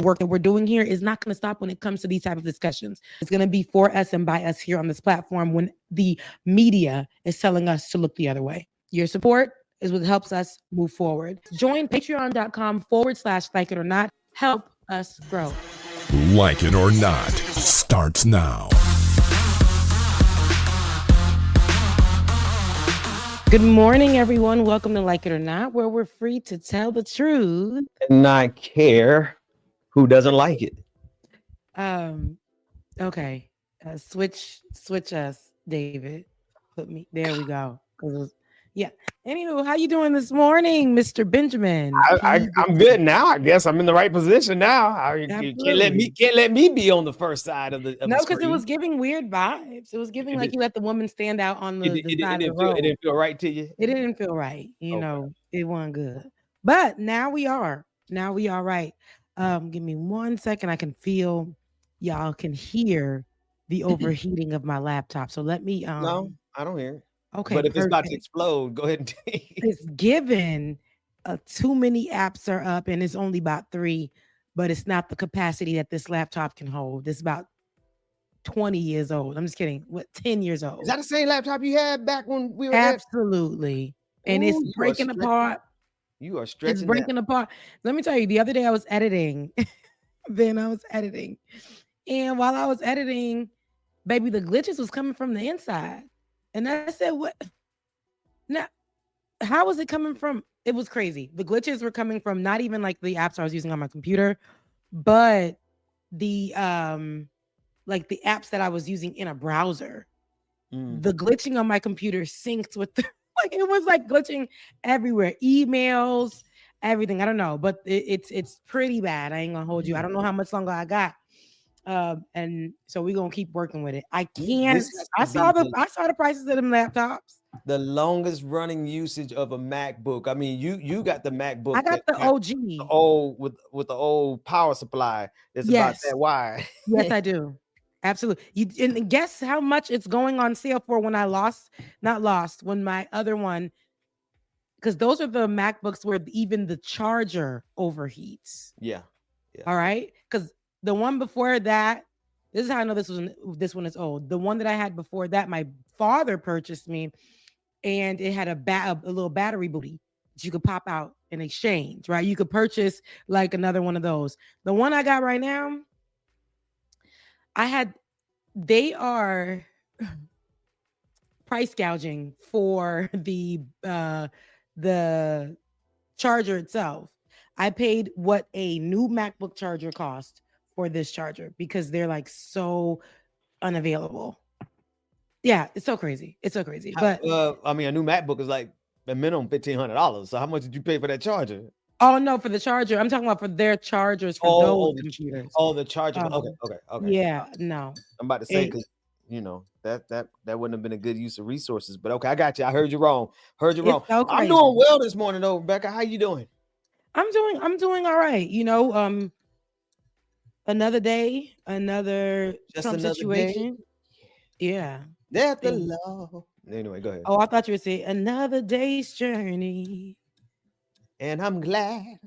work that we're doing here is not going to stop when it comes to these type of discussions. It's going to be for us and by us here on this platform when the media is telling us to look the other way. Your support is what helps us move forward. Join patreon.com/like it or not. Help us grow. Like It or Not starts now. Good morning, everyone. Welcome to Like It or Not, where we're free to tell the truth and not care who doesn't like it. Okay. Switch us, David. There we go. Yeah. Anywho, how you doing this morning, Mr. Benjamin? I'm good now. I guess I'm in the right position now. You can't let me be on the first side of the no, because it was giving weird vibes. It was giving like you let the woman stand out on the side of the road. It didn't feel right to you. It didn't feel right. You know, it wasn't good. But now we are. Now we are right. Give me 1 second. I can feel y'all can hear the overheating of my laptop. So let me No, I don't hear it. Okay. But if it's about to explode, go ahead and take it. It's given too many apps are up and it's only about 3, but it's not the capacity that this laptop can hold. It's about 20 years old. I'm just kidding. 10 years old. Is that the same laptop you had back when we were Absolutely. And it's breaking apart. You are stretching. It's breaking apart. Let me tell you, the other day I was editing. And while I was editing, baby, the glitches was coming from the inside. And I said, what? Now, how was it coming from? It was crazy. The glitches were coming from not even like the apps I was using on my computer, but the like the apps that I was using in a browser. The glitching on my computer synced with like it was like glitching everywhere. Emails, everything. I don't know, but it's pretty bad. I ain't gonna hold you. I don't know how much longer I got. And so we're gonna keep working with it. I can't. I saw the prices of them laptops. The longest running usage of a MacBook. I mean, you got the MacBook. I got the OG. The old with the old power supply. It's about that wide. Yes, I do. Absolutely. And guess how much it's going on sale for when when my other one, because those are the MacBooks where even the charger overheats. Yeah. All right. Because the one before that, this is how I know this one is old. The one that I had before that, my father purchased me, and it had a little battery booty that you could pop out in exchange, right? You could purchase like another one of those. The one I got right now, they are price gouging for the charger itself. I paid what a new MacBook charger cost for this charger because they're like so unavailable. Yeah, it's so crazy. But I mean, a new MacBook is like a minimum $1,500. So how much did you pay for that charger? Oh no, for the charger. I'm talking about for their chargers for those computers. Oh, the charger. Okay. Yeah, no. I'm about to say because that wouldn't have been a good use of resources. But okay, I got you. I heard you wrong. So I'm doing well this morning, though, Rebecca. How you doing? I'm doing all right. You know, another day, another situation. Day? Yeah. That's the law. Anyway, go ahead. Oh, I thought you would say another day's journey. And I'm glad.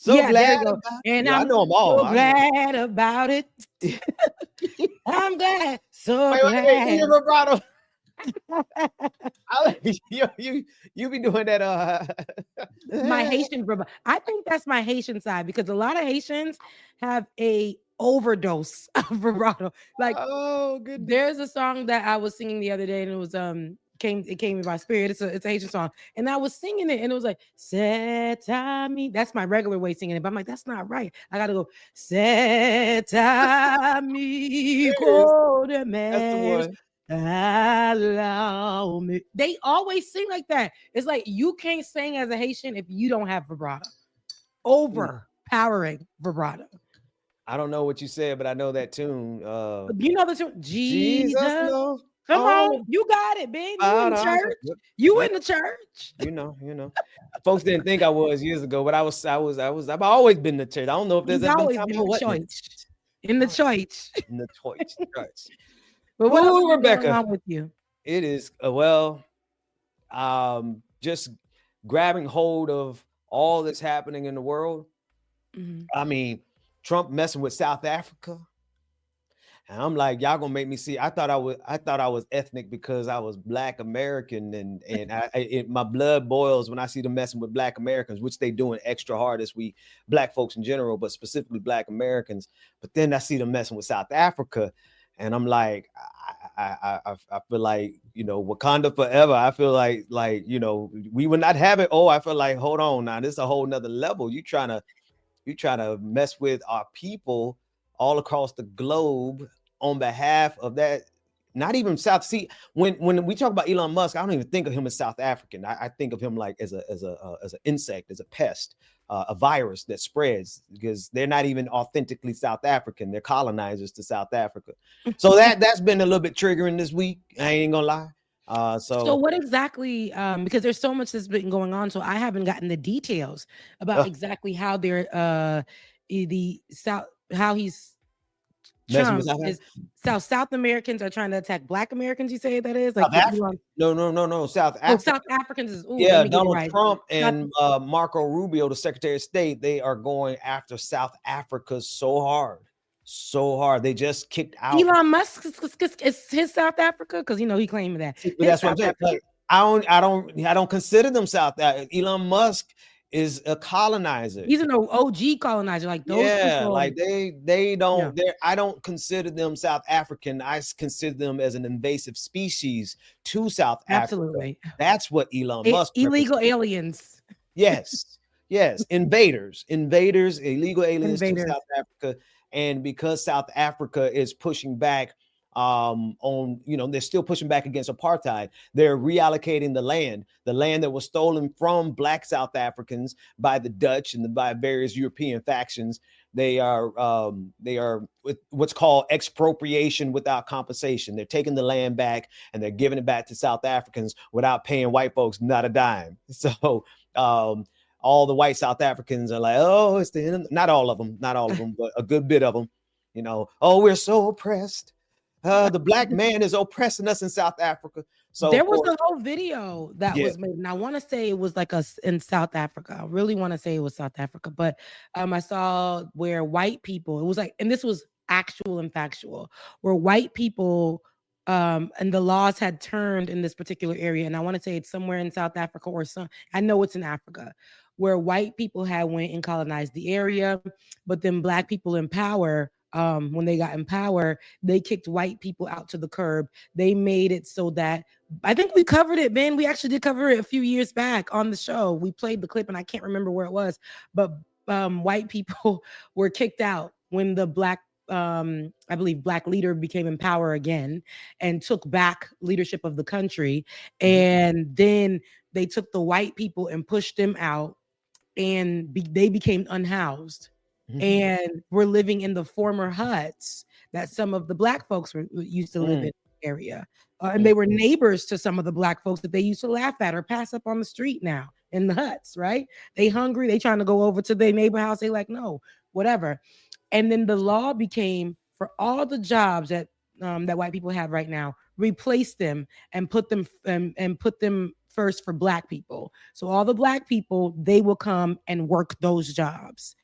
Glad. And I know them all. So glad about it. I'm glad. Glad. Vibrato. You be doing that. My Haitian vibrato. I think that's my Haitian side because a lot of Haitians have a overdose of vibrato. Like, oh, good. There's a song that I was singing the other day, and it was came in my spirit. It's a Haitian song, and I was singing it, and it was like "Setami." That's my regular way singing it, but I'm like, that's not right. I gotta go "Setami." That's the Allow me. They always sing like that. It's like you can't sing as a Haitian if you don't have vibrato. Overpowering vibrato. I don't know what you said, but I know that tune. You know the tune, Jesus. No. Come on, you got it, baby. You in the church. You in the church. You know. Folks didn't think I was years ago, but I've always been in the church. I don't know if there's ever been time in the church. In the church. But what else is Rebecca going on with you? It is just grabbing hold of all that's happening in the world. Mm-hmm. I mean, Trump messing with South Africa. And I'm like, y'all gonna make me see. I thought I was ethnic because I was Black American, and my blood boils when I see them messing with Black Americans, which they doing extra hard as we Black folks in general, but specifically Black Americans. But then I see them messing with South Africa, and I'm like, I feel like, you know, Wakanda forever. I feel like you know, we would not have it. Oh, I feel like, hold on now, this is a whole nother level. You trying to mess with our people all across the globe on behalf of that, not even South. See, when we talk about Elon Musk, I don't even think of him as South African. I think of him like as an insect, as a pest, a virus that spreads, because they're not even authentically South African. They're colonizers to South Africa. So that's been a little bit triggering this week. I ain't gonna lie. So what exactly? Because there's so much that's been going on, so I haven't gotten the details about exactly how they're how he's Trump is South Americans are trying to attack Black Americans. You say that is like no South Africa. South Africans is Donald Trump and Marco Rubio, the Secretary of State, they are going after South Africa so hard. They just kicked out Elon Musk. Is his South Africa, because you know he claimed that. That's what I'm saying. Like, I don't consider them South Africa. Elon Musk is a colonizer. He's an OG colonizer, like those people. Like they don't. Yeah. I don't consider them South African. I consider them as an invasive species to South Absolutely. Africa. That's what Elon Musk. Illegal aliens. Yes. Invaders, illegal aliens to South Africa, and because South Africa is pushing back. On, you know, they're still pushing back against apartheid. They're reallocating the land that was stolen from Black South Africans by the Dutch and by various European factions. They are with what's called expropriation without compensation. They're taking the land back and they're giving it back to South Africans without paying white folks not a dime. So all the white South Africans are like, oh, it's the end. Not all of them, but a good bit of them. You know, oh, we're so oppressed. The Black man is oppressing us in South Africa. So there was a whole video that was made, and I want to say it was like in South Africa. I really want to say it was South Africa, but I saw where white people, it was like, and this was actual and factual, where white people and the laws had turned in this particular area, and I want to say it's somewhere in South Africa I know it's in Africa, where white people had went and colonized the area, but then Black people in power. When they got in power, they kicked white people out to the curb. They made it so that, I think we covered it, Ben. We actually did cover it a few years back on the show. We played the clip and I can't remember where it was, but white people were kicked out when the Black, I believe, Black leader became in power again and took back leadership of the country. And then they took the white people and pushed them out, and they became unhoused. And we're living in the former huts that some of the Black folks used to live in the area. And they were neighbors to some of the Black folks that they used to laugh at or pass up on the street now in the huts, right? They hungry, they trying to go over to their neighbor house. They like, no, whatever. And then the law became, for all the jobs that that white people have right now, replace them and put them first for Black people. So all the Black people, they will come and work those jobs.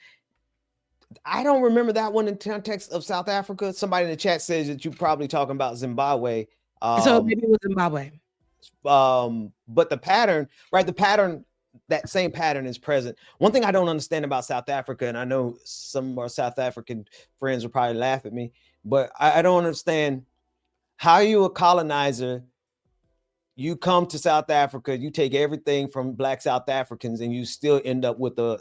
I don't remember that one in context of South Africa. Somebody in the chat says that you're probably talking about Zimbabwe. So maybe it was Zimbabwe. But the pattern, right? That same pattern is present. One thing I don't understand about South Africa, and I know some of our South African friends will probably laugh at me, but I don't understand how you a colonizer. You come to South Africa, you take everything from Black South Africans, and you still end up with a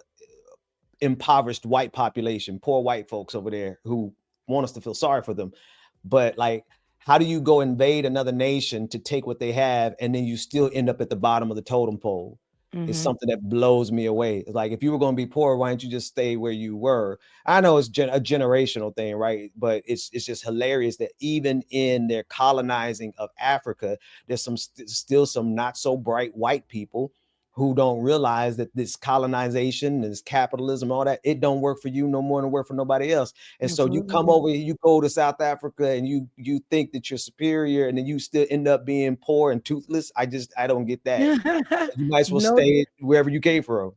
impoverished white population, poor white folks over there who want us to feel sorry for them. But like, how do you go invade another nation to take what they have, and then you still end up at the bottom of the totem pole? It's something that blows me away. It's like, if you were going to be poor, why don't you just stay where you were? I know it's a generational thing, right? But it's just hilarious that even in their colonizing of Africa, there's still some not so bright white people who don't realize that this colonization, this capitalism, all that, it don't work for you no more than work for nobody else. And so you come over here, you go to South Africa, and you think that you're superior, and then you still end up being poor and toothless. I don't get that. You might as well stay wherever you came from.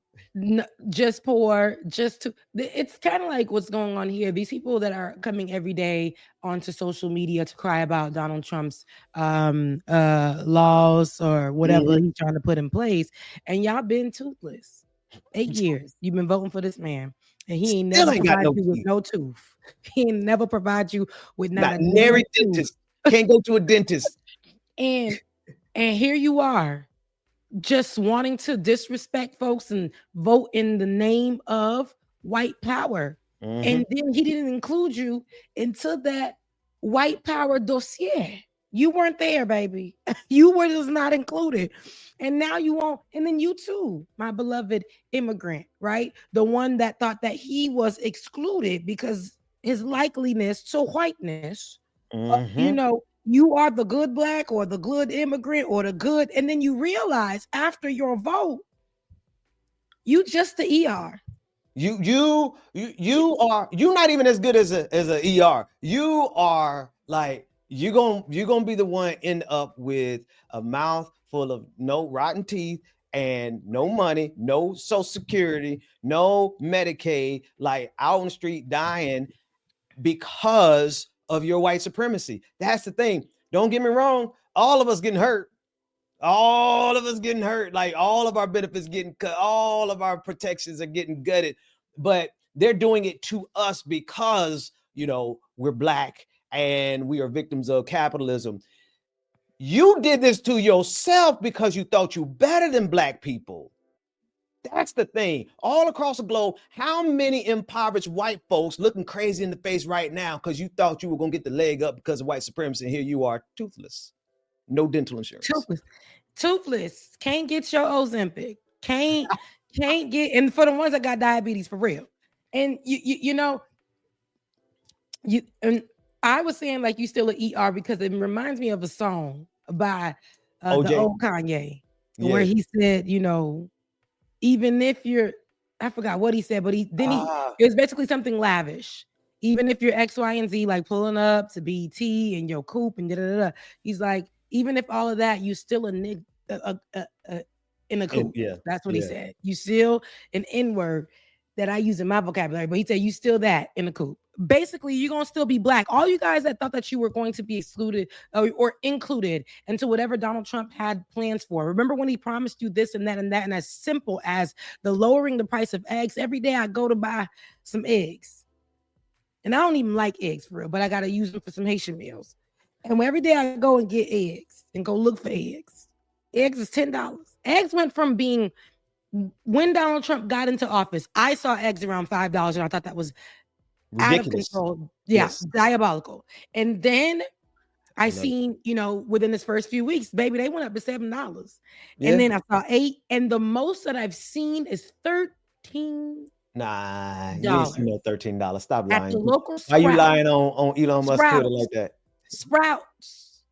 just poor, just to. It's kind of like what's going on here. These people that are coming every day onto social media to cry about Donald Trump's laws or whatever Mhm. he's trying to put in place, and y'all been toothless. 8 years you've been voting for this man, and he ain't Still never ain't got provide no you with teeth. no tooth. He ain't never provide you with not Not a nary damn tooth. dentist. Can't go to a dentist. And here you are, just wanting to disrespect folks and vote in the name of white power. Mhm. And then he didn't include you into that white power dossier. You weren't there, baby. You were just not included. And now you won't. And then you too, my beloved immigrant, right? The one that thought that he was excluded because his likeliness to whiteness, Mhm. you are the good black or the good immigrant or the good, and then you realize after your vote, you just the ER. You're not even as good as a ER. You are like you're gonna be the one end up with a mouth full of no rotten teeth and no money, no social security, no Medicaid, like out on the street dying because of your white supremacy. That's the thing. Don't get me wrong, all of us getting hurt. All of us getting hurt, like all of our benefits getting cut, all of our protections are getting gutted, but they're doing it to us because we're black and we are victims of capitalism. You did this to yourself because you thought you better than black people. That's the thing. All across the globe, how many impoverished white folks looking crazy in the face right now because you thought you were going to get the leg up because of white supremacy, and here you are, toothless, no dental insurance. Toothless, can't get your Ozempic, can't get, and for the ones that got diabetes for real, and you and I was saying like you still an ER because it reminds me of a song by the OJ, old Kanye where yeah. he said, even if you're, I forgot what he said, but it was basically something lavish. Even if you're X, Y, and Z, like pulling up to BT and your coupe and da da da. He's like, even if all of that, you still a nig in a And coupe. yeah, That's what he yeah. said. You still an N word that I use in my vocabulary, but he said you still that in a coupe. Basically, you're gonna still be black. All you guys that thought that you were going to be excluded or included into whatever Donald Trump had plans for. Remember when he promised you this and that and that, and as simple as the lowering the price of eggs. Every day I go to buy some eggs, and I don't even like eggs for real, but I gotta use them for some Haitian meals. And every day I go and get eggs and go look for eggs. Eggs is $10. Eggs went from being, when Donald Trump got into office, I saw eggs around $5, and I thought that was out of Ridiculous. control. Yeah, Yes. diabolical. And then I I know. seen, within this first few weeks, baby, they went up to $7. And Yeah. then I saw 8. And the most that I've seen is $13 Nah, you ain't see no $13. Stop at the lying. local Why you lying on Elon Musk Twitter Sprouts, like that? Sprouts,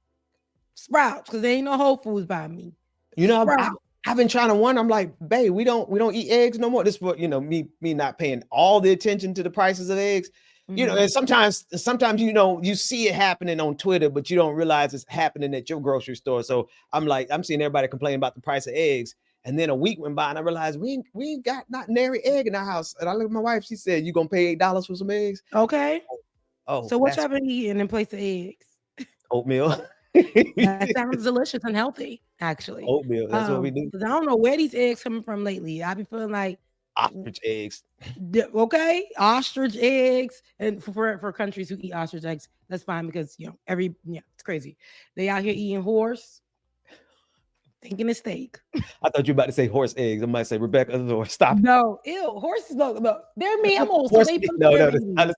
Sprouts, because there ain't no Whole Foods by me. You know, Sprouts. I've been trying to wonder. I'm like, babe, we don't eat eggs no more. This for me not paying all the attention to the prices of eggs. And sometimes you see it happening on Twitter, but you don't realize it's happening at your grocery store. So I'm seeing everybody complain about the price of eggs. And then a week went by and I realized we ain't got not nary egg in our house. And I looked at my wife, she said, "You gonna pay $8 for some eggs?" Okay. Oh, So what that's y'all been eating in place of eggs? oatmeal. That sounds delicious and healthy, actually. Oatmeal. That's what we do. Because I don't know where these eggs coming from lately. I be feeling like Ostrich eggs. okay, ostrich eggs, and for countries who eat ostrich eggs, that's fine because it's crazy. They out here eating horse, thinking it's steak. I thought you were about to say horse eggs. I might say Rebecca Azor. Stop. No, ew, horses. Look, they're mammals, so Horse they eggs. poop No, their that's not.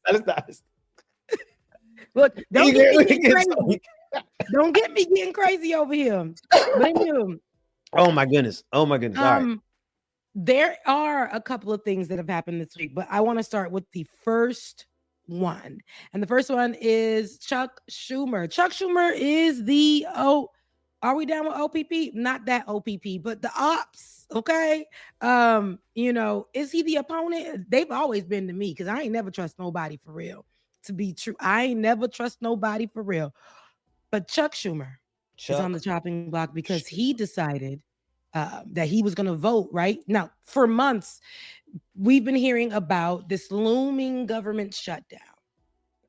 Look, don't get me getting It's crazy. Don't get me getting crazy over here. But anyway, oh my goodness. All right. there are a couple of things that have happened this week, but I want to start with the first one. And the first one is Chuck Schumer. Chuck Schumer is are we down with OPP? Not that OPP, but the ops. Okay. Is he the opponent? They've always been to me because I ain't never trust nobody for real. To be true, I ain't never trust nobody for real. But Chuck Schumer is on the chopping block because he decided that he was going to vote. Right now, for months, we've been hearing about this looming government shutdown,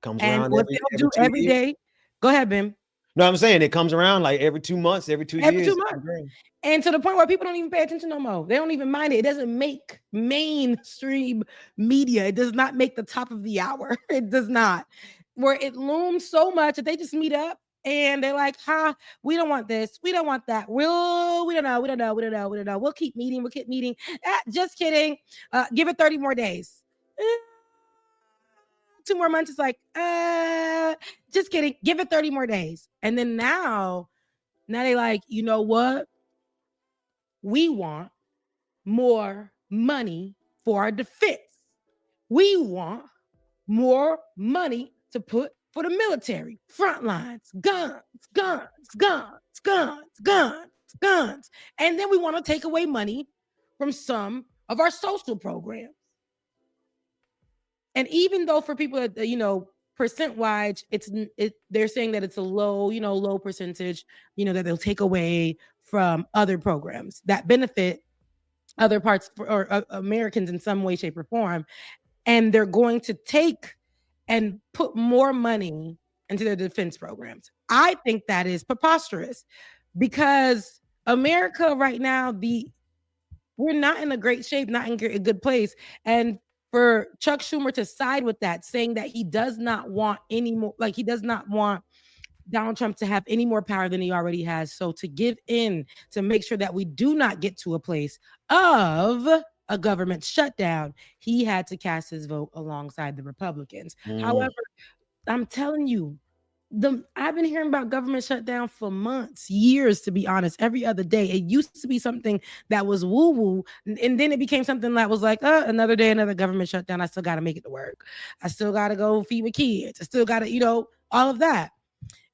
Comes and around what every they'll do 2 every years. day. Go ahead, Bim. No, I'm saying it comes around like every 2 months, every 2 Every years. 2 months. And to the point where people don't even pay attention no more. They don't even mind it. It doesn't make mainstream media. It does not make the top of the hour. It does not. Where it looms so much that they just meet up and they're like, we don't want this. We don't want that. We don't know. We don't know. We don't know. We don't know. We'll keep meeting. We'll keep meeting. Just kidding. Give it 30 more days. 2 more months. It's like, just kidding. Give it 30 more days. And then now they like, you know what? We want more money for our defense. We want more money to put for the military, front lines, guns, guns, guns, guns, guns, guns. And then we want to take away money from some of our social programs. And even though for people that, percent wise, they're saying that it's a low percentage, that they'll take away from other programs that benefit other parts or Americans in some way, shape, or form. And they're going to take and put more money into their defense programs. I think that is preposterous because America right now, we're not in a great shape, not in a good place. And for Chuck Schumer to side with that, saying that he does not want any more, like he does not want Donald Trump to have any more power than he already has. So to give in, to make sure that we do not get to a place of a government shutdown, he had to cast his vote alongside the Republicans. However, I'm telling you, I've been hearing about government shutdown for months, years, to be honest, every other day. It used to be something that was woo-woo, and then it became something that was like, another day, another government shutdown. I still got to make it to work. I still got to go feed my kids. I still got to, all of that.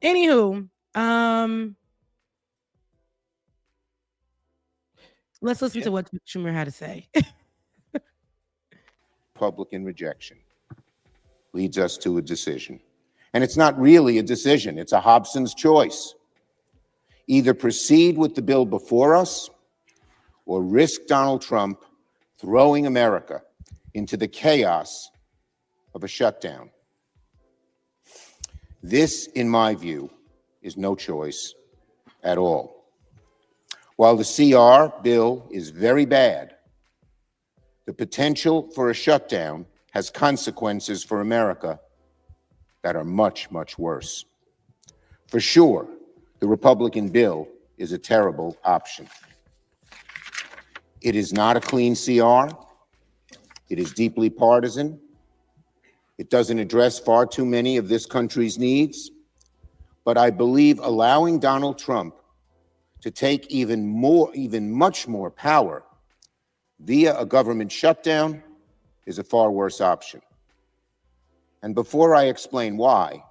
Anywho, let's listen to what Schumer had to say. Republican rejection leads us to a decision. And it's not really a decision, it's a Hobson's choice. Either proceed with the bill before us or risk Donald Trump throwing America into the chaos of a shutdown. This, in my view, is no choice at all. While the CR bill is very bad, the potential for a shutdown has consequences for America that are much, much worse. For sure, the Republican bill is a terrible option. It is not a clean CR. It is deeply partisan. It doesn't address far too many of this country's needs. But I believe allowing Donald Trump to take even much more power via a government shutdown is a far worse option. And before I explain why,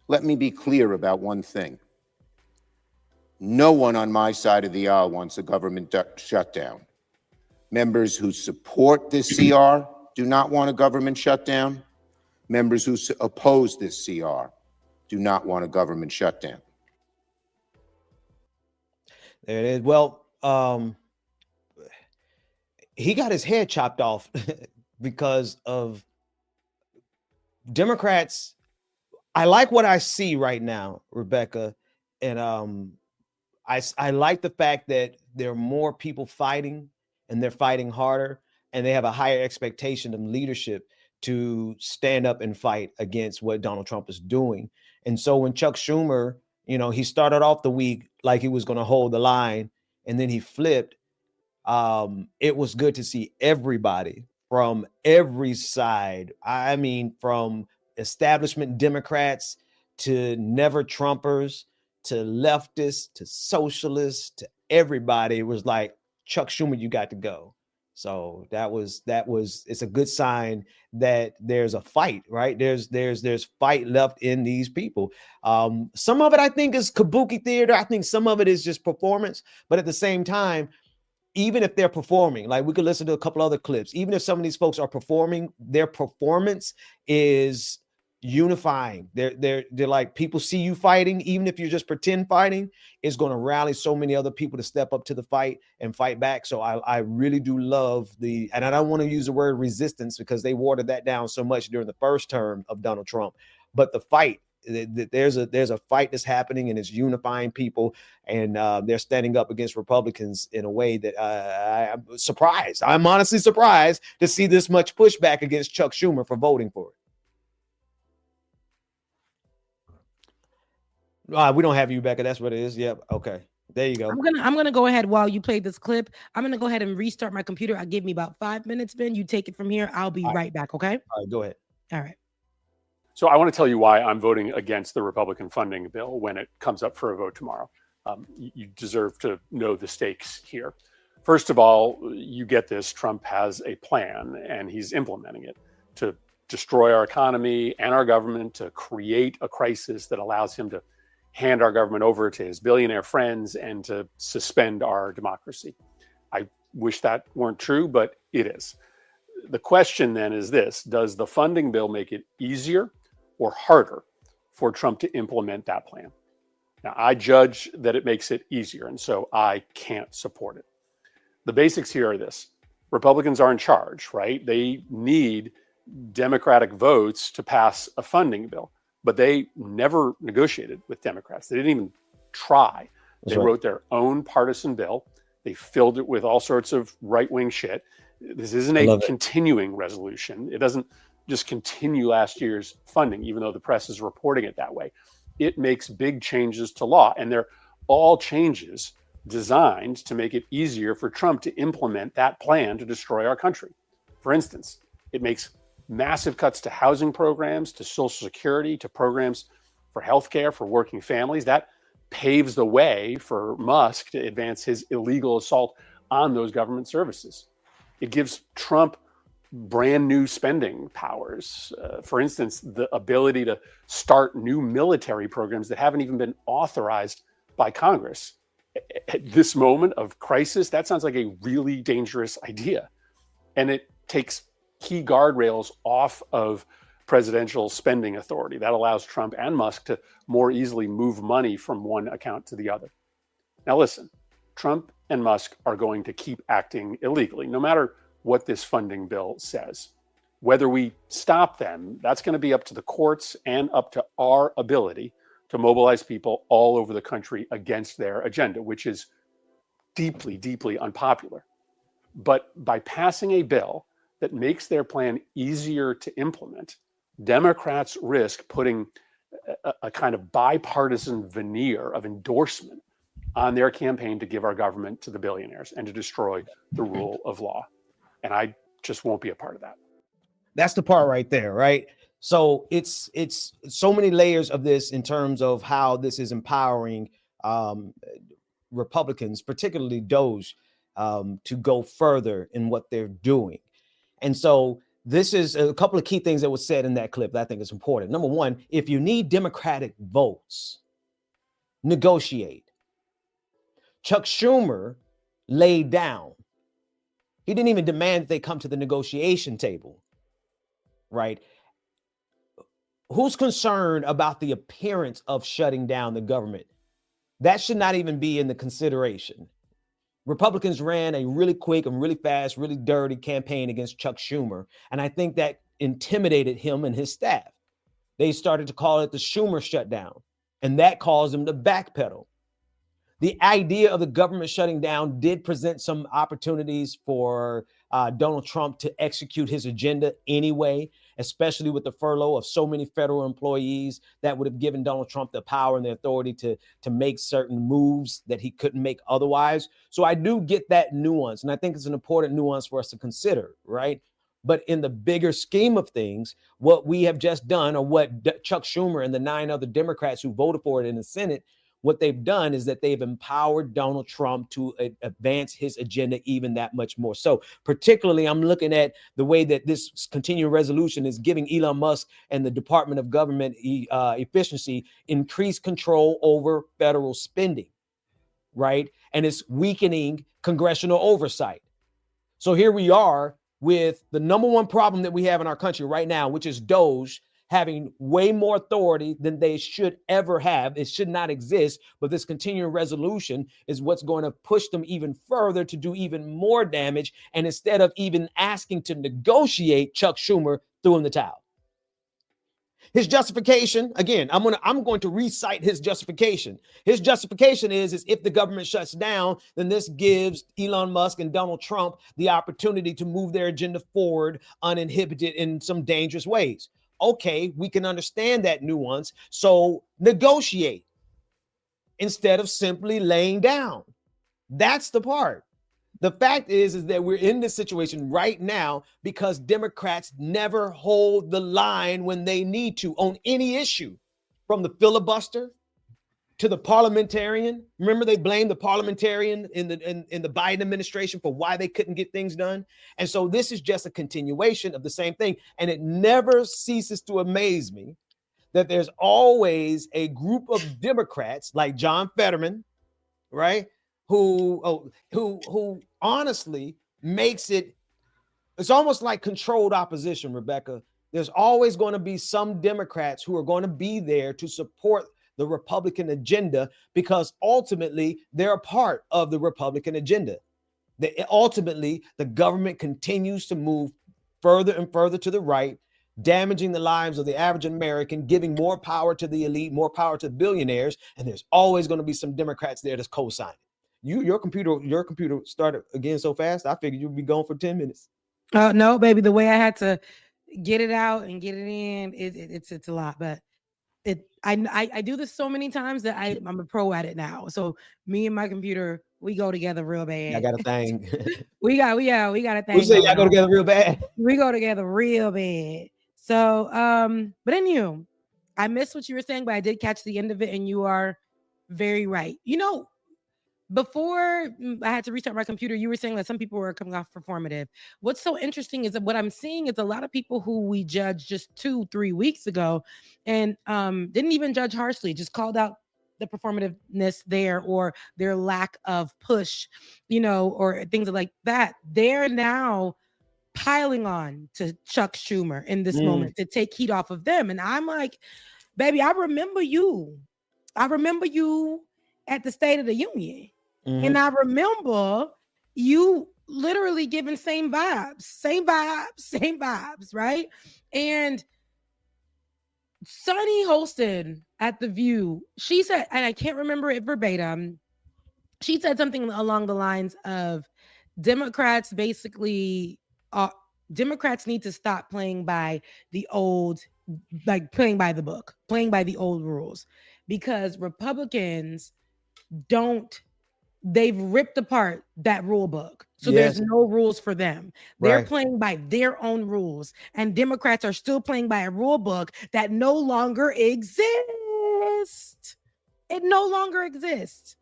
let me be clear about one thing. No one on my side of the aisle wants a government shutdown. Members who support this CR do not want a government shutdown. Members who oppose this CR do not want a government shutdown. There it is. Well, he got his head chopped off because of Democrats. I like what I see right now, Rebecca, and I like the fact that there are more people fighting, and they're fighting harder, and they have a higher expectation of leadership to stand up and fight against what Donald Trump is doing. And so when Chuck Schumer, he started off the week like he was going to hold the line, and then he flipped. It was good to see everybody from every side. I mean, from establishment Democrats to never Trumpers to leftists to socialists to everybody. It was like, Chuck Schumer, you got to go. So that was it's a good sign that there's a fight, right? There's fight left in these people. Some of it I think is kabuki theater. I think some of it is just performance, but at the same time, even if they're performing, like we could listen to a couple other clips, even if some of these folks are performing, their performance is unifying. They're like, people see you fighting, even if you're just pretend fighting, it's going to rally so many other people to step up to the fight and fight back. So I really do love and I don't want to use the word resistance because they watered that down so much during the first term of Donald Trump, but the fight, there's a fight that's happening and it's unifying people, and they're standing up against Republicans in a way that I'm surprised. I'm honestly surprised to see this much pushback against Chuck Schumer for voting for it. We don't have you, Becca. That's what it is. Yep. Okay. There you go. I'm gonna go ahead while you play this clip. I'm gonna go ahead and restart my computer. I'll give me about 5 minutes, Ben. You take it from here. I'll be right back. Okay. All right. Go ahead. All right. So I want to tell you why I'm voting against the Republican funding bill when it comes up for a vote tomorrow. You deserve to know the stakes here. First of all, you get this. Trump has a plan and he's implementing it to destroy our economy and our government, to create a crisis that allows him to hand our government over to his billionaire friends and to suspend our democracy. I wish that weren't true, but it is. The question then is this: does the funding bill make it easier or harder for Trump to implement that plan? Now, I judge that it makes it easier, and so I can't support it. The basics here are this: Republicans are in charge, right? They need Democratic votes to pass a funding bill, but they never negotiated with Democrats. They didn't even try. They wrote their own partisan bill. They filled it with all sorts of right-wing shit. This isn't a continuing resolution. It doesn't just continue last year's funding, even though the press is reporting it that way. It makes big changes to law, and they're all changes designed to make it easier for Trump to implement that plan to destroy our country. For instance, it makes massive cuts to housing programs, to Social Security, to programs for healthcare for working families. That paves the way for Musk to advance his illegal assault on those government services. It gives Trump brand new spending powers. For instance, the ability to start new military programs that haven't even been authorized by Congress. At this moment of crisis, that sounds like a really dangerous idea. And it takes key guardrails off of presidential spending authority. That allows Trump and Musk to more easily move money from one account to the other. Now listen, Trump and Musk are going to keep acting illegally, no matter what this funding bill says. Whether we stop them, that's going to be up to the courts and up to our ability to mobilize people all over the country against their agenda, which is deeply, deeply unpopular. But by passing a bill that makes their plan easier to implement, Democrats risk putting a kind of bipartisan veneer of endorsement on their campaign to give our government to the billionaires and to destroy the rule of law. And I just won't be a part of that. That's the part right there, right? So it's so many layers of this in terms of how this is empowering Republicans, particularly Doge, to go further in what they're doing. And so this is a couple of key things that was said in that clip that I think is important. Number one, if you need Democratic votes, negotiate. Chuck Schumer laid down. He didn't even demand that they come to the negotiation table, right? Who's concerned about the appearance of shutting down the government? That should not even be in the consideration. Republicans ran a really quick and really fast, really dirty campaign against Chuck Schumer. And I think that intimidated him and his staff. They started to call it the Schumer shutdown, and that caused them to backpedal. The idea of the government shutting down did present some opportunities for Donald Trump to execute his agenda anyway, especially with the furlough of so many federal employees that would have given Donald Trump the power and the authority to make certain moves that he couldn't make otherwise. So I do get that nuance, and I think it's an important nuance for us to consider, right? But in the bigger scheme of things, what we have just done, or what Chuck Schumer and the 9 other Democrats who voted for it in the Senate, what they've done is that they've empowered Donald Trump to advance his agenda even that much more. So particularly, I'm looking at the way that this continuing resolution is giving Elon Musk and the Department of Government Efficiency increased control over federal spending, right? And it's weakening congressional oversight. So here we are with the number one problem that we have in our country right now, which is Doge, having way more authority than they should ever have. It should not exist, but this continuing resolution is what's going to push them even further to do even more damage. And instead of even asking to negotiate, Chuck Schumer threw in the towel. His justification, again, I'm going to recite his justification. His justification is if the government shuts down, then this gives Elon Musk and Donald Trump the opportunity to move their agenda forward uninhibited in some dangerous ways. Okay, we can understand that nuance. So negotiate instead of simply laying down. That's the part. The fact is that we're in this situation right now because Democrats never hold the line when they need to on any issue, from the filibuster to the parliamentarian. Remember, they blamed the parliamentarian in the Biden administration for why they couldn't get things done. And so this is just a continuation of the same thing. And it never ceases to amaze me that there's always a group of Democrats like John Fetterman, right? Who honestly makes it's almost like controlled opposition, Rebecca. There's always going to be some Democrats who are going to be there to support the Republican agenda because ultimately they're a part of the Republican agenda. Ultimately, the government continues to move further and further to the right, damaging the lives of the average American, giving more power to the elite, more power to billionaires, and there's always going to be some Democrats there that's co-signing. Your computer started again so fast, I figured you'd be gone for 10 minutes. No, baby. The way I had to get it out and get it in, it's a lot. But I do this so many times that I'm a pro at it now. So me and my computer, we go together real bad. I got a thing. we got a thing. We say y'all go together real bad. We go together real bad. So but anyway, I missed what you were saying, but I did catch the end of it, and you are very right. Before I had to restart my computer, you were saying that some people were coming off performative. What's so interesting is that what I'm seeing is a lot of people who we judged just 2-3 weeks ago and didn't even judge harshly, just called out the performativeness there or their lack of push, or things like that. They're now piling on to Chuck Schumer in this moment to take heat off of them. And I'm like, baby, I remember you at the State of the Union. Mm-hmm. And I remember you literally giving same vibes, right? And Sunny Holston at The View, she said, and I can't remember it verbatim, she said something along the lines of Democrats basically, Democrats need to stop playing by the old, like playing by the book, playing by the old rules, because Republicans they've ripped apart that rule book. So there's no rules for them. They're playing by their own rules. And Democrats are still playing by a rule book that no longer exists. It no longer exists.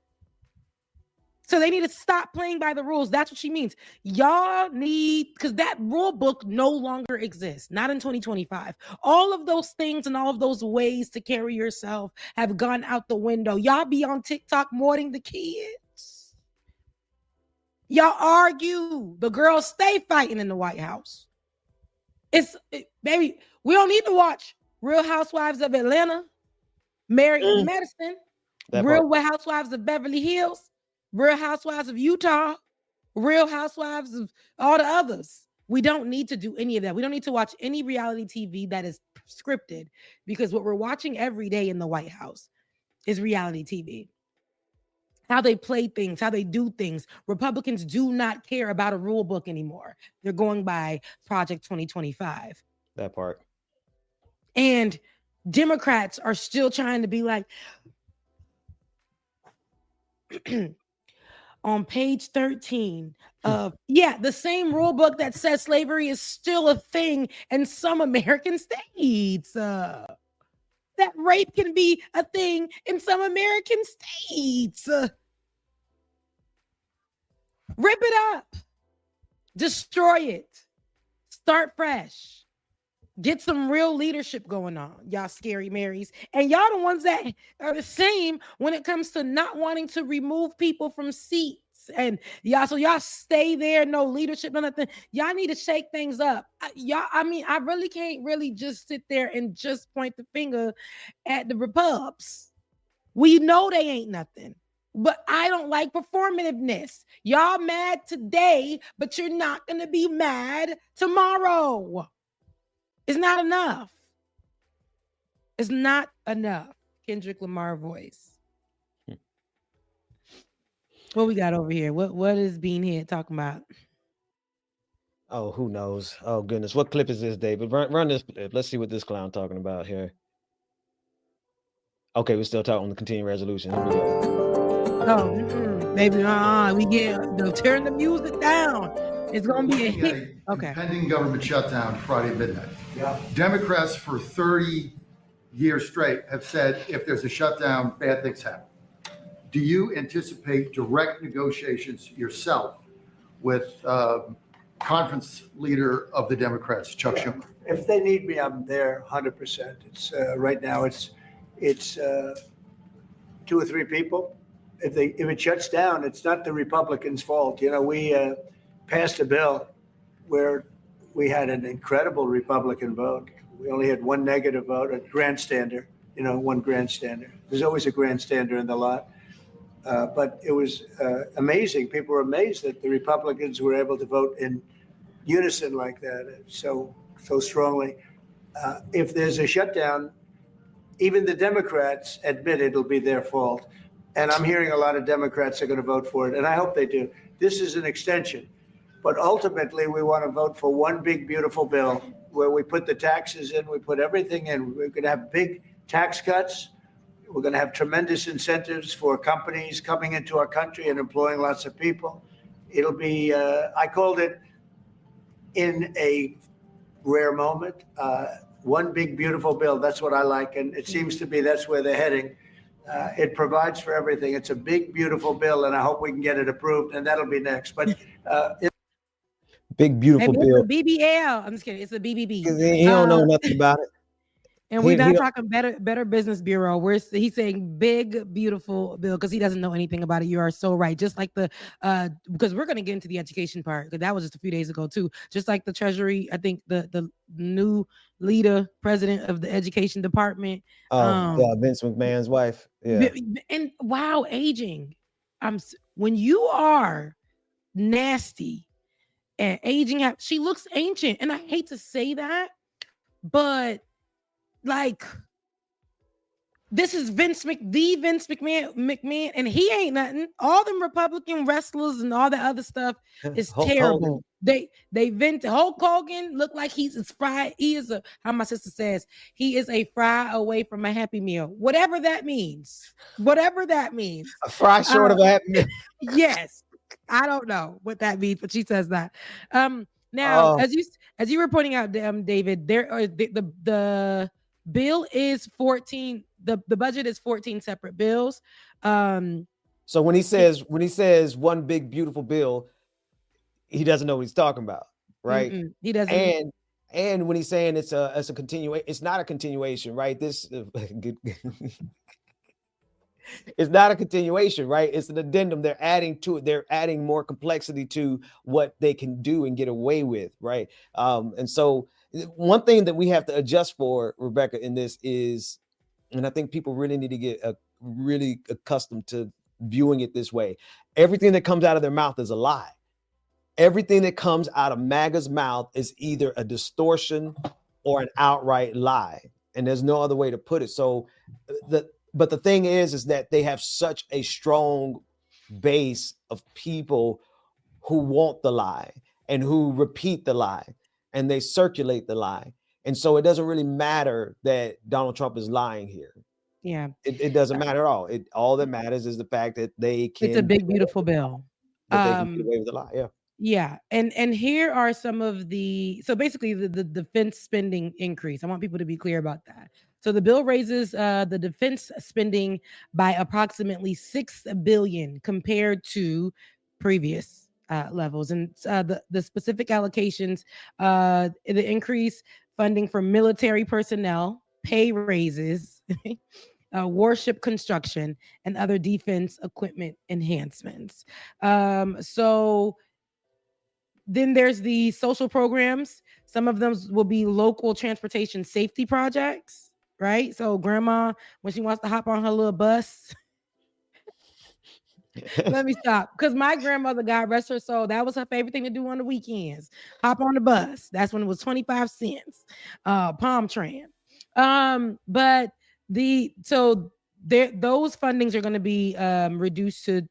So they need to stop playing by the rules. That's what she means. Y'all need, because that rule book no longer exists. Not in 2025. All of those things and all of those ways to carry yourself have gone out the window. Y'all be on TikTok more than the kids. Y'all argue. The girls stay fighting in the White House. Baby, we don't need to watch Real Housewives of Atlanta, Married Medicine, Real Housewives of Beverly Hills, Real Housewives of Utah, Real Housewives of all the others. We don't need to do any of that. We don't need to watch any reality TV that is scripted, because what we're watching every day in the White House is reality TV. How they play things, how they do things. Republicans do not care about a rule book anymore. They're going by Project 2025. That part. And Democrats are still trying to be like, on page 13 of, the same rule book that says slavery is still a thing in some American states. That rape can be a thing in some American states. Rip it up. Destroy it. Start fresh. Get some real leadership going on, y'all scary Marys. And y'all the ones that are the same when it comes to not wanting to remove people from seats. and y'all stay there, no leadership, no nothing. Y'all need to shake things up. I really can't really just sit there and just point the finger at the Repubs. We know they ain't nothing. But I don't like performativeness. Y'all mad today, but you're not going to be mad tomorrow. It's not enough. It's not enough. Kendrick Lamar voice. What we got over here? What is Beanhead talking about? Oh, who knows? Oh goodness, what clip is this, David? Run this clip. Let's see what this clown talking about here. Okay, we're still talking the continuing resolution. Here we go. Oh, baby, we turn the music down. It's gonna be a hit. Okay. Pending government shutdown Friday midnight. Yeah. Democrats for 30 years straight have said if there's a shutdown, bad things happen. Do you anticipate direct negotiations yourself with conference leader of the Democrats, Chuck Schumer? If they need me, I'm there 100%. It's right now it's 2 or 3 people. If it shuts down, it's not the Republicans' fault. You know, we passed a bill where we had an incredible Republican vote. We only had one negative vote, a grandstander, one grandstander. There's always a grandstander in the lot. But it was amazing. People were amazed that the Republicans were able to vote in unison like that, so strongly. If there's a shutdown, even the Democrats admit it'll be their fault. And I'm hearing a lot of Democrats are going to vote for it, and I hope they do. This is an extension. But ultimately, we want to vote for one big, beautiful bill where we put the taxes in, we put everything in. We're going to have big tax cuts. We're going to have tremendous incentives for companies coming into our country and employing lots of people. It'll be, I called it, in a rare moment, one big, beautiful bill. That's what I like. And it seems to be that's where they're heading. It provides for everything. It's a big, beautiful bill, and I hope we can get it approved, and that'll be next. But big, beautiful bill. It's a BBL. I'm just kidding. It's a BBB. He don't know nothing about it. And we're not talking Better Business Bureau. He's saying big, beautiful bill because he doesn't know anything about it. You are so right. Just like because we're going to get into the education part because that was just a few days ago too. Just like the Treasury, I think the new president of the education department. Vince McMahon's wife. Yeah. And wow, aging. When you are nasty and aging, she looks ancient. And I hate to say that, but like, this is Vince McMahon, and he ain't nothing. All them Republican wrestlers and all that other stuff is terrible. Hogan. They vent. Hulk Hogan look like he's fried. He is how my sister says, he is a fry away from a Happy Meal. Whatever that means. A fry short of a Happy Meal. Yes. I don't know what that means, but she says that. Now, as you were pointing out, David, there are the bill is 14. The budget is 14 separate bills. So when he says one big beautiful bill, he doesn't know what he's talking about, right? He doesn't. And when he's saying it's a continuation, it's not a continuation, right? This it's not a continuation, right? It's an addendum. They're adding to it. They're adding more complexity to what they can do and get away with, right? And so one thing that we have to adjust for, Rebecca, in this is, and I think people really need to get really accustomed to viewing it this way. Everything that comes out of their mouth is a lie. Everything that comes out of MAGA's mouth is either a distortion or an outright lie. And there's no other way to put it. So but the thing is that they have such a strong base of people who want the lie and who repeat the lie and they circulate the lie. And so it doesn't really matter that Donald Trump is lying here. Yeah. It doesn't matter at all. All that matters is the fact that they can. It's a big, beautiful bill. That they can get away with the lie. Yeah. Yeah. And here are some of so basically the defense spending increase. I want people to be clear about that. So the bill raises the defense spending by approximately $6 billion compared to previous levels. And the specific allocations, the increase funding for military personnel, pay raises, warship construction, and other defense equipment enhancements. So then there's the social programs. Some of them will be local transportation safety projects, right? So grandma, when she wants to hop on her little bus, let me stop. Because my grandmother, God rest her soul, that was her favorite thing to do on the weekends. Hop on the bus. That's when it was 25 cents. Palm tram. But those fundings are going to be reduced to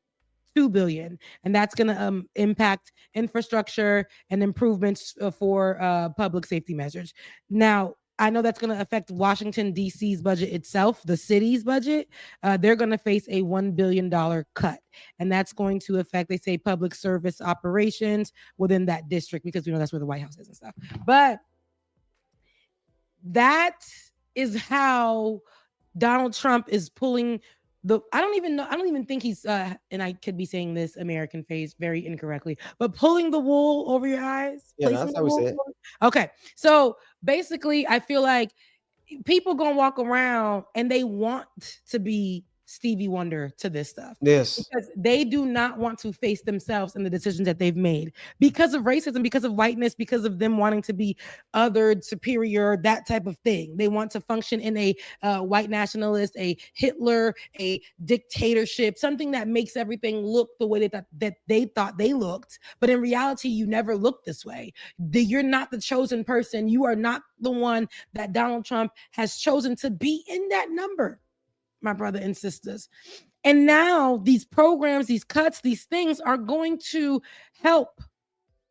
2 billion, and that's going to impact infrastructure and improvements for public safety measures. Now, I know that's going to affect Washington, D.C.'s budget itself, the city's budget. They're going to face a $1 billion cut. And that's going to affect, they say, public service operations within that district, because we know that's where the White House is and stuff. But that is how Donald Trump is pulling I don't even think he's, and I could be saying this American face very incorrectly, but pulling the wool over your eyes. Yeah, that's how we say it. Okay. So basically, I feel like people gonna walk around and they want to be Stevie Wonder to this stuff. Yes. Because they do not want to face themselves and the decisions that they've made because of racism, because of whiteness, because of them wanting to be othered, superior, that type of thing. They want to function in a white nationalist, a Hitler, a dictatorship, something that makes everything look the way they thought they looked. But in reality, you never look this way. You're not the chosen person. You are not the one that Donald Trump has chosen to be in that number, my brother and sisters. And now these programs, these cuts, these things are going to help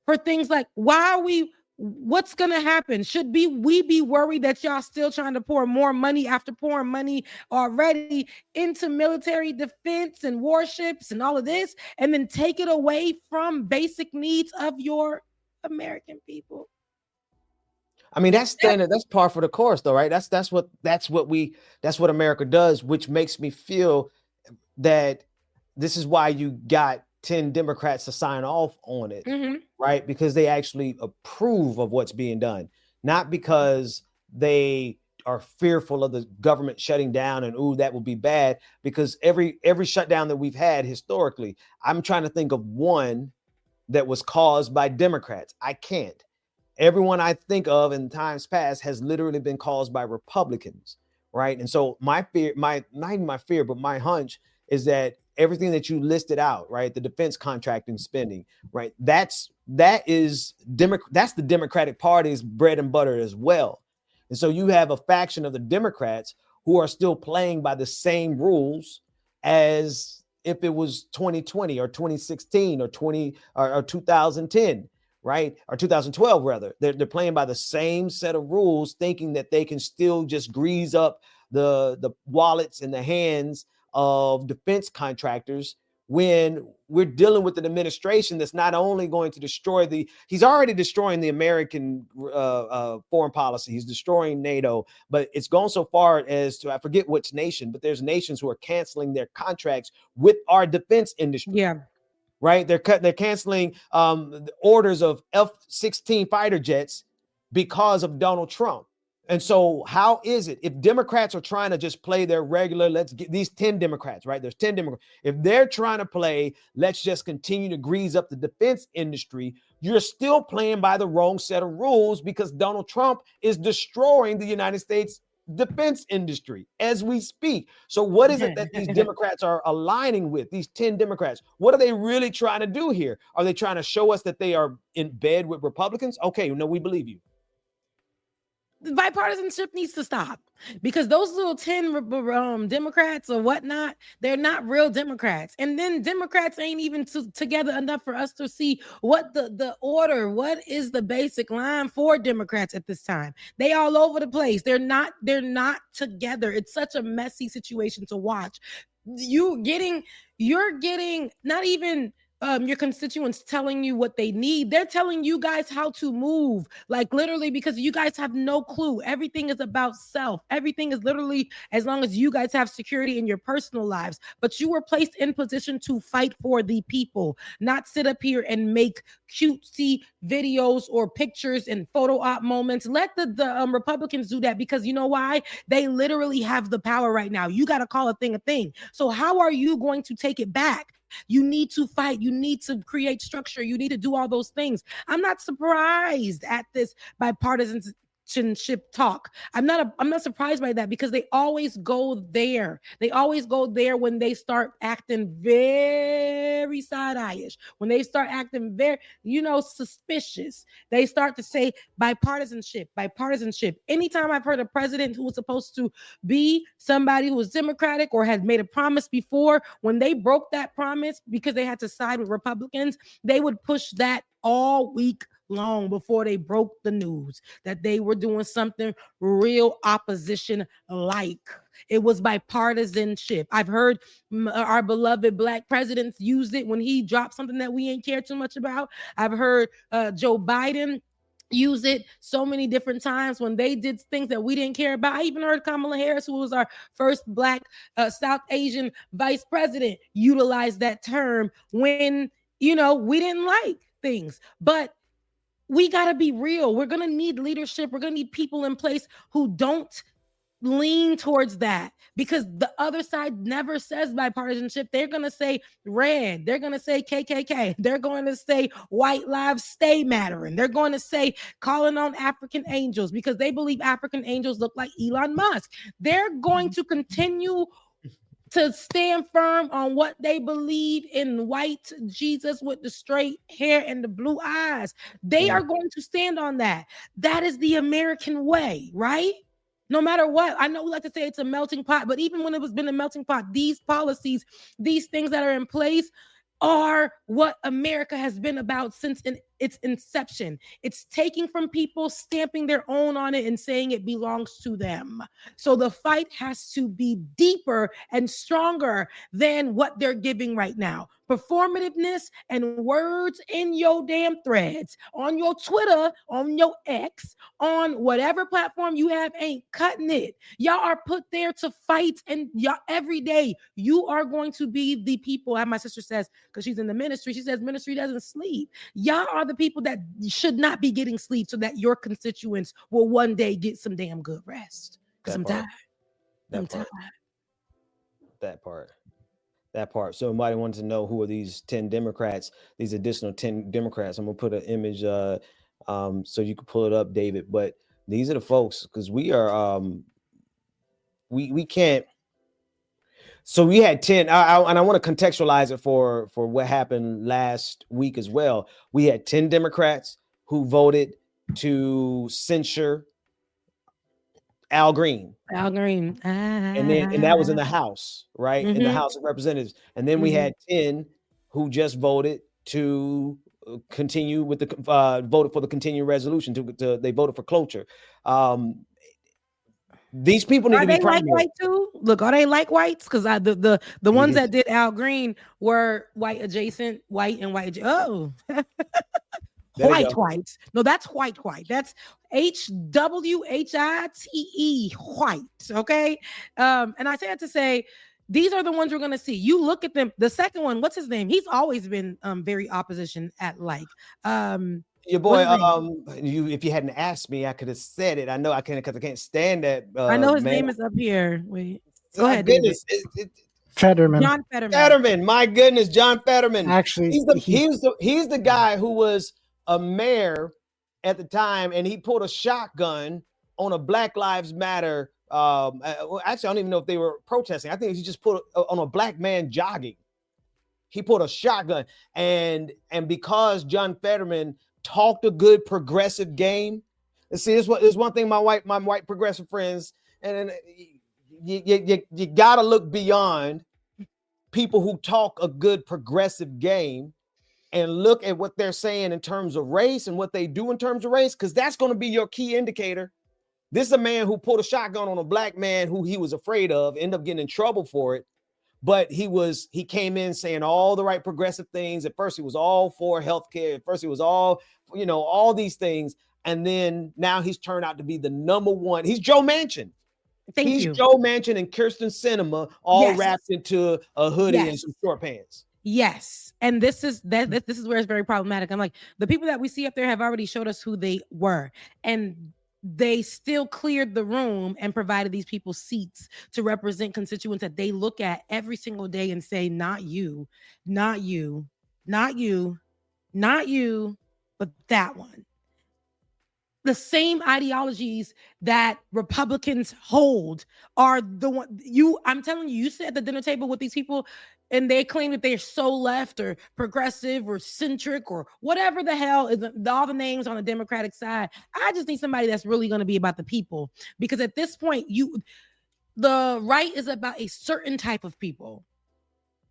for things like, what's going to happen? Should we be worried that y'all still trying to pour more money after pouring money already into military defense and warships and all of this, and then take it away from basic needs of your American people? I mean, that's standard. That's par for the course, though, right? That's what America does, which makes me feel that this is why you got 10 Democrats to sign off on it, right? Because they actually approve of what's being done, not because they are fearful of the government shutting down and, ooh, that will be bad. Because every shutdown that we've had historically, I'm trying to think of one that was caused by Democrats. I can't. Everyone I think of in times past has literally been caused by Republicans, right? And so my hunch is that everything that you listed out, right, the defense contracting spending, right, that's the Democratic Party's bread and butter as well. And so you have a faction of the Democrats who are still playing by the same rules as if it was 2020 or 2016 or 2010. Right? Or 2012, rather. They're playing by the same set of rules, thinking that they can still just grease up the wallets in the hands of defense contractors when we're dealing with an administration that's not only going to destroy he's already destroying the American foreign policy. He's destroying NATO, but it's gone so far as to, I forget which nation, but there's nations who are canceling their contracts with our defense industry. Yeah. Right. They're canceling the orders of F-16 fighter jets because of Donald Trump. And so how is it if Democrats are trying to just play their regular, let's get these 10 Democrats, right? There's 10 Democrats. If they're trying to play, let's just continue to grease up the defense industry, you're still playing by the wrong set of rules because Donald Trump is destroying the United States defense industry as we speak. So what is it that these Democrats are aligning with, these 10 Democrats? What are they really trying to do here? Are they trying to show us that they are in bed with Republicans? Okay, no, we believe you. Bipartisanship needs to stop, because those little 10 Democrats or whatnot, they're not real Democrats. And then Democrats ain't even together enough for us to see what the order, what is the basic line for Democrats at this time. They all over the place. They're not together. It's such a messy situation to watch. You're getting not even your constituents telling you what they need. They're telling you guys how to move, like literally, because you guys have no clue. Everything is about self. Everything is literally as long as you guys have security in your personal lives. But you were placed in position to fight for the people, not sit up here and make cutesy videos or pictures and photo op moments. Let the Republicans do that, because you know why? They literally have the power right now. You got to call a thing a thing. So how are you going to take it back? You need to fight. You need to create structure. You need to do all those things. I'm not surprised at this bipartisanship talk. I'm not surprised by that, because they always go there. They always go there when they start acting very side-eye-ish. When they start acting very, suspicious. They start to say bipartisanship. Anytime I've heard a president who was supposed to be somebody who was Democratic or had made a promise before, when they broke that promise because they had to side with Republicans, they would push that all week long before they broke the news that they were doing something real opposition like. It was bipartisanship. I've heard our beloved Black presidents use it when he dropped something that we ain't care too much about. I've heard Joe Biden use it so many different times when they did things that we didn't care about. I even heard Kamala Harris, who was our first Black South Asian vice president, utilize that term when, we didn't like things. But we got to be real. We're going to need leadership. We're going to need people in place who don't lean towards that, because the other side never says bipartisanship. They're going to say red. They're going to say KKK. They're going to say white lives stay mattering. They're going to say calling on African angels, because they believe African angels look like Elon Musk. They're going to continue to stand firm on what they believe in white Jesus with the straight hair and the blue eyes. They are going to stand on that. That is the American way, right? No matter what. I know we like to say it's a melting pot, but even when it was been a melting pot, these policies, these things that are in place are what America has been about since its inception. It's taking from people, stamping their own on it, and saying it belongs to them. So the fight has to be deeper and stronger than what they're giving right now. Performativeness and words in your damn threads, on your Twitter, on your X, on whatever platform you have ain't cutting it. Y'all are put there to fight, and y'all every day you are going to be the people. As my sister says, because she's in the ministry, she says ministry doesn't sleep. Y'all are the people that should not be getting sleep, so that your constituents will one day get some damn good rest. Because I'm tired. That part. So somebody wanted to know who are these 10 Democrats, these additional 10 Democrats. I'm gonna put an image so you can pull it up, David. But these are the folks, because we are we can't. So we had 10, and I want to contextualize it for what happened last week as well. We had 10 Democrats who voted to censure Al Green. And that was in the House, right? In the House of Representatives. And then we had 10 who just voted to continue with the voted for the continuing resolution. They voted for cloture. These people need to be like white too. Look, are they like whites? Because the ones that did Al Green were white adjacent, white and white. Oh, white. No, that's white. That's HWHITE, white. Okay. And I said to say, these are the ones we're gonna see. You look at them. The second one, what's his name? He's always been very opposition at like. Your boy, if you hadn't asked me, I could have said it. I know I can't, because I can't stand that. I know his name is up here. Wait, go ahead. Goodness, Fetterman. John Fetterman. Fetterman. My goodness, John Fetterman. Actually, he's the guy who was a mayor at the time, and he pulled a shotgun on a Black Lives Matter. Actually, I don't even know if they were protesting. I think he just put on a black man jogging. He pulled a shotgun, and because John Fetterman talked a good progressive game. And see, there's one thing my white progressive friends, and you gotta look beyond people who talk a good progressive game and look at what they're saying in terms of race and what they do in terms of race, because that's going to be your key indicator. This is a man who pulled a shotgun on a black man who he was afraid of, ended up getting in trouble for it. but he came in saying all the right progressive things. At first, he was all for healthcare. At first, he was all, all these things. And then now he's turned out to be the number one. He's Joe Manchin. He's Joe Manchin and Kirsten Sinema all wrapped into a hoodie and some short pants. Yes. And this is where it's very problematic. I'm like, the people that we see up there have already showed us who they were. And they still cleared the room and provided these people seats to represent constituents that they look at every single day and say, not you, not you, not you, not you, but that one. The same ideologies that Republicans hold are the one I'm telling you, you sit at the dinner table with these people and they claim that they're so left or progressive or centric or whatever the hell is all the names on the Democratic side. I just need somebody that's really going to be about the people, because at this point, the right is about a certain type of people.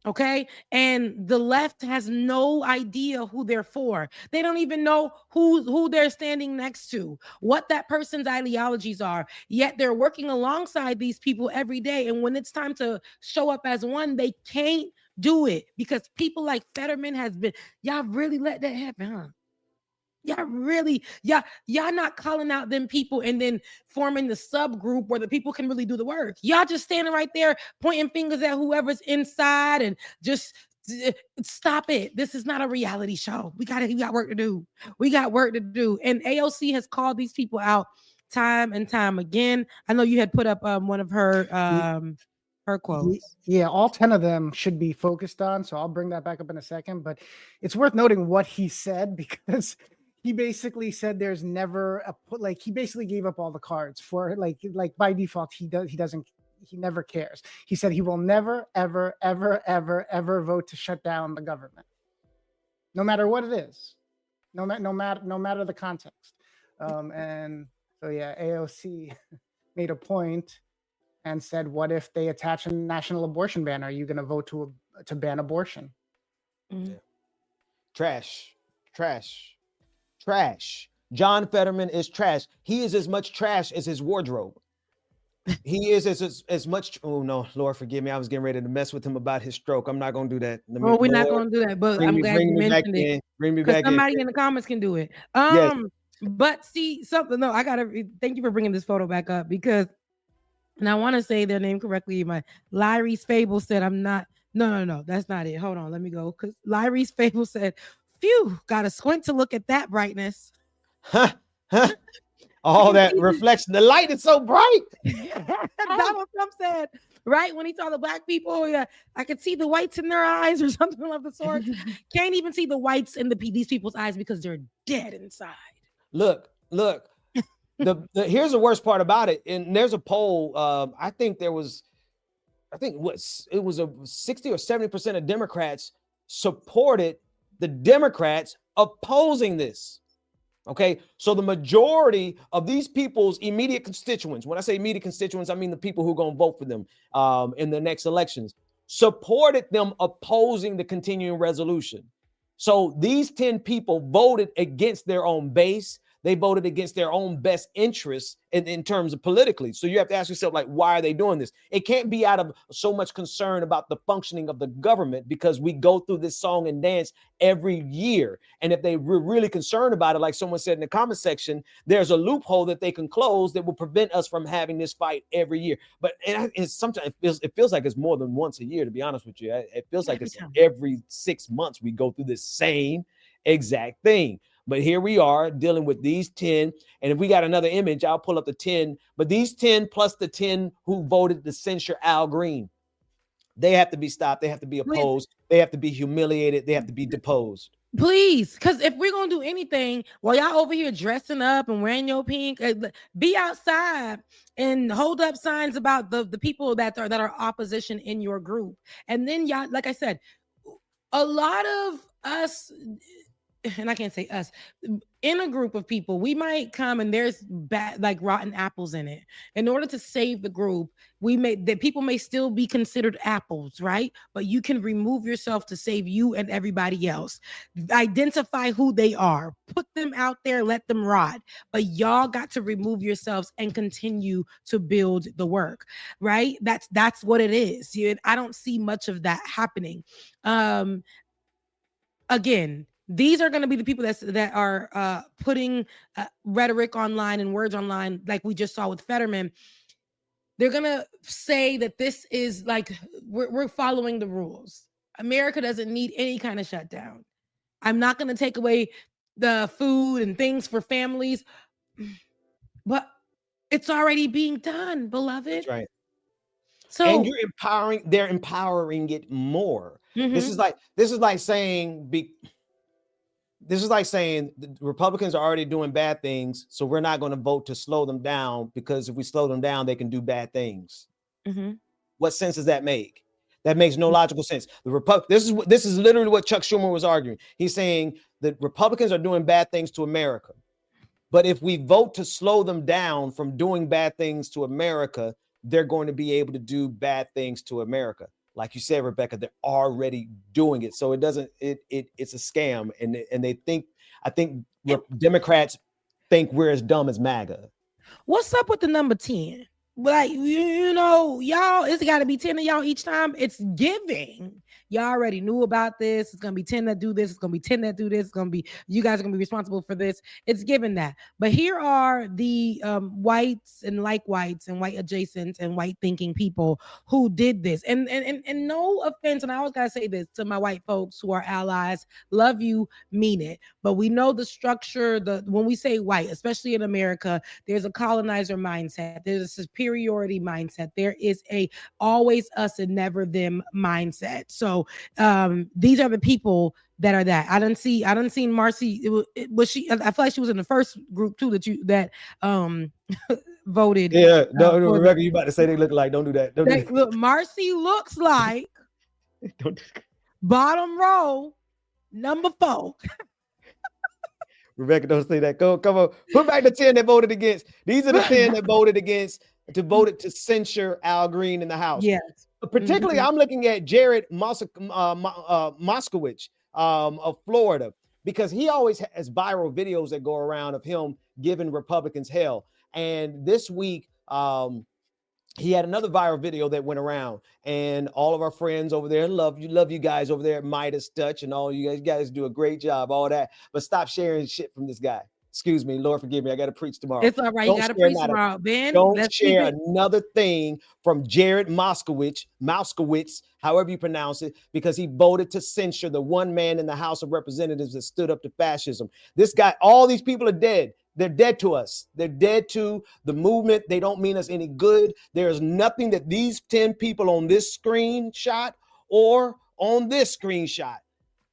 Okay. And the left has no idea who they're for. They don't even know who they're standing next to, what that person's ideologies are. Yet they're working alongside these people every day. And when it's time to show up as one, they can't do it because people like Fetterman y'all really let that happen, huh? Y'all really, y'all not calling out them people and then forming the subgroup where the people can really do the work. Y'all just standing right there pointing fingers at whoever's inside and just stop it. This is not a reality show. We got work to do. We got work to do. And AOC has called these people out time and time again. I know you had put up one of her quotes. Yeah, all 10 of them should be focused on. So I'll bring that back up in a second. But it's worth noting what he said, because he basically said there's never he basically gave up all the cards for like by default. He never cares. He said he will never, ever, ever, ever, ever vote to shut down the government, no matter what it is, no matter the context. And so yeah, AOC made a point and said, what if they attach a national abortion ban? Are you going to vote to ban abortion? Yeah. Trash. John Fetterman is trash. He is as much trash as his wardrobe. He is as much. Oh no, Lord forgive me. I was getting ready to mess with him about his stroke. I'm not going to do that. We're not going to do that. But I'm glad you mentioned it. Bring me back somebody in the comments can do it. Yes. But see something. No, I gotta thank you for bringing this photo back up, because, and I want to say their name correctly. Lyrie's Fable said, "I'm not." No, that's not it. Hold on, let me go, because Lyrie's Fable said, "Phew, got to squint to look at that brightness." All that reflection. The light is so bright. Donald Trump said, right when he saw the black people, yeah, I could see the whites in their eyes or something of the sort. Can't even see the whites in these people's eyes because they're dead inside. Look. Here's the worst part about it. And there's a poll. I think it was a 60 or 70% of Democrats supported the Democrats opposing this. Okay, so the majority of these people's immediate constituents, when I say immediate constituents, I mean the people who are going to vote for them in the next elections, supported them opposing the continuing resolution. So these 10 people voted against their own base. They voted against their own best interests in terms of politically. So you have to ask yourself, like, why are they doing this? It can't be out of so much concern about the functioning of the government, because we go through this song and dance every year. And if they were really concerned about it, like someone said in the comment section, there's a loophole that they can close that will prevent us from having this fight every year. But sometimes it feels like it's more than once a year, to be honest with you. It feels like it's every 6 months we go through this same exact thing. But here we are dealing with these 10. And if we got another image, I'll pull up the 10. But these 10 plus the 10 who voted to censure Al Green, they have to be stopped. They have to be opposed. They have to be humiliated. They have to be deposed. Please, because if we're going to do anything, while y'all over here dressing up and wearing your pink, be outside and hold up signs about the people that are opposition in your group. And then y'all, like I said, a lot of us and I can't say us, in a group of people, we might come and there's bad, like rotten apples in it. In order to save the group, that people may still be considered apples, right? But you can remove yourself to save you and everybody else. Identify who they are, put them out there, let them rot. But y'all got to remove yourselves and continue to build the work, right? That's what it is. I don't see much of that happening. Again, these are going to be the people that are putting rhetoric online and words online, like we just saw with Fetterman. They're going to say that this is like we're following the rules. America doesn't need any kind of shutdown. I'm not going to take away the food and things for families, but it's already being done, beloved. That's right. So, and they're empowering it more. This is like saying the Republicans are already doing bad things, so we're not going to vote to slow them down, because if we slow them down, they can do bad things. What sense does that make? That makes no logical sense. This is literally what Chuck Schumer was arguing. He's saying that Republicans are doing bad things to America, but if we vote to slow them down from doing bad things to America, they're going to be able to do bad things to America. Like you said, Rebecca, they're already doing it. So it's a scam. And I think Democrats think we're as dumb as MAGA. What's up with the number 10? Like, y'all, it's got to be 10 of y'all each time. It's giving. Y'all already knew about this. It's going to be 10 that do this. It's going to be 10 that do this. It's going to be, you guys are going to be responsible for this. It's given that. But here are the whites and like whites and white adjacent and white thinking people who did this. And no offense, and I always got to say this to my white folks who are allies, love you, mean it. But we know the structure, when we say white, especially in America, there's a colonizer mindset. There's a superiority mindset. There is a always us and never them mindset. So these are the people that are that. I done seen Marcy. Was she? I feel like she was in the first group too that voted. Yeah, no, Rebecca, you about to say they look like? Don't do that. Look, Marcy looks like bottom row number 4. Rebecca, don't say that. Come on, put back the 10 that voted against. These are the 10 that voted against to censure Al Green in the House. Yes. Particularly, I'm looking at Jared Moskowitz of Florida, because he always has viral videos that go around of him giving Republicans hell. And this week, he had another viral video that went around, and all of our friends over there love you guys over there at Midas Touch, and all you guys do a great job, all that. But stop sharing shit from this guy. Excuse me, Lord forgive me. I got to preach tomorrow. It's all right. You got to preach tomorrow, Ben. Don't share another thing from Jared Moskowitz, however you pronounce it, because he voted to censure the one man in the House of Representatives that stood up to fascism. This guy, all these people are dead. They're dead to us. They're dead to the movement. They don't mean us any good. There's nothing that these 10 people on this screenshot or on this screenshot,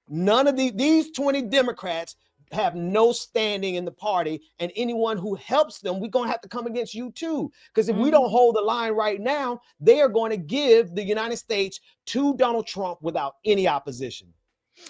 none of these 20 Democrats have no standing in the party, and anyone who helps them, we're going to have to come against you too. Because if we don't hold the line right now, they are going to give the United States to Donald Trump without any opposition.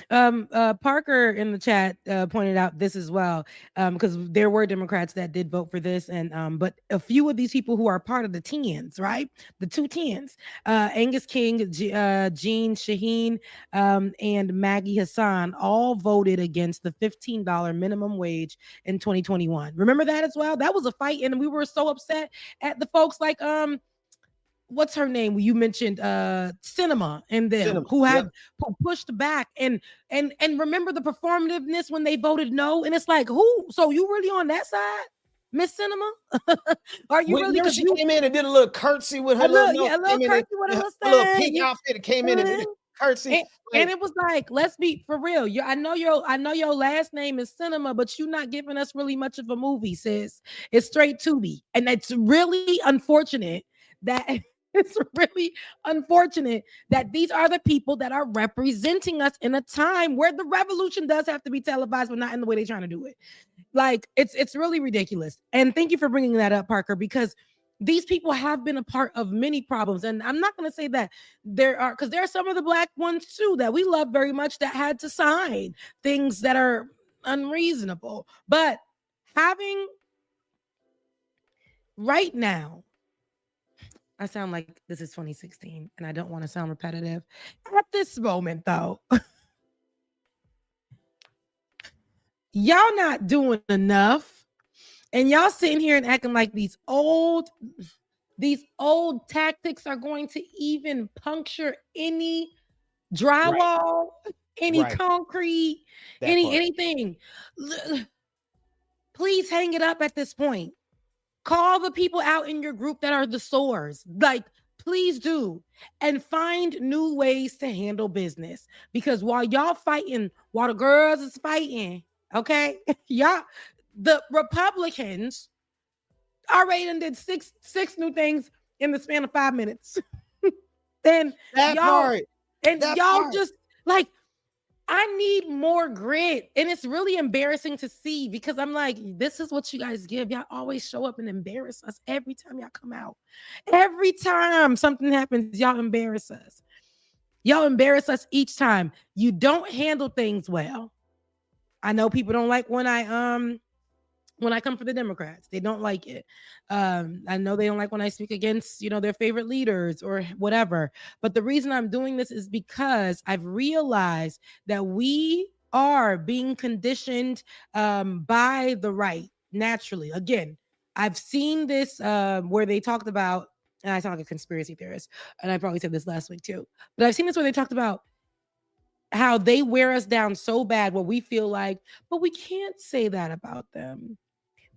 Parker in the chat pointed out this as well, because there were Democrats that did vote for this, and but a few of these people who are part of the 10s, right? The 2 10s, Angus King, Jean Shaheen, and Maggie Hassan all voted against the $15 minimum wage in 2021. Remember that as well? That was a fight, and we were so upset at the folks like what's her name? You mentioned Cinema and them who had pushed back and remember the performativeness when they voted no, and it's like, who? So you really on that side, Miss Cinema? Are you really? She came in and did a little curtsy with her little pink outfit. It came in and did a curtsy, and it was like, let's be for real. I know your last name is Cinema, but you're not giving us really much of a movie, sis. It's straight Tubi, and it's really unfortunate that. It's really unfortunate that these are the people that are representing us in a time where the revolution does have to be televised, but not in the way they're trying to do it. Like, it's really ridiculous. And thank you for bringing that up, Parker, because these people have been a part of many problems. And I'm not going to say that because there are some of the Black ones too that we love very much that had to sign things that are unreasonable. But having right now, I sound like this is 2016 and I don't want to sound repetitive. At this moment, though, y'all not doing enough. And y'all sitting here and acting like these old tactics are going to even puncture any drywall, any concrete, anything. Please hang it up at this point. Call the people out in your group that are the sores. Like, please do. And find new ways to handle business. Because while y'all fighting, while the girls is fighting, okay, y'all, the Republicans already did six new things in the span of 5 minutes. And y'all just like, I need more grit. And it's really embarrassing to see because I'm like, this is what you guys give. Y'all always show up and embarrass us every time y'all come out. Every time something happens, y'all embarrass us. Y'all embarrass us each time. You don't handle things well. I know people don't like when I come for the Democrats. They don't like it. I know they don't like when I speak against, their favorite leaders or whatever. But the reason I'm doing this is because I've realized that we are being conditioned by the right naturally. Again, I've seen this where they talked about, and I sound like a conspiracy theorist, and I probably said this last week too, but I've seen this where they talked about how they wear us down so bad where we feel like, but we can't say that about them.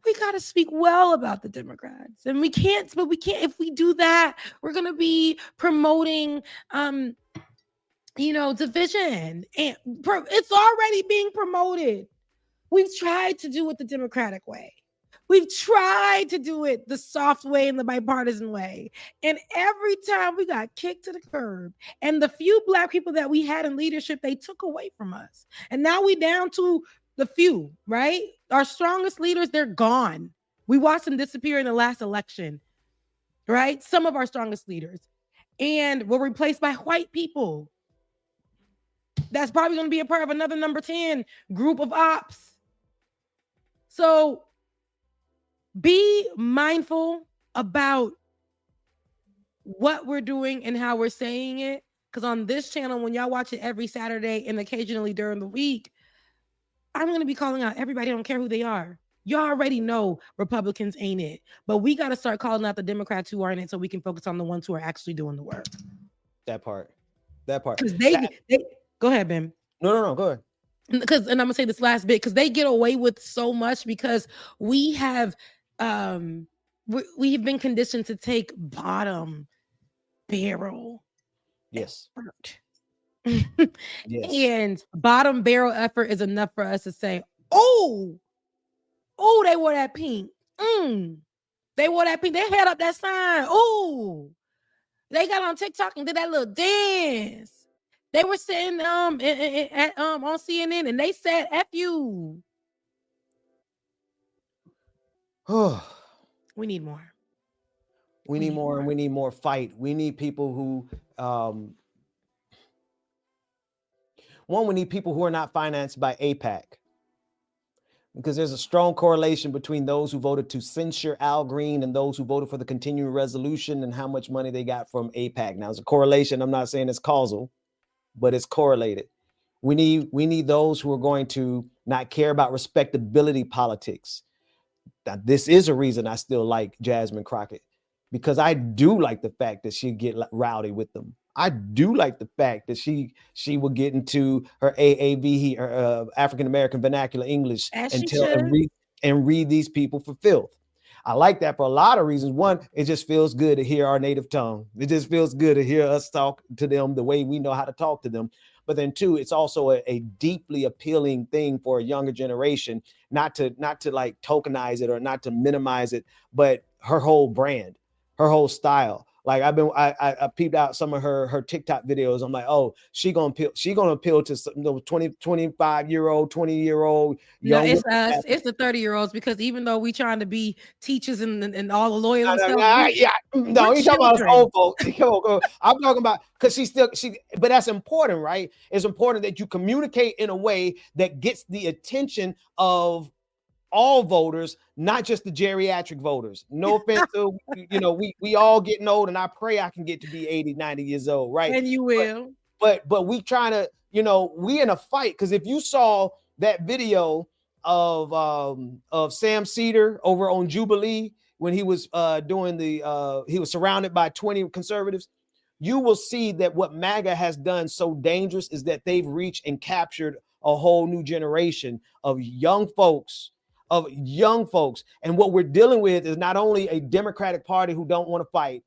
We got to speak well about the Democrats. And we can't, if we do that, we're going to be promoting, division. And it's already being promoted. We've tried to do it the Democratic way. We've tried to do it the soft way and the bipartisan way. And every time we got kicked to the curb. And the few Black people that we had in leadership, they took away from us. And now we down to the few, right? Our strongest leaders, they're gone. We watched them disappear in the last election, right? Some of our strongest leaders. And were replaced by white people. That's probably going to be a part of another number 10 group of ops. So be mindful about what we're doing and how we're saying it. Because on this channel, when y'all watch it every Saturday and occasionally during the week, I'm going to be calling out everybody. I don't care who they are. You already know Republicans ain't it. But we got to start calling out the Democrats who aren't it so we can focus on the ones who are actually doing the work. That part. Because they go ahead, Ben. No, go ahead. And I'm going to say this last bit, because they get away with so much because we have we've been conditioned to take bottom barrel. Yes. Yes. And bottom barrel effort is enough for us to say, oh, they wore that pink. They wore that pink. They had up that sign. Oh, they got on TikTok and did that little dance. They were sitting on CNN and they said F you. We need more. We need more, and we need more fight. We need people who we need people who are not financed by AIPAC, because there's a strong correlation between those who voted to censure Al Green and those who voted for the continuing resolution and how much money they got from AIPAC. Now, it's a correlation. I'm not saying it's causal, but it's correlated. We need those who are going to not care about respectability politics. Now, this is a reason I still like Jasmine Crockett, because I do like the fact that she'd get rowdy with them. I do like the fact that she will get into her AAVE, her African American vernacular English, and read these people for filth. I like that for a lot of reasons. One, it just feels good to hear our native tongue. It just feels good to hear us talk to them the way we know how to talk to them. But then two, it's also a deeply appealing thing for a younger generation, not to like tokenize it or not to minimize it, but her whole brand, her whole style Like I peeped out some of her TikTok videos. I'm like, oh, she's gonna appeal to some 25-year-old, 20-year-old No, young it's women. us. It's the 30-year-olds because even though we trying to be teachers and all the loyal and stuff, No, we're he's talking about us children. old folks. I'm talking about because but that's important, right? It's important that you communicate in a way that gets the attention of all voters, not just the geriatric voters. No offense to, we all getting old, and I pray I can get to be 80, 90 years old, right? And you will. But we trying to, we in a fight. Because if you saw that video of Sam Cedar over on Jubilee when he was he was surrounded by 20 conservatives, you will see that what MAGA has done so dangerous is that they've reached and captured a whole new generation of young folks. And what we're dealing with is not only a Democratic Party who don't want to fight.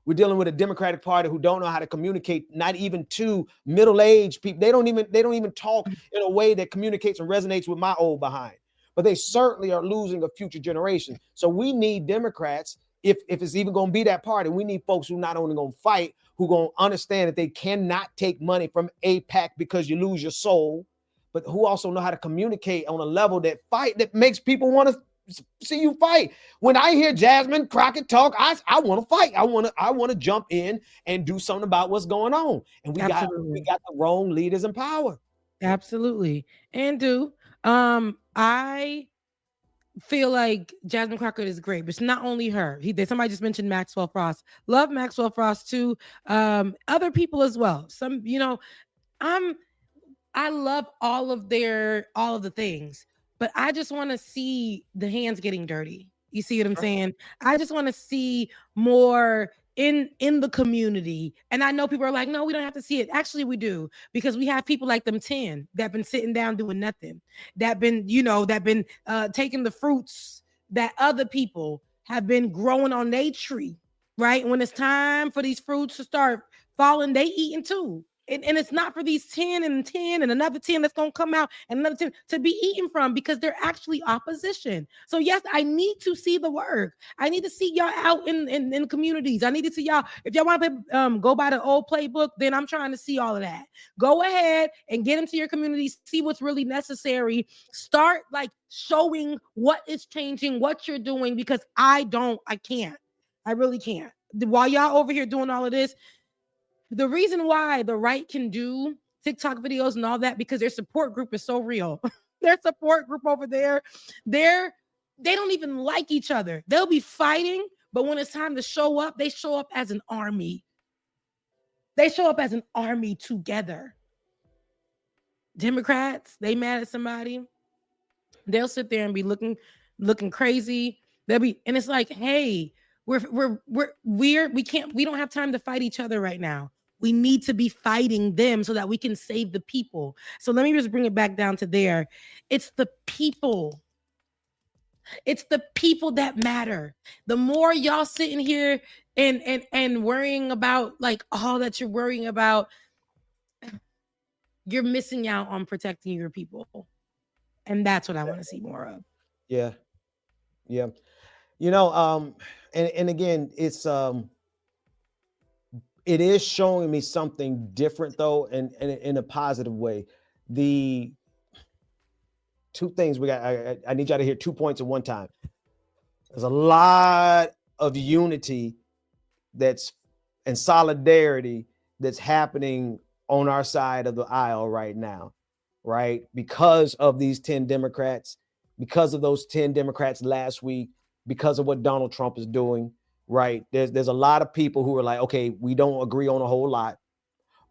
We're dealing with a Democratic Party who don't know how to communicate, not even to middle-aged people. They don't even talk in a way that communicates and resonates with my old behind. But they certainly are losing a future generation. So we need Democrats, if it's even going to be that party, we need folks who not only going to fight, who going to understand that they cannot take money from AIPAC because you lose your soul, but who also know how to communicate on a level that makes people want to see you fight. When I hear Jasmine Crockett talk, I want to fight. I want to jump in and do something about what's going on. And we got the wrong leaders in power. Absolutely. And I feel like Jasmine Crockett is great, but it's not only her. Somebody just mentioned Maxwell Frost. Love Maxwell Frost too. Other people as well. I love all of the things, but I just want to see the hands getting dirty. You see what I'm saying? I just want to see more in the community. And I know people are like, no, we don't have to see it. Actually, we do, because we have people like them 10 that been sitting down doing nothing, that been taking the fruits that other people have been growing on their tree, right? When it's time for these fruits to start falling, they eating too. And it's not for these 10 and another 10 that's going to come out and another 10 to be eaten from, because they're actually opposition. So yes, I need to see the work. I need to see y'all out in communities. I need to see y'all. If y'all want to go by the old playbook, then I'm trying to see all of that. Go ahead and get into your communities, see what's really necessary. Start showing what is changing, what you're doing, because I can't. I really can't. While y'all over here doing all of this, the reason why the right can do TikTok videos and all that, because their support group is so real. Their support group over there, they don't even like each other. They'll be fighting, but when it's time to show up, they show up as an army. They show up as an army together. Democrats, they mad at somebody, they'll sit there and be looking crazy. And it's like, hey, we don't have time to fight each other right now. We need to be fighting them so that we can save the people. So let me just bring it back down to there. It's the people. It's the people that matter. The more y'all sitting here and worrying about all that you're worrying about, you're missing out on protecting your people. And that's what I want to see more of. Yeah. Yeah. And again, it is showing me something different though, and in a positive way. The two things we got, I need y'all to hear 2 points at one time. There's a lot of unity and solidarity that's happening on our side of the aisle right now, right? Because of these 10 Democrats, because of those 10 Democrats last week, because of what Donald Trump is doing, right? There's a lot of people who are like, okay, we don't agree on a whole lot,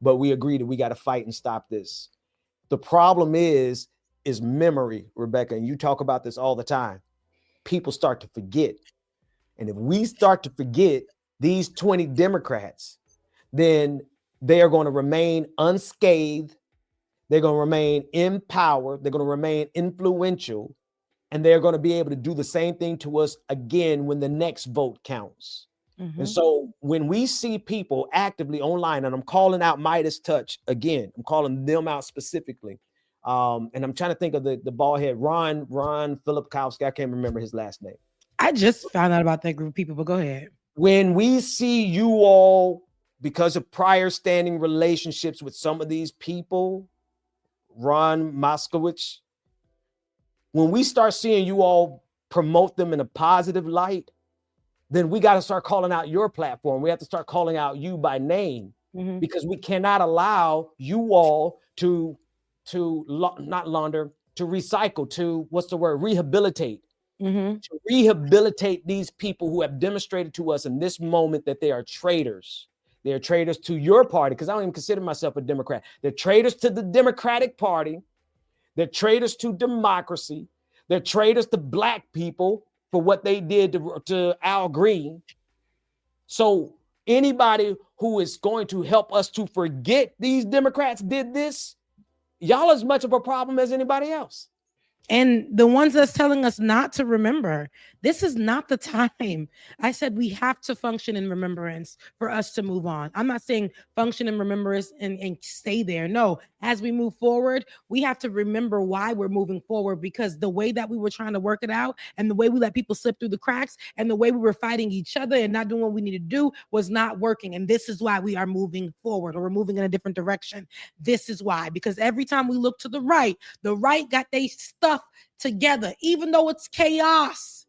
but we agree that we got to fight and stop this. The problem is memory, Rebecca, and you talk about this all the time. People start to forget. And if we start to forget these 20 Democrats, then they are going to remain unscathed. They're going to remain in power. They're going to remain influential. And they're going to be able to do the same thing to us again when the next vote counts. Mm-hmm. And so when we see people actively online, and I'm calling out Midas Touch again, I'm calling them out specifically. And I'm trying to think of the bald head, Ron Filipkowski. I can't remember his last name. I just found out about that group of people, but go ahead. when we see you all, because of prior standing relationships with some of these people, Ron Moskowitz, when we start seeing you all promote them in a positive light, then we got to start calling out your platform. We have to start calling out you by name, because we cannot allow you all to not launder, to recycle, to rehabilitate. To rehabilitate these people who have demonstrated to us in this moment that they are traitors. They are traitors to your party, because I don't even consider myself a Democrat. They're traitors to the Democratic Party. They're traitors to democracy. They're traitors to Black people for what they did to Al Green. So anybody who is going to help us to forget these Democrats did this, y'all as much of a problem as anybody else. And the ones that's telling us not to remember, this is not the time. I said we have to function in remembrance for us to move on. I'm not saying function in remembrance and stay there. No, as we move forward, we have to remember why we're moving forward, because the way that we were trying to work it out and the way we let people slip through the cracks and the way we were fighting each other and not doing what we need to do was not working. And this is why we are moving forward, or we're moving in a different direction. This is why, because every time we look to the right got their stuff together, even though it's chaos,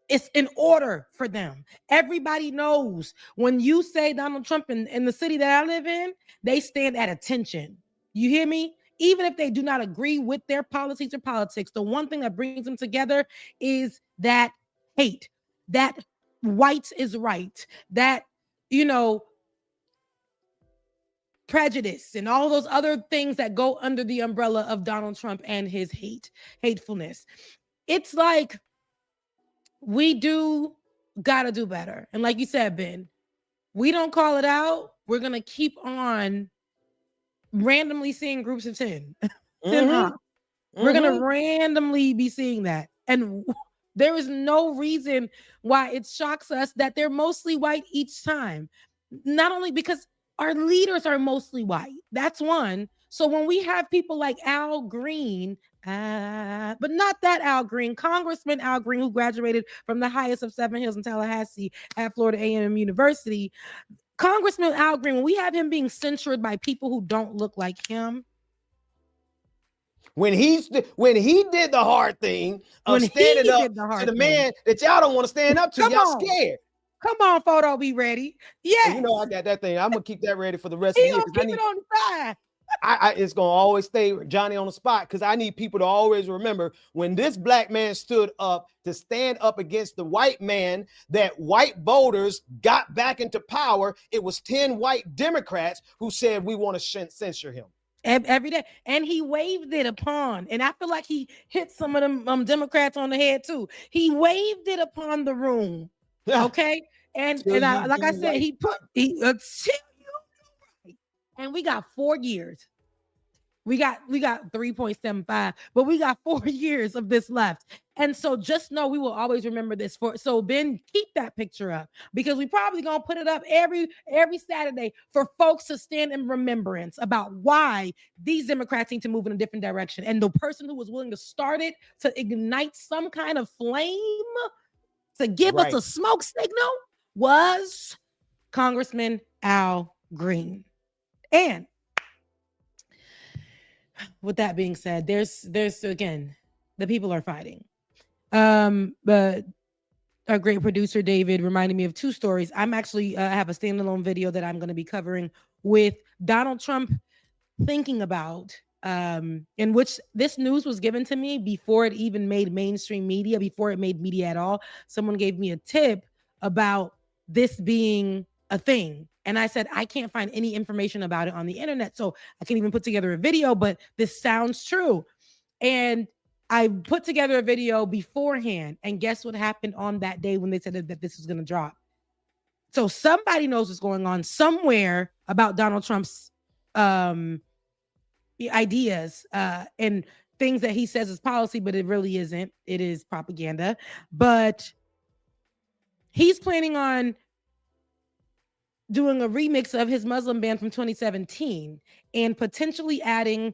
it's in order for them. Everybody knows when you say Donald Trump in the city that I live in, they stand at attention. You hear me? Even if they do not agree with their policies or politics, the one thing that brings them together is that hate, that white is right, that, prejudice and all those other things that go under the umbrella of Donald Trump and his hatefulness. It's like we gotta do better. And like you said, Ben, we don't call it out. We're gonna keep on randomly seeing groups of 10. 10 hops. We're gonna randomly be seeing that. And there is no reason why it shocks us that they're mostly white each time. Not only because our leaders are mostly white. That's one. So when we have people like Al Green, but not that Al Green, Congressman Al Green, who graduated from the highest of 7 Hills in Tallahassee at Florida A&M University, Congressman Al Green, when we have him being censured by people who don't look like him, when he did the hard thing of standing up to the man that y'all don't want to stand up to, y'all scared. Come on, photo, be ready. Yeah, you know I got that thing. I'm gonna keep that ready for the rest of the year. Keep it on the side. It's gonna always stay Johnny on the spot, because I need people to always remember when this Black man stood up to stand up against the white man that white voters got back into power. It was 10 white Democrats who said we want to censure him every day, and he waved it upon. And I feel like he hit some of them Democrats on the head too. He waved it upon the room. Okay, and like I said, and we got 4 years. We got 3.75, but we got 4 years of this left. And so just know we will always remember this. So Ben, keep that picture up, because we probably gonna put it up every Saturday for folks to stand in remembrance about why these Democrats need to move in a different direction. And the person who was willing to start it, to ignite some kind of flame, to give us a smoke signal, was Congressman Al Green. And with that being said, there's again, the people are fighting. But our great producer David reminded me of 2 stories. I'm actually have a standalone video that I'm going to be covering with Donald Trump thinking about, in which this news was given to me before it even made mainstream media, before it made media at all. Someone gave me a tip about this being a thing. And I said, I can't find any information about it on the internet, so I can't even put together a video, but this sounds true. And I put together a video beforehand, and guess what happened on that day when they said that this was going to drop? So somebody knows what's going on somewhere about Donald Trump's ideas and things that he says is policy, but it really isn't. It is propaganda. But he's planning on doing a remix of his Muslim ban from 2017 and potentially adding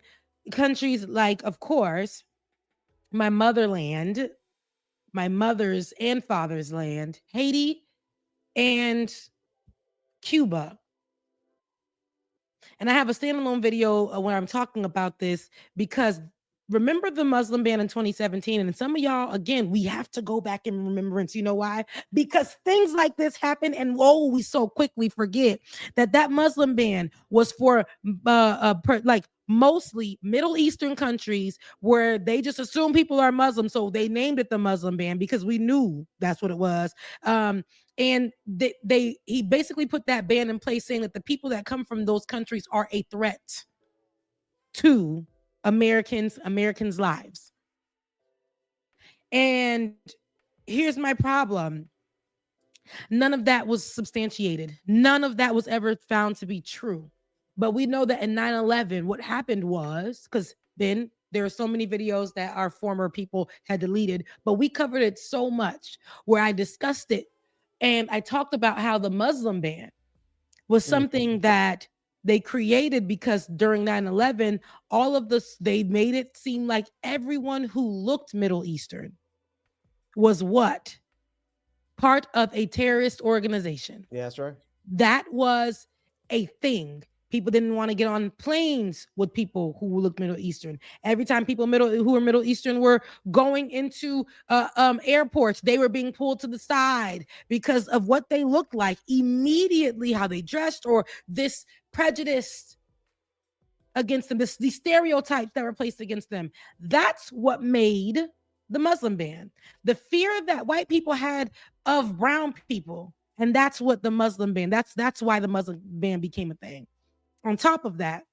countries like, of course, my motherland, my mother's and father's land, Haiti, and Cuba. And I have a standalone video where I'm talking about this because remember the Muslim ban in 2017. And some of y'all, again, we have to go back in remembrance. You know why? Because things like this happen, and we so quickly forget that Muslim ban was for like mostly Middle Eastern countries where they just assume people are Muslim. So they named it the Muslim ban because we knew that's what it was. And he basically put that ban in place, saying that the people that come from those countries are a threat to Americans' lives. And here's my problem. None of that was substantiated. None of that was ever found to be true. But we know that in 9/11, what happened was, because then there are so many videos that our former people had deleted, but we covered it so much where I discussed it. And I talked about how the Muslim ban was something that they created because during 9/11, all of this, they made it seem like everyone who looked Middle Eastern was what? Part of a terrorist organization. Yeah, that's right. That was a thing. People didn't want to get on planes with people who looked Middle Eastern. Every time people who were Middle Eastern were going into airports, they were being pulled to the side because of what they looked like, immediately how they dressed, or this prejudice against them, these stereotypes that were placed against them. That's what made the Muslim ban. The fear that white people had of brown people. And that's what the Muslim ban, that's why the Muslim ban became a thing. On top of that,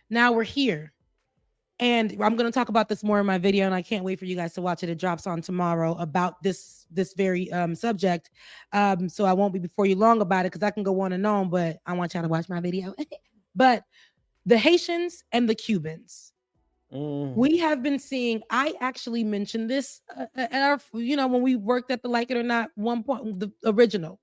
now we're here. And I'm going to talk about this more in my video, and I can't wait for you guys to watch it. It drops on tomorrow about this very subject. So I won't be before you long about it because I can go on and on, but I want y'all to watch my video. But the Haitians and the Cubans. We have been seeing, I actually mentioned this at our, when we worked at the Like It or Not one point, the original.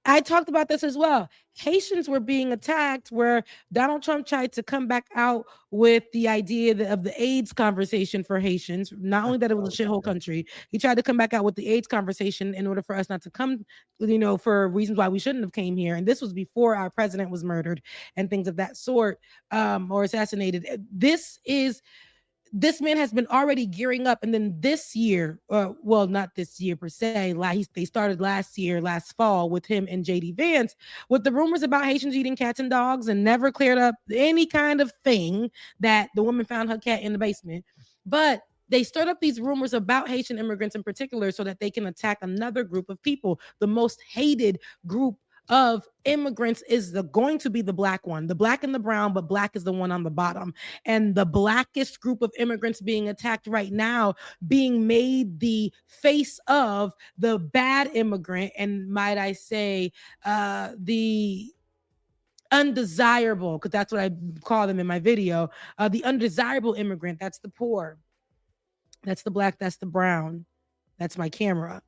I talked about this as well. Haitians were being attacked where Donald Trump tried to come back out with the idea of the AIDS conversation for Haitians. Not only that it was a shithole country, he tried to come back out with the AIDS conversation in order for us not to come, for reasons why we shouldn't have came here. And this was before our president was murdered and things of that sort, or assassinated. This man has been already gearing up. And then this year, well, not this year per se, they started last fall with him and JD Vance with the rumors about Haitians eating cats and dogs and never cleared up any kind of thing that the woman found her cat in the basement. But they stirred up these rumors about Haitian immigrants in particular so that they can attack another group of people. The most hated group of immigrants is going to be the black one, the black and the brown, but black is the one on the bottom. And the blackest group of immigrants being attacked right now, being made the face of the bad immigrant, and might I say, the undesirable, because that's what I call them in my video, the undesirable immigrant. That's the poor, that's the black, that's the brown, that's my camera.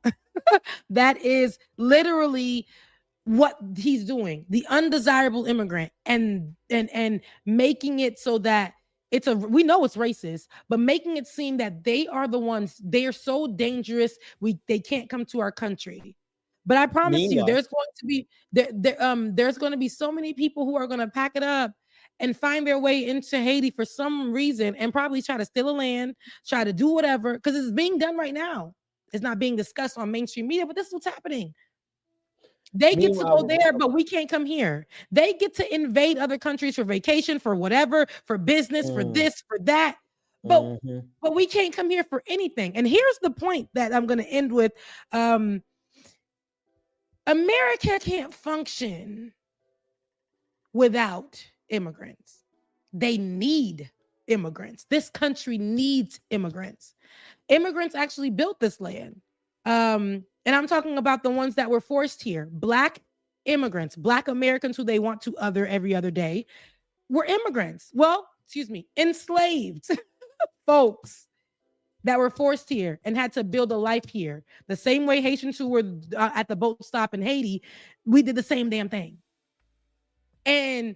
That is literally what he's doing, the undesirable immigrant, and making it so that we know it's racist, but making it seem that they are the ones, they are so dangerous, they can't come to our country. But I promise you, there's going to be so many people who are going to pack it up and find their way into Haiti for some reason and probably try to steal a land, try to do whatever, because it's being done right now. It's not being discussed on mainstream media, but this is what's happening. They get to go there, but we can't come here. They get to invade other countries for vacation, for whatever, for business, for this, for that. But we can't come here for anything. And here's the point that I'm going to end with. America can't function without immigrants. They need immigrants. This country needs immigrants. Immigrants actually built this land. And I'm talking about the ones that were forced here. Black immigrants, Black Americans who they want to other every other day, were immigrants. Well, enslaved folks that were forced here and had to build a life here. The same way Haitians who were at the boat stop in Haiti, we did the same damn thing. And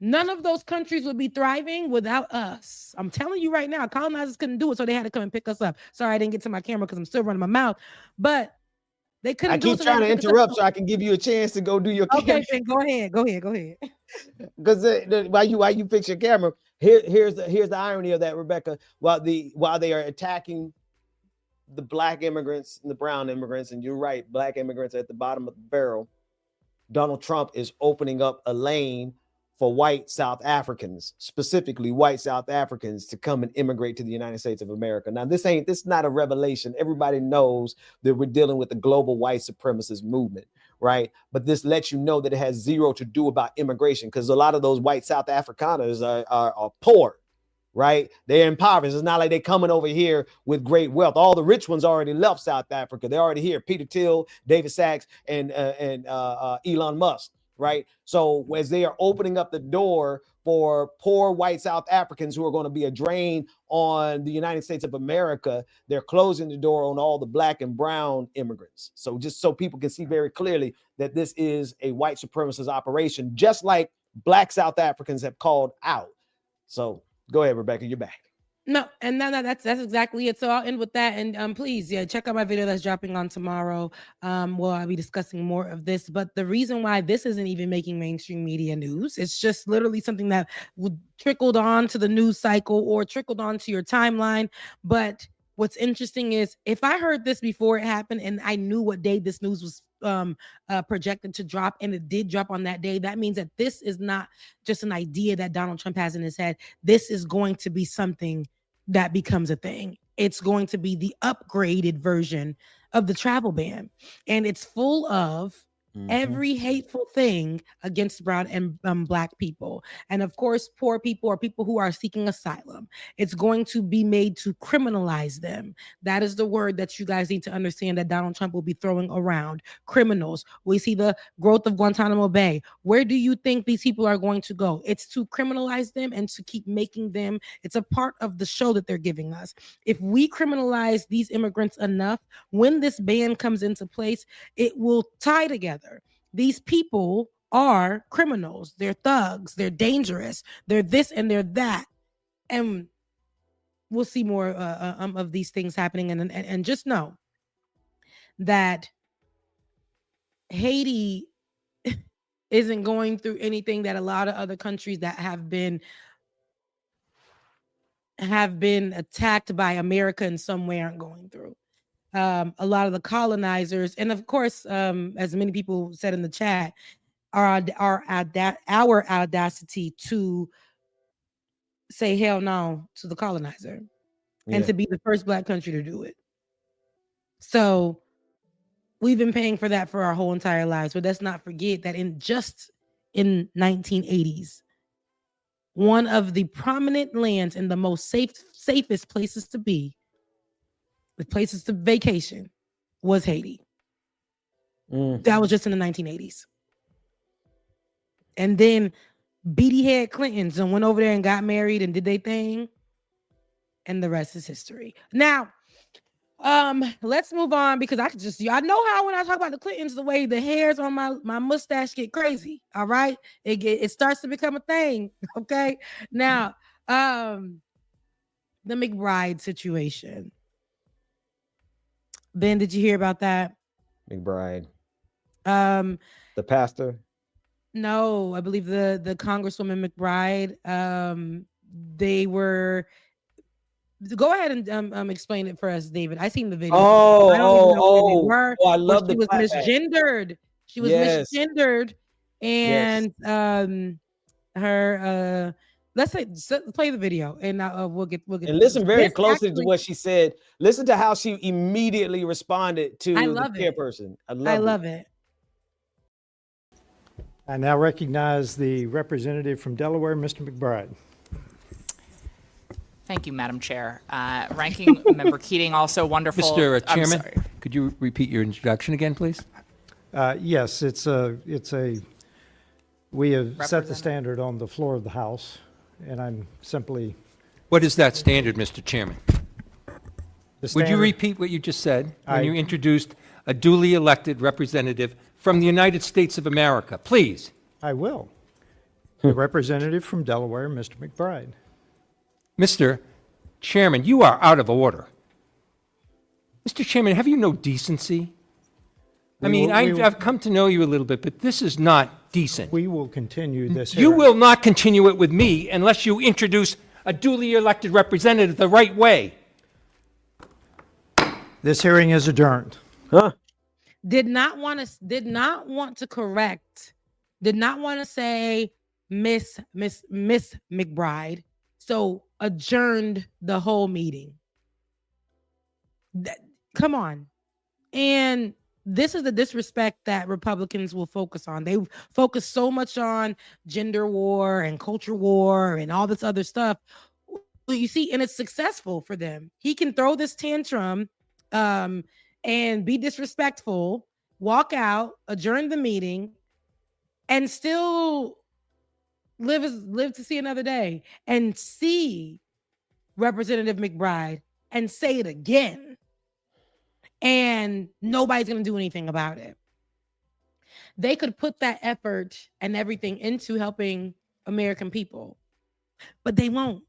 None of those countries would be thriving without us. I'm telling you right now, colonizers couldn't do it, so they had to come and pick us up. Sorry, I didn't get to my camera because I'm still running my mouth, but they couldn't I do it. keep So they had trying to pick us up. interrupt so I can give you a chance to go do your camera. Okay, then go ahead. Because while you fix your camera, here's the irony of that, Rebecca. While they are attacking the black immigrants and the brown immigrants, and you're right, black immigrants are at the bottom of the barrel, Donald Trump is opening up a lane for white South Africans, specifically white South Africans, to come and immigrate to the United States of America. Now, this is not a revelation. Everybody knows that we're dealing with the global white supremacist movement, right? But this lets you know that it has zero to do about immigration, because a lot of those white South Afrikaners are poor, right? They're impoverished. It's not like they're coming over here with great wealth. All the rich ones already left South Africa. They're already here. Peter Thiel, David Sachs, and Elon Musk, right? So as they are opening up the door for poor white South Africans who are going to be a drain on the United States of America, they're closing the door on all the black and brown immigrants. So just so people can see very clearly that this is a white supremacist operation, just like black South Africans have called out. So go ahead, Rebecca, you're back. No, and that's exactly it. So I'll end with that. And please, check out my video that's dropping on tomorrow. I'll be discussing more of this. But the reason why this isn't even making mainstream media news, it's just literally something that would trickled on to the news cycle or trickled onto your timeline. But what's interesting is if I heard this before it happened and I knew what day this news was projected to drop, and it did drop on that day, that means that this is not just an idea that Donald Trump has in his head. This is going to be something that becomes a thing. It's going to be the upgraded version of the travel ban, and it's full of every hateful thing against brown and black people, and of course poor people or people who are seeking asylum. It's going to be made to criminalize them. That is the word that you guys need to understand that Donald Trump will be throwing around. Criminals. We see the growth of Guantanamo Bay. Where do you think these people are going to go? It's to criminalize them and to keep making them. It's a part of the show that they're giving us. If we criminalize these immigrants enough, when this ban comes into place, it will tie together. These people are criminals. They're thugs. They're dangerous. They're this and they're that. And we'll see more of these things happening. And just know that Haiti isn't going through anything that a lot of other countries that have been attacked by America in some way aren't going through. A lot of the colonizers, and of course, as many people said in the chat, our audacity to say hell no to the colonizer and to be the first black country to do it. So we've been paying for that for our whole entire lives. But let's not forget that in 1980s, one of the prominent lands and the most safest places to be, the places to vacation, was Haiti. That was just in the 1980s. And then beady head Clintons and went over there and got married and did their thing. And the rest is history. Now, let's move on, because I know how when I talk about the Clintons, the way the hairs on my mustache get crazy. All right. It starts to become a thing. Okay. Now, the McBride situation. Ben, did you hear about that? McBride. The pastor? No, I believe the Congresswoman McBride. They were. Go ahead and explain it for us, David. I seen the video. I don't even know who they were. I love the She was misgendered. She was misgendered, and her. Let's play the video, and we'll get. And listen very closely to what she said. Listen to how she immediately responded to the chairperson. I love it. I now recognize the representative from Delaware, Mr. McBride. Thank you, Madam Chair. Ranking Member Keating, also wonderful. Mr. Chairman, could you repeat your introduction again, please? Yes, we have set the standard on the floor of the House, and I'm simply. What is that standard, Mr. Chairman? Would you repeat what you just said when you introduced a duly elected representative from the United States of America, please? I will. The representative from Delaware, Mr. McBride. Mr. Chairman, you are out of order. Mr. Chairman, have you no decency? I've come to know you a little bit, but this is not decent. We will continue this You hearing. will not continue it with me unless you introduce a duly elected representative the right way. This hearing is adjourned. Did not want to correct, did not want to say Miss McBride, so adjourned the whole meeting. Come on. And this is the disrespect that Republicans will focus on. They focus so much on gender war and culture war and all this other stuff. You see, and it's successful for them. He can throw this tantrum and be disrespectful, walk out, adjourn the meeting, and still live to see another day and see Representative McBride and say it again. And nobody's going to do anything about it. They could put that effort and everything into helping American people, but they won't.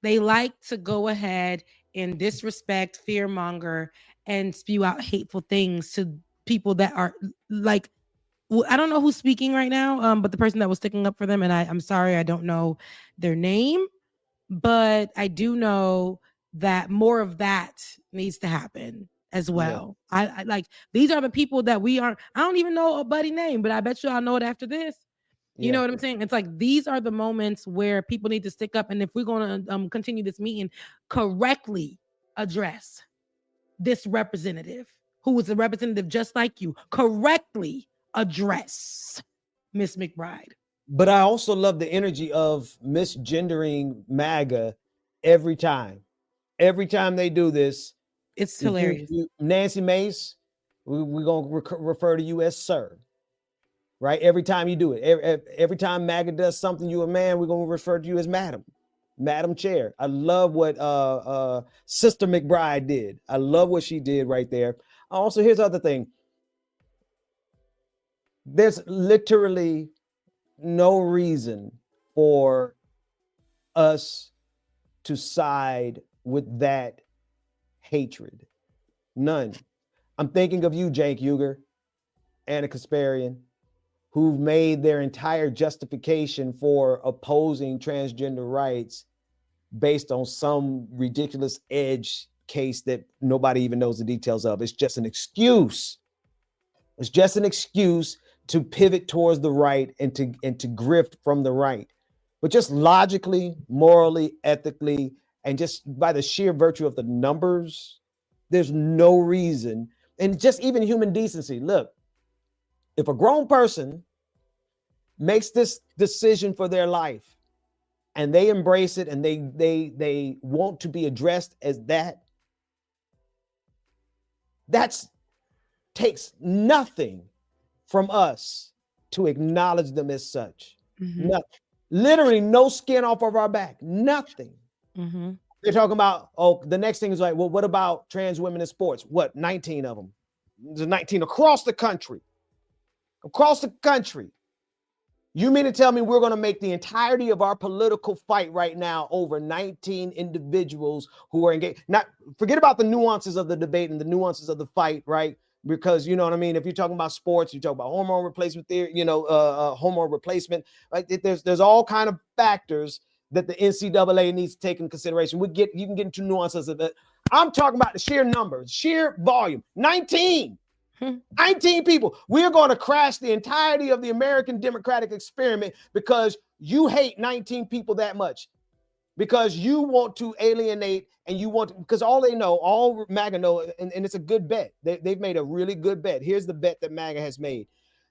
They like to go ahead and disrespect, fearmonger, and spew out hateful things to people that are like, I don't know who's speaking right now, but the person that was sticking up for them, and I'm sorry, I don't know their name, but I do know that more of that needs to happen as well. Yeah. I like, these are the people that I don't even know a buddy name, but I bet you I'll know it after this. You know what I'm saying? It's like, these are the moments where people need to stick up. And if we're going to continue this meeting, correctly address this representative, who is a representative just like you, correctly address Miss McBride. But I also love the energy of misgendering MAGA every time. Every time they do this, it's hilarious. Nancy Mace, we're going to refer to you as sir. Right? Every time you do it, every time MAGA does something, you a man, we're going to refer to you as Madam Chair. I love what Sister McBride did. I love what she did right there. Also, here's the other thing. There's literally no reason for us to side with that hatred. None. I'm thinking of you, Cenk Uygur, and a Kasparian, who've made their entire justification for opposing transgender rights based on some ridiculous edge case that nobody even knows the details of. It's just an excuse. It's just an excuse to pivot towards the right and to grift from the right. But just logically, morally, ethically, and just by the sheer virtue of the numbers, there's no reason. And just even human decency. Look, if a grown person makes this decision for their life and they embrace it and they want to be addressed as that takes nothing from us to acknowledge them as such. Mm-hmm. Nothing. Literally no skin off of our back. Nothing. Mm-hmm. They're talking about, the next thing is like, well, what about trans women in sports? What, 19 of them? There's 19 across the country. Across the country. You mean to tell me we're going to make the entirety of our political fight right now over 19 individuals who are engaged? Not forget about the nuances of the debate and the nuances of the fight, right? Because you know what I mean. If you're talking about sports, you talk about hormone replacement theory, hormone replacement. Right? There's all kind of factors that the NCAA needs to take into consideration. You can get into nuances of it. I'm talking about the sheer numbers, sheer volume. 19 people. We're going to crash the entirety of the American democratic experiment because you hate 19 people that much, because you want to alienate and because all MAGA know, and it's a good bet. They've made a really good bet. Here's the bet that MAGA has made.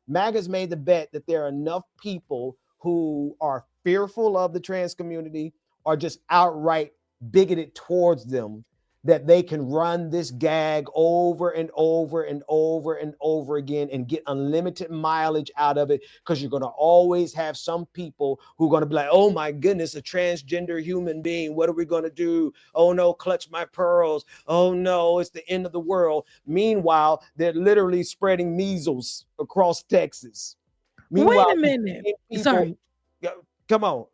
MAGA's made the bet that there are enough people who are fearful of the trans community or just outright bigoted towards them, that they can run this gag over and over and over and over again and get unlimited mileage out of it, because you're going to always have some people who are going to be like, oh my goodness, a transgender human being, what are we going to do? Oh no, clutch my pearls. Oh no, it's the end of the world. Meanwhile, they're literally spreading measles across Texas. Meanwhile, wait a minute. Sorry. Come on.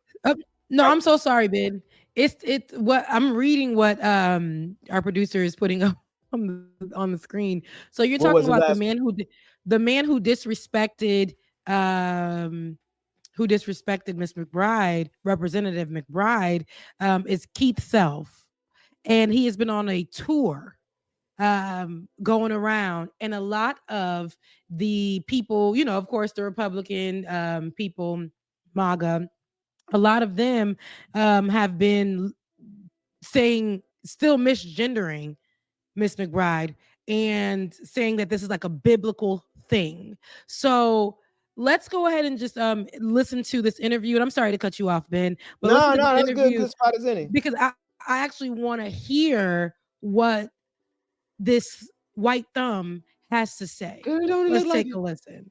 No, I'm so sorry, Ben. It's what I'm reading. What our producer is putting up on the screen. So you're What talking was the about last the man who disrespected Miss McBride, Representative McBride, is Keith Self, and he has been on a tour going around, and a lot of the people, of course, the Republican people, MAGA, a lot of them have been saying, still misgendering Miss McBride and saying that this is like a biblical thing. So let's go ahead and just listen to this interview. And I'm sorry to cut you off, Ben, but listen to this that's interview good spot as any. because I actually want to hear what this white thumb has to say. Let's take a listen.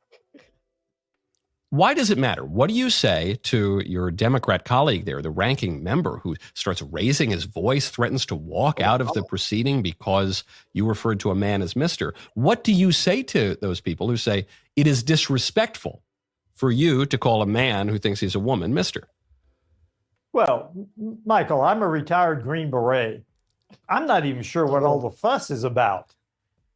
Why does it matter? What do you say to your Democrat colleague there, the ranking member, who starts raising his voice, threatens to walk out of the proceeding because you referred to a man as Mr.? What do you say to those people who say it is disrespectful for you to call a man who thinks he's a woman Mr.? Well, Michael, I'm a retired Green Beret. I'm not even sure what all the fuss is about.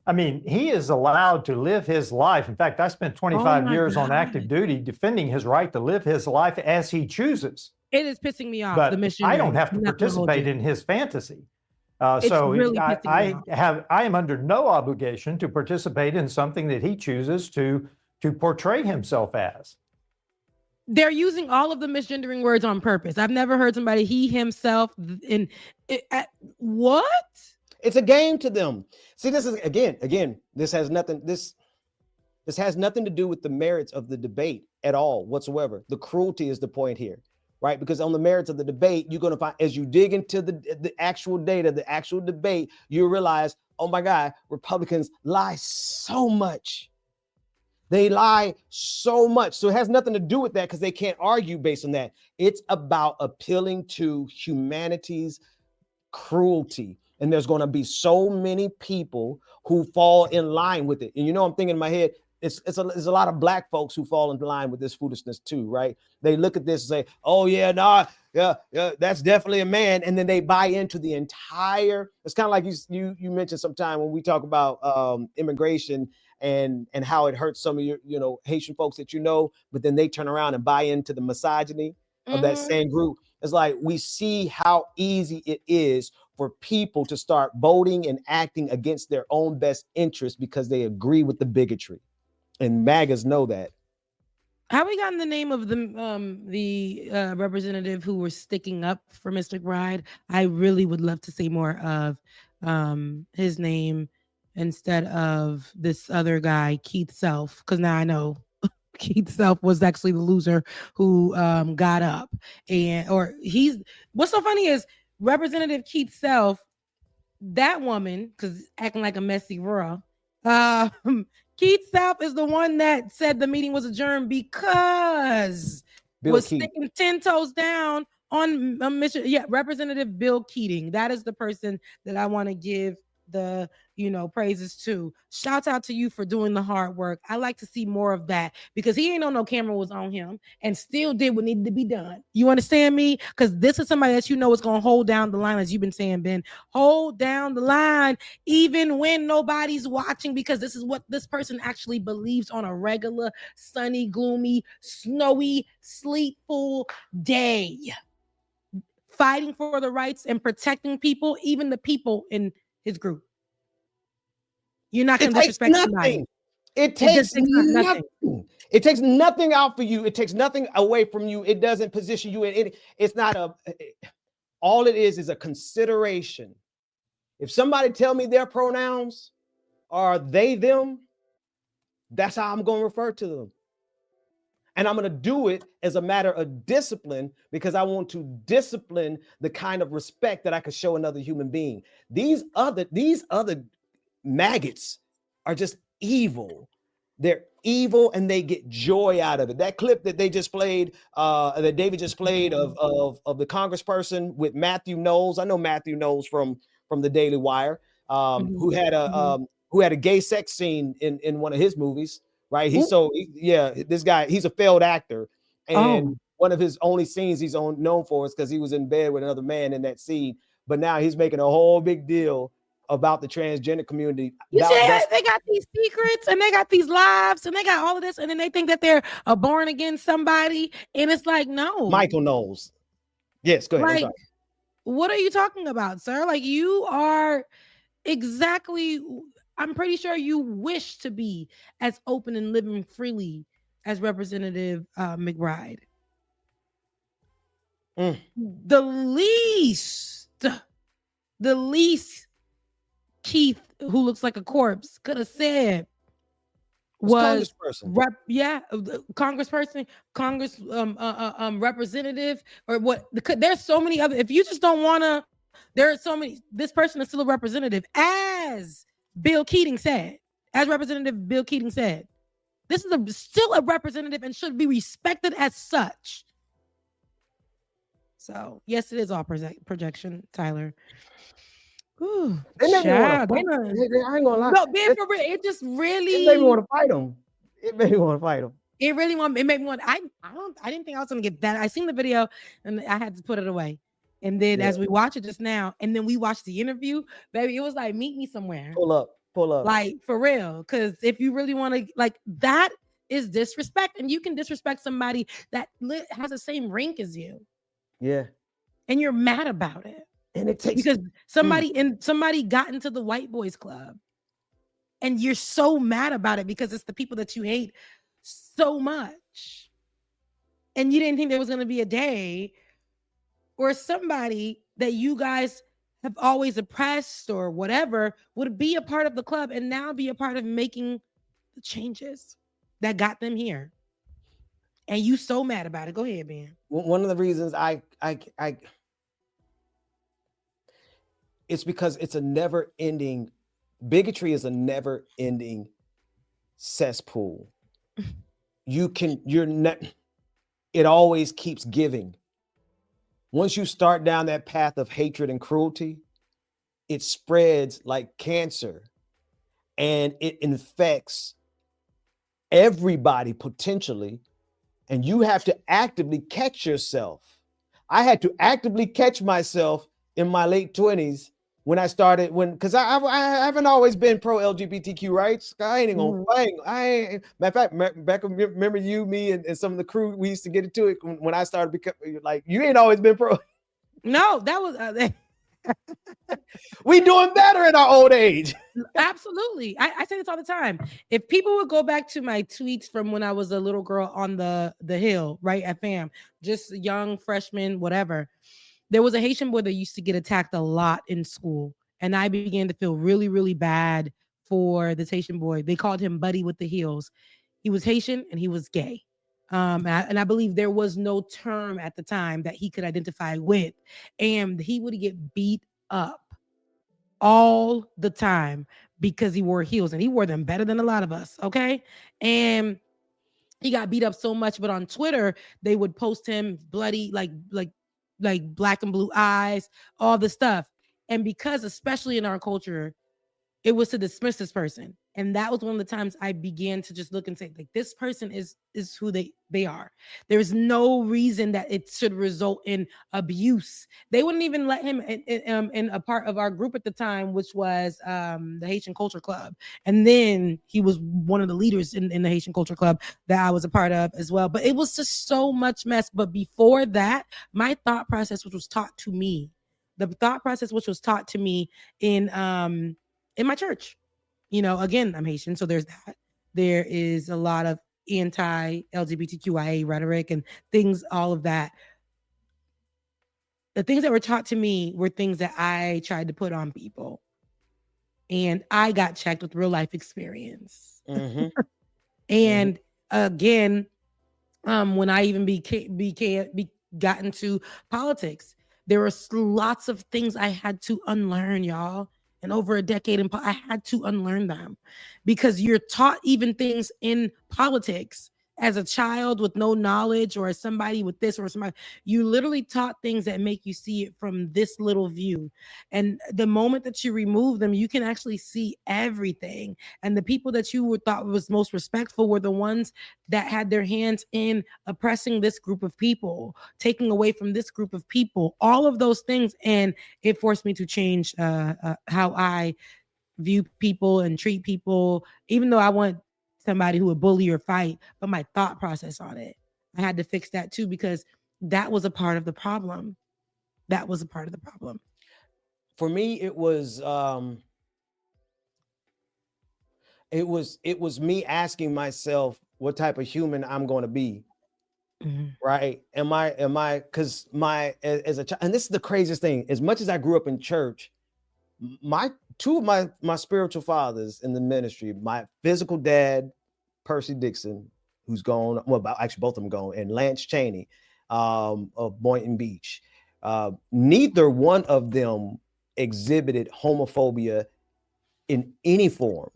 I mean, he is allowed to live his life. In fact, I spent 25 years on active duty defending his right to live his life as he chooses. It is pissing me off. But the mission I don't have to participate in his fantasy. So really I am under no obligation to participate in something that he chooses to portray himself as. They're using all of the misgendering words on purpose. I've never heard somebody he, himself, what? It's a game to them. See, this is again, this has nothing to do with the merits of the debate at all whatsoever. The cruelty is the point here, right? Because on the merits of the debate, you're going to find, as you dig into the actual data, the actual debate, you realize, oh my God, Republicans lie so much. They lie so much. So it has nothing to do with that because they can't argue based on that. It's about appealing to humanity's cruelty. And there's going to be so many people who fall in line with it. And I'm thinking in my head, it's a lot of black folks who fall in line with this foolishness too, right? They look at this and say, oh yeah, that's definitely a man. And then they buy into the entire, it's kind of like you mentioned sometime when we talk about immigration and how it hurts some of your, Haitian folks that but then they turn around and buy into the misogyny of that same group. It's like we see how easy it is for people to start voting and acting against their own best interests because they agree with the bigotry. And MAGAs know that. How we gotten the name of the representative who were sticking up for Miss McBride? I really would love to see more of his name instead of this other guy, Keith Self, because now I know Keith Self was actually the loser who got up. What's so funny is Representative Keith Self, that woman, because acting like a messy girl, Keith Self is the one that said the meeting was adjourned because sticking 10 toes down on Representative Bill Keating. That is the person that I want to give the praises to. Shouts out to you for doing the hard work. I like to see more of that because he ain't no camera was on him and still did what needed to be done. You understand me? Because this is somebody that is going to hold down the line, as you've been saying, Ben. Hold down the line even when nobody's watching, because this is what this person actually believes on a regular, sunny, gloomy, snowy, sleetful day. Fighting for the rights and protecting people, even the people in his group. You're not going to disrespect somebody. It takes nothing. It takes nothing out for you. It takes nothing away from you. It doesn't position you in it. It's not all it is a consideration. If somebody tell me their pronouns are they, them, that's how I'm going to refer to them. And I'm going to do it as a matter of discipline because I want to discipline the kind of respect that I could show another human being. These other maggots are just evil. They're evil and they get joy out of it. That clip that they just played, that David just played of the congressperson with Matthew Knowles. I know Matthew Knowles from the Daily Wire, who had a gay sex scene in one of his movies. Right. This guy, he's a failed actor. And one of his only scenes he's known for is because he was in bed with another man in that scene. But now he's making a whole big deal about the transgender community. You see, they got these secrets and they got these lives and they got all of this, and then they think that they're a born again somebody, and it's like, no. Michael knows. Yes, go ahead. Like, what are you talking about, sir? Like, you are exactly. I'm pretty sure you wish to be as open and living freely as Representative McBride. The least Keith, who looks like a corpse, could have said was congressperson, representative, or what? There's so many other. If you just don't want to, there are so many. This person is still a representative, as Bill Keating said, as Representative Bill Keating said. This is still a representative and should be respected as such. So yes, it is all projection, Tyler. Ooh, I ain't gonna lie. No, being for real, it just really made me want to fight him. It made me want to fight him. It made me want. I didn't think I was gonna get that. I seen the video and I had to put it away. And then as we watch it just now, and then we watched the interview, baby, it was like, meet me somewhere. Pull up. Like, for real. Because if you really want to, like, that is disrespect. And you can disrespect somebody that has the same rank as you. Yeah. And you're mad about it. And it takes because somebody got into the white boys club. And you're so mad about it because it's the people that you hate so much. And you didn't think there was going to be a day or somebody that you guys have always oppressed or whatever would be a part of the club and now be a part of making the changes that got them here. And you so mad about it. Go ahead, man. One of the reasons it's because it's a never ending, bigotry is a never ending cesspool. It always keeps giving. Once you start down that path of hatred and cruelty, it spreads like cancer and it infects everybody potentially. And you have to actively catch yourself. I had to actively catch myself in my late 20s when I started, because I haven't always been pro LGBTQ rights. I ain't gonna fight. Matter of fact, Rebecca, remember me and some of the crew, we used to get into it when I started becoming like, you ain't always been pro. No, that was we doing better in our old age. Absolutely. I say this all the time. If people would go back to my tweets from when I was a little girl on the hill, right, at FAM, just young freshman, whatever, there was a Haitian boy that used to get attacked a lot in school. And I began to feel really, really bad for this Haitian boy. They called him Buddy with the Heels. He was Haitian and he was gay. And I believe there was no term at the time that he could identify with. And he would get beat up all the time because he wore heels, and he wore them better than a lot of us. Okay. And he got beat up so much, but on Twitter, they would post him bloody, like black and blue eyes, all the stuff. And because, especially in our culture, it was to dismiss this person. And that was one of the times I began to just look and say, like, this person is who they are. There's no reason that it should result in abuse. They wouldn't even let him in a part of our group at the time, which was the Haitian Culture Club. And then he was one of the leaders in the Haitian Culture Club that I was a part of as well. But it was just so much mess. But before that, my thought process, which was taught to me, in my church. You know, again, I'm Haitian, so there's that. There is a lot of anti-LGBTQIA rhetoric and things, all of that. The things that were taught to me were things that I tried to put on people. And I got checked with real life experience. Mm-hmm. And again, when I even got into politics, there were lots of things I had to unlearn, y'all. And over a decade, I had to unlearn them, because you're taught even things in politics as a child with no knowledge, or as somebody with this or somebody, you literally taught things that make you see it from this little view. And the moment that you remove them, you can actually see everything. And the people that you thought was most respectful were the ones that had their hands in oppressing this group of people, taking away from this group of people, all of those things. And it forced me to change how I view people and treat people, even though I want somebody who would bully or fight, but my thought process on it, I had to fix that too, because that was a part of the problem. That was a part of the problem. For me, it was me asking myself what type of human I'm going to be. Right? Am I, because as a child, and this is the craziest thing, as much as I grew up in church, two of my spiritual fathers in the ministry, my physical dad, Percy Dixon, who's gone, well, actually both of them gone, and Lance Chaney of Boynton Beach. Neither one of them exhibited homophobia in any form.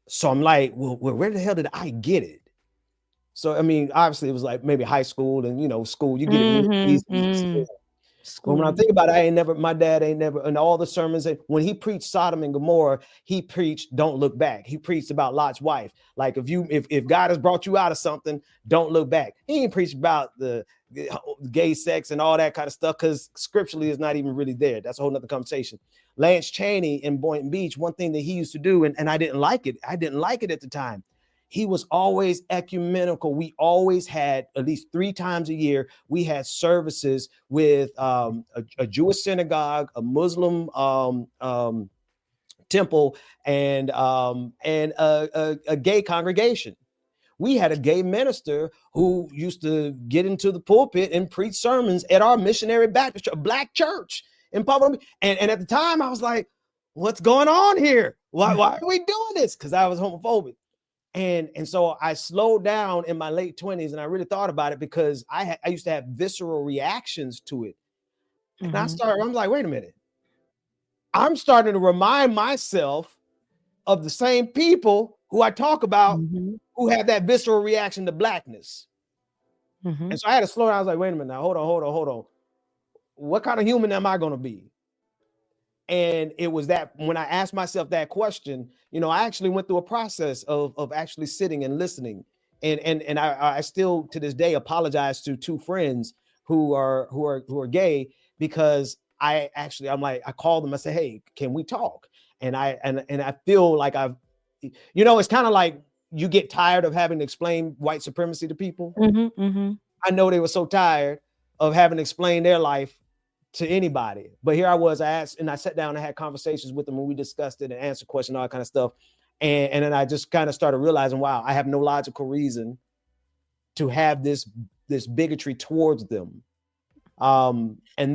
So I'm like, well, where the hell did I get it? So, I mean, obviously it was like maybe high school and, school, you get it really easy. But when I think about it, my dad ain't never, in all the sermons, when he preached Sodom and Gomorrah, he preached, don't look back. He preached about Lot's wife. Like if God has brought you out of something, don't look back. He ain't preached about the gay sex and all that kind of stuff, because scripturally is not even really there. That's a whole nother conversation. Lance Chaney in Boynton Beach, one thing that he used to do, and I didn't like it. I didn't like it at the time. He was always ecumenical. We always had, at least 3 times a year, we had services with a Jewish synagogue, a Muslim temple, and a gay congregation. We had a gay minister who used to get into the pulpit and preach sermons at our missionary Baptist church, black church in public. And at the time, I was like, what's going on here? Why are we doing this? Because I was homophobic. And so I slowed down in my late 20s, and I really thought about it, because I used to have visceral reactions to it. And I'm like, wait a minute. I'm starting to remind myself of the same people who I talk about who have that visceral reaction to blackness. And so I had to slow down. I was like, wait a minute now, hold on. What kind of human am I going to be? And it was that when I asked myself that question, I actually went through a process of actually sitting and listening. And I still to this day apologize to 2 friends who are gay, because I'm like, I called them, I said, hey, can we talk? And I feel like it's kind of like you get tired of having to explain white supremacy to people. I know they were so tired of having to explain their life to anybody. But here I was, I asked, and I sat down and had conversations with them, and we discussed it and answered questions, all that kind of stuff. And then I just kind of started realizing, wow, I have no logical reason to have this bigotry towards them. And in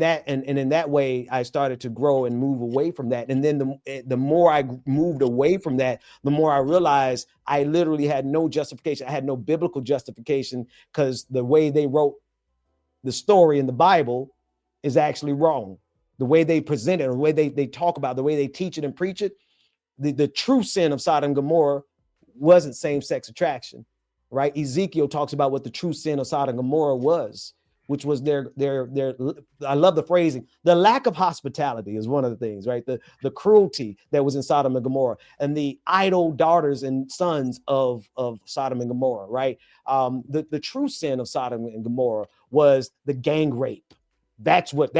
that way, I started to grow and move away from that. And then the more I moved away from that, the more I realized I literally had no justification. I had no biblical justification, because the way they wrote the story in the Bible is actually wrong. The way they present it, or the way they talk about it, the way they teach it and preach it, the true sin of Sodom and Gomorrah wasn't same-sex attraction, right? Ezekiel talks about what the true sin of Sodom and Gomorrah was, which was their I love the phrasing, the lack of hospitality is one of the things, right? The cruelty that was in Sodom and Gomorrah, and the idol daughters and sons of Sodom and Gomorrah, right? The true sin of Sodom and Gomorrah was the gang rape. That's what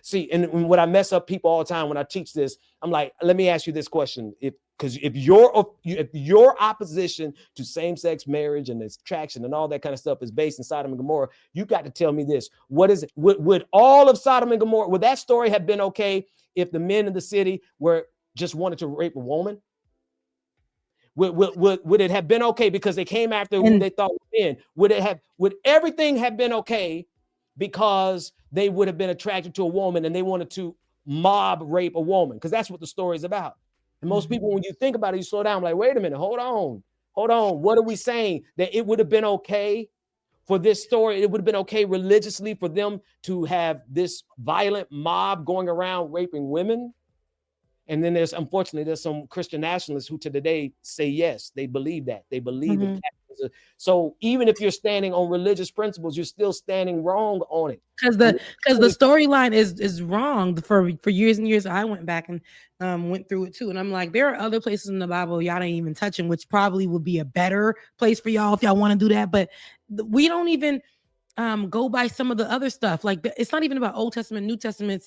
see, and what I mess up people all the time when I teach this, I'm like, let me ask you this question. Because if your opposition to same-sex marriage and attraction and all that kind of stuff is based in Sodom and Gomorrah, you got to tell me this. What is it? Would all of Sodom and Gomorrah, would that story have been okay if the men in the city were just wanted to rape a woman? Would it have been okay because they came after who they thought were men? Would everything have been okay because they would have been attracted to a woman and they wanted to mob rape a woman? Because that's what the story is about. And most people, when you think about it, you slow down, like, wait a minute, hold on. What are we saying? That it would have been okay for this story? It would have been okay religiously for them to have this violent mob going around raping women? And then unfortunately, there's some Christian nationalists who to today say, yes, they believe that. They believe that So even if you're standing on religious principles, you're still standing wrong on it. Because the storyline is wrong for years and years. I went back and went through it too, and I'm like, there are other places in the Bible y'all ain't even touching, which probably would be a better place for y'all if y'all want to do that. But we don't even go by some of the other stuff. Like it's not even about Old Testament, New Testament.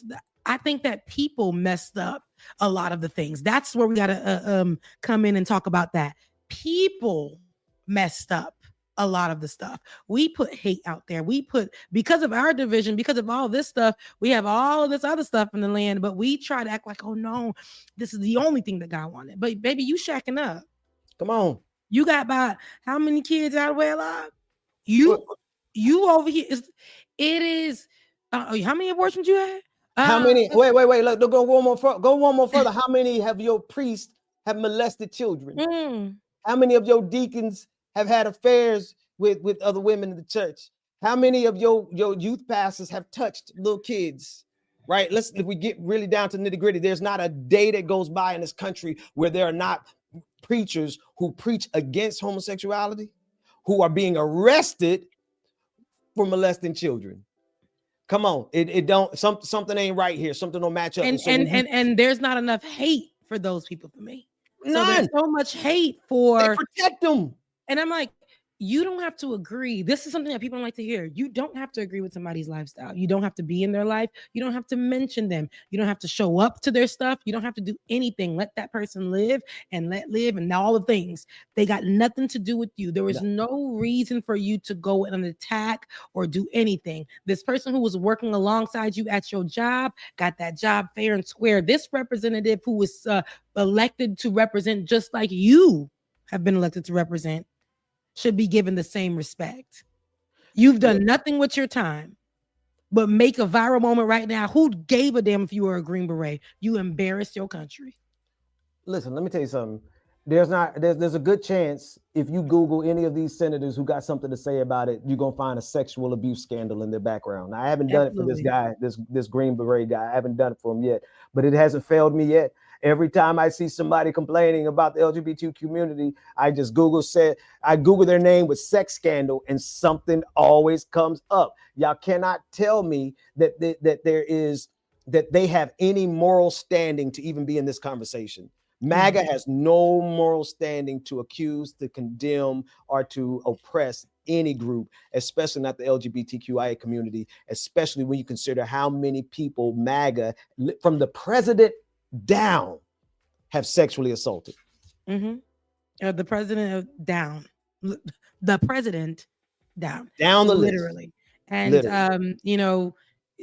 I think that people messed up a lot of the things. That's where we gotta come in and talk about that. People messed up a lot of the stuff. We put hate out there. We put, because of our division, because of all this stuff, we have all of this other stuff in the land, but we try to act like, oh no, this is the only thing that God wanted. But baby, you shacking up. Come on. You got about how many kids out of wedlock? You over here it is how many abortions you had? How many? Wait. Look, go one more further. How many have your priests have molested children? How many of your deacons have had affairs with other women in the church? How many of your youth pastors have touched little kids? Right? If we get really down to nitty gritty, there's not a day that goes by in this country where there are not preachers who preach against homosexuality, who are being arrested for molesting children. Come on, it don't something ain't right here. Something don't match up. And there's not enough hate for those people for me. None. So there's so much hate for they protect them. And I'm like, you don't have to agree. This is something that people don't like to hear. You don't have to agree with somebody's lifestyle. You don't have to be in their life. You don't have to mention them. You don't have to show up to their stuff. You don't have to do anything. Let that person live and let live and all the things. They got nothing to do with you. There was no reason for you to go and attack or do anything. This person who was working alongside you at your job got that job fair and square. This representative who was elected to represent just like you have been elected to represent should be given the same respect. You've done nothing with your time, but make a viral moment right now. Who gave a damn if you were a Green Beret? You embarrassed your country. Listen, let me tell you something. There's a good chance if you Google any of these senators who got something to say about it, you're gonna find a sexual abuse scandal in their background. Now, I haven't done it for this guy, this Green Beret guy. I haven't done it for him yet, but it hasn't failed me yet. Every time I see somebody complaining about the LGBT community, I just Google their name with sex scandal, and something always comes up. Y'all cannot tell me that they have any moral standing to even be in this conversation. MAGA has no moral standing to accuse, to condemn, or to oppress any group, especially not the LGBTQIA community, especially when you consider how many people MAGA, from the president down, have sexually assaulted. The president down. The president down. Down the literally. list. And literally.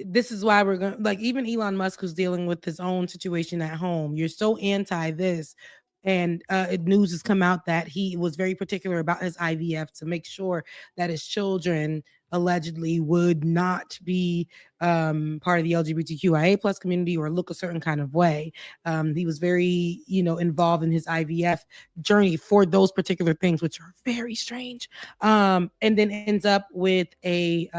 This is why we're going, like, even Elon Musk, who's dealing with his own situation at home. You're so anti this. And news has come out that he was very particular about his IVF to make sure that his children allegedly would not be part of the LGBTQIA plus community or look a certain kind of way. He was very, involved in his IVF journey for those particular things, which are very strange. And then ends up with a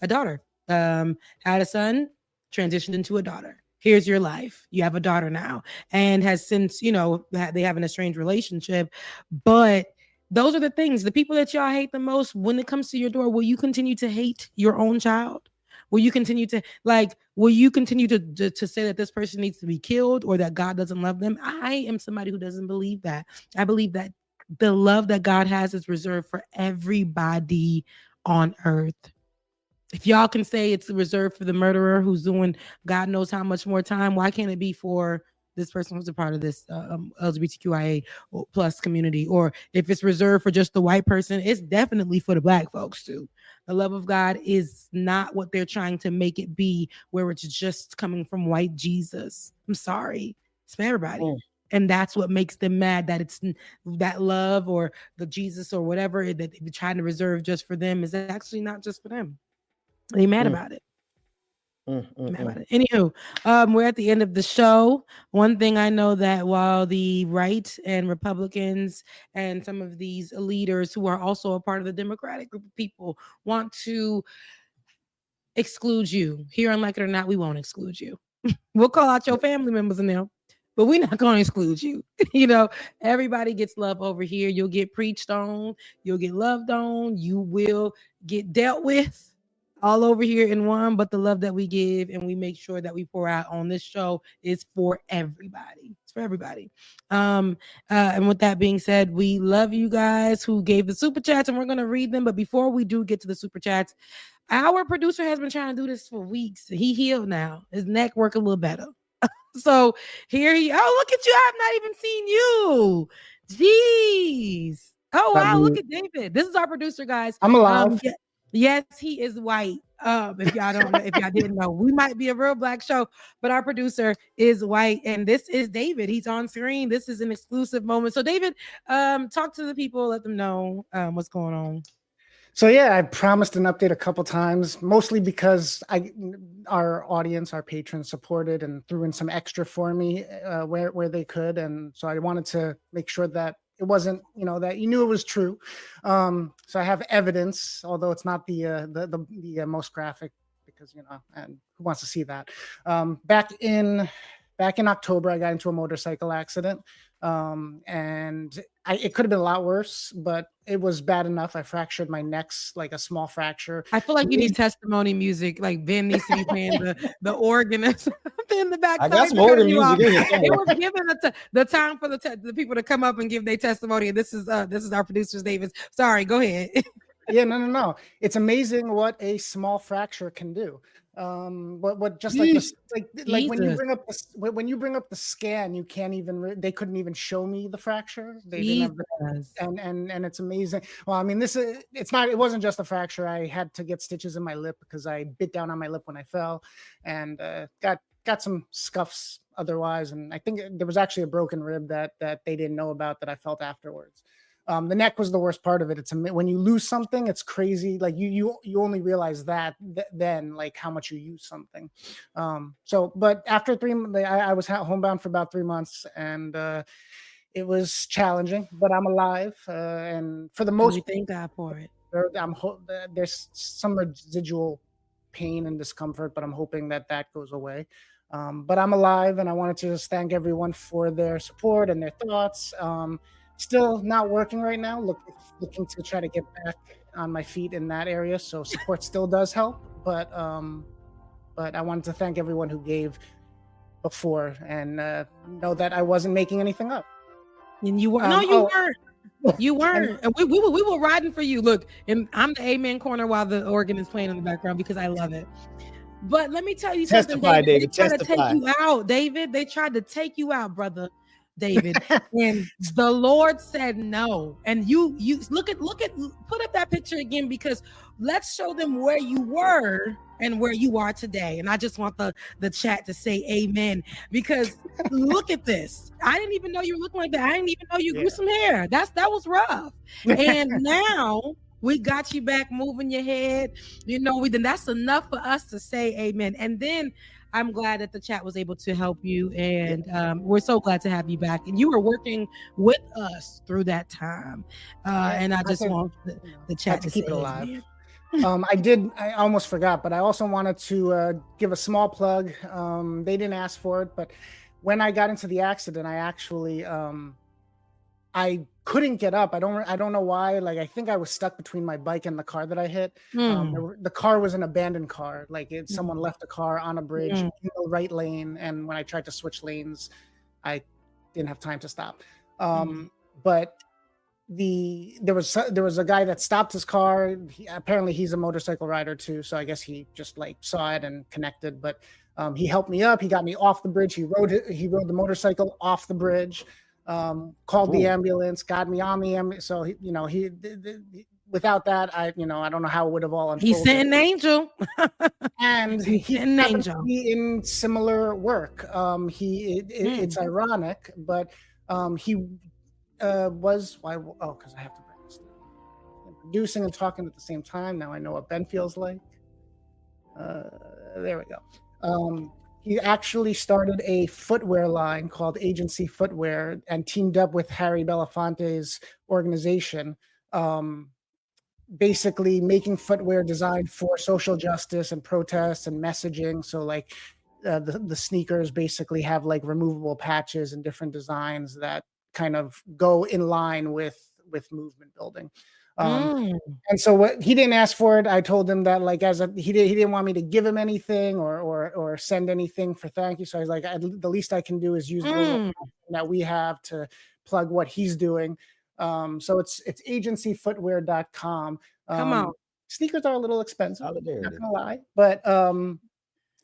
daughter. Had a son, transitioned into a daughter. Here's your life. You have a daughter now, and has since, they have an estranged relationship. But those are the things, the people that y'all hate the most when it comes to your door. Will you continue to hate your own child? Will you continue to say that this person needs to be killed or that God doesn't love them? I am somebody who doesn't believe that. I believe that the love that God has is reserved for everybody on earth. If y'all can say it's reserved for the murderer who's doing God knows how much more time, why can't it be for this person who's a part of this LGBTQIA plus community? Or if it's reserved for just the white person, it's definitely for the black folks too. The love of God is not what they're trying to make it be, where it's just coming from white Jesus. I'm sorry. It's for everybody. And that's what makes them mad, that it's that love or the Jesus or whatever that they're trying to reserve just for them is actually not just for them. They mad about it. Anywho, we're at the end of the show. One thing I know, that while the right and Republicans and some of these leaders who are also a part of the Democratic group of people want to exclude you, here on Like It or Not, we won't exclude you. We'll call out your family members in there, but we're not going to exclude you. Everybody gets love over here. You'll get preached on, you'll get loved on, you will get dealt with all over here in one. But the love that we give and we make sure that we pour out on this show is for everybody. It's for everybody. And with that being said, we love you guys who gave the super chats, and we're going to read them. But before we do get to the super chats, our producer has been trying to do this for weeks. He healed now. His neck work a little better. So here he. Oh, look at you! I have not even seen you. Jeez. Oh wow! Look at David. This is our producer, guys. I'm alive. Yes, he is white. If y'all don't know, if y'all didn't know, we might be a real black show, but our producer is white, and this is David. He's on screen. This is an exclusive moment. So, David, talk to the people, let them know what's going on. So yeah, I promised an update a couple times, mostly because our audience, our patrons supported and threw in some extra for me where they could, and so I wanted to make sure that it wasn't, that you knew it was true. So I have evidence, although it's not the most graphic, because and who wants to see that? Back in October, I got into a motorcycle accident, and it could have been a lot worse, but it was bad enough. I fractured my neck, like a small fracture. I feel like you need testimony music. Like Ben needs to be playing the organ in the back. I got some organ music in here. It was given the time for the people to come up and give their testimony. And this is our producer, David. Sorry, go ahead. Yeah, no. It's amazing what a small fracture can do. What just like when you bring up the scan, you can't even they couldn't even show me the fracture. They didn't have and it's amazing. Well, I mean, it wasn't just a fracture. I had to get stitches in my lip because I bit down on my lip when I fell, and got some scuffs otherwise. And I think there was actually a broken rib that they didn't know about that I felt afterwards. The neck was the worst part of it. It's when you lose something, it's crazy. Like you only realize that then, like how much you use something. But after 3 months, I was homebound for about 3 months, and it was challenging. But I'm alive, and for the most, we thank God for it. There's some residual pain and discomfort, but I'm hoping that goes away. But I'm alive, and I wanted to just thank everyone for their support and their thoughts. Still not working right now, looking to try to get back on my feet in that area. So support still does help, but I wanted to thank everyone who gave before, and know that I wasn't making anything up. And you were you weren't. You weren't. And we were riding for you. Look, and I'm the amen corner while the organ is playing in the background because I love it. But let me tell you something, David. They tried to take you out, David. They tried to take you out, brother. David, and the Lord said no. And you look at put up that picture again, because let's show them where you were and where you are today. And I just want the chat to say amen, because look at this. I didn't even know you were looking like that. I didn't even know you grew some hair. That was rough. And now we got you back moving your head. Then that's enough for us to say amen. And then I'm glad that the chat was able to help you, and we're so glad to have you back. And you were working with us through that time, and I just want the chat to keep it alive. I almost forgot, but I also wanted to give a small plug. They didn't ask for it, but when I got into the accident, I actually I couldn't get up. I don't know why. Like, I think I was stuck between my bike and the car that I hit. The car was an abandoned car. Like, someone left a car on a bridge in the right lane, and when I tried to switch lanes, I didn't have time to stop. But there was a guy that stopped his car. Apparently he's a motorcycle rider too, so I guess he just like saw it and connected. But he helped me up. He got me off the bridge. He rode the motorcycle off the bridge. Called the ambulance, got me on the ambulance. So he without that, I don't know how it would have all unfolded. He sent an angel, and he an angel in similar work. It's ironic, but he was because I have to bring this down. Producing and talking at the same time. Now I know what Ben feels like. There we go. He actually started a footwear line called Agency Footwear and teamed up with Harry Belafonte's organization, basically making footwear designed for social justice and protests and messaging. So like the sneakers basically have like removable patches and different designs that kind of go in line with movement building. And so what he didn't ask for it. I told him that like he didn't want me to give him anything or send anything for thank you. So I was like, the least I can do is use the little that we have to plug what he's doing. So it's agencyfootwear.com. Come on. Sneakers are a little expensive, not Solidarity. gonna lie, but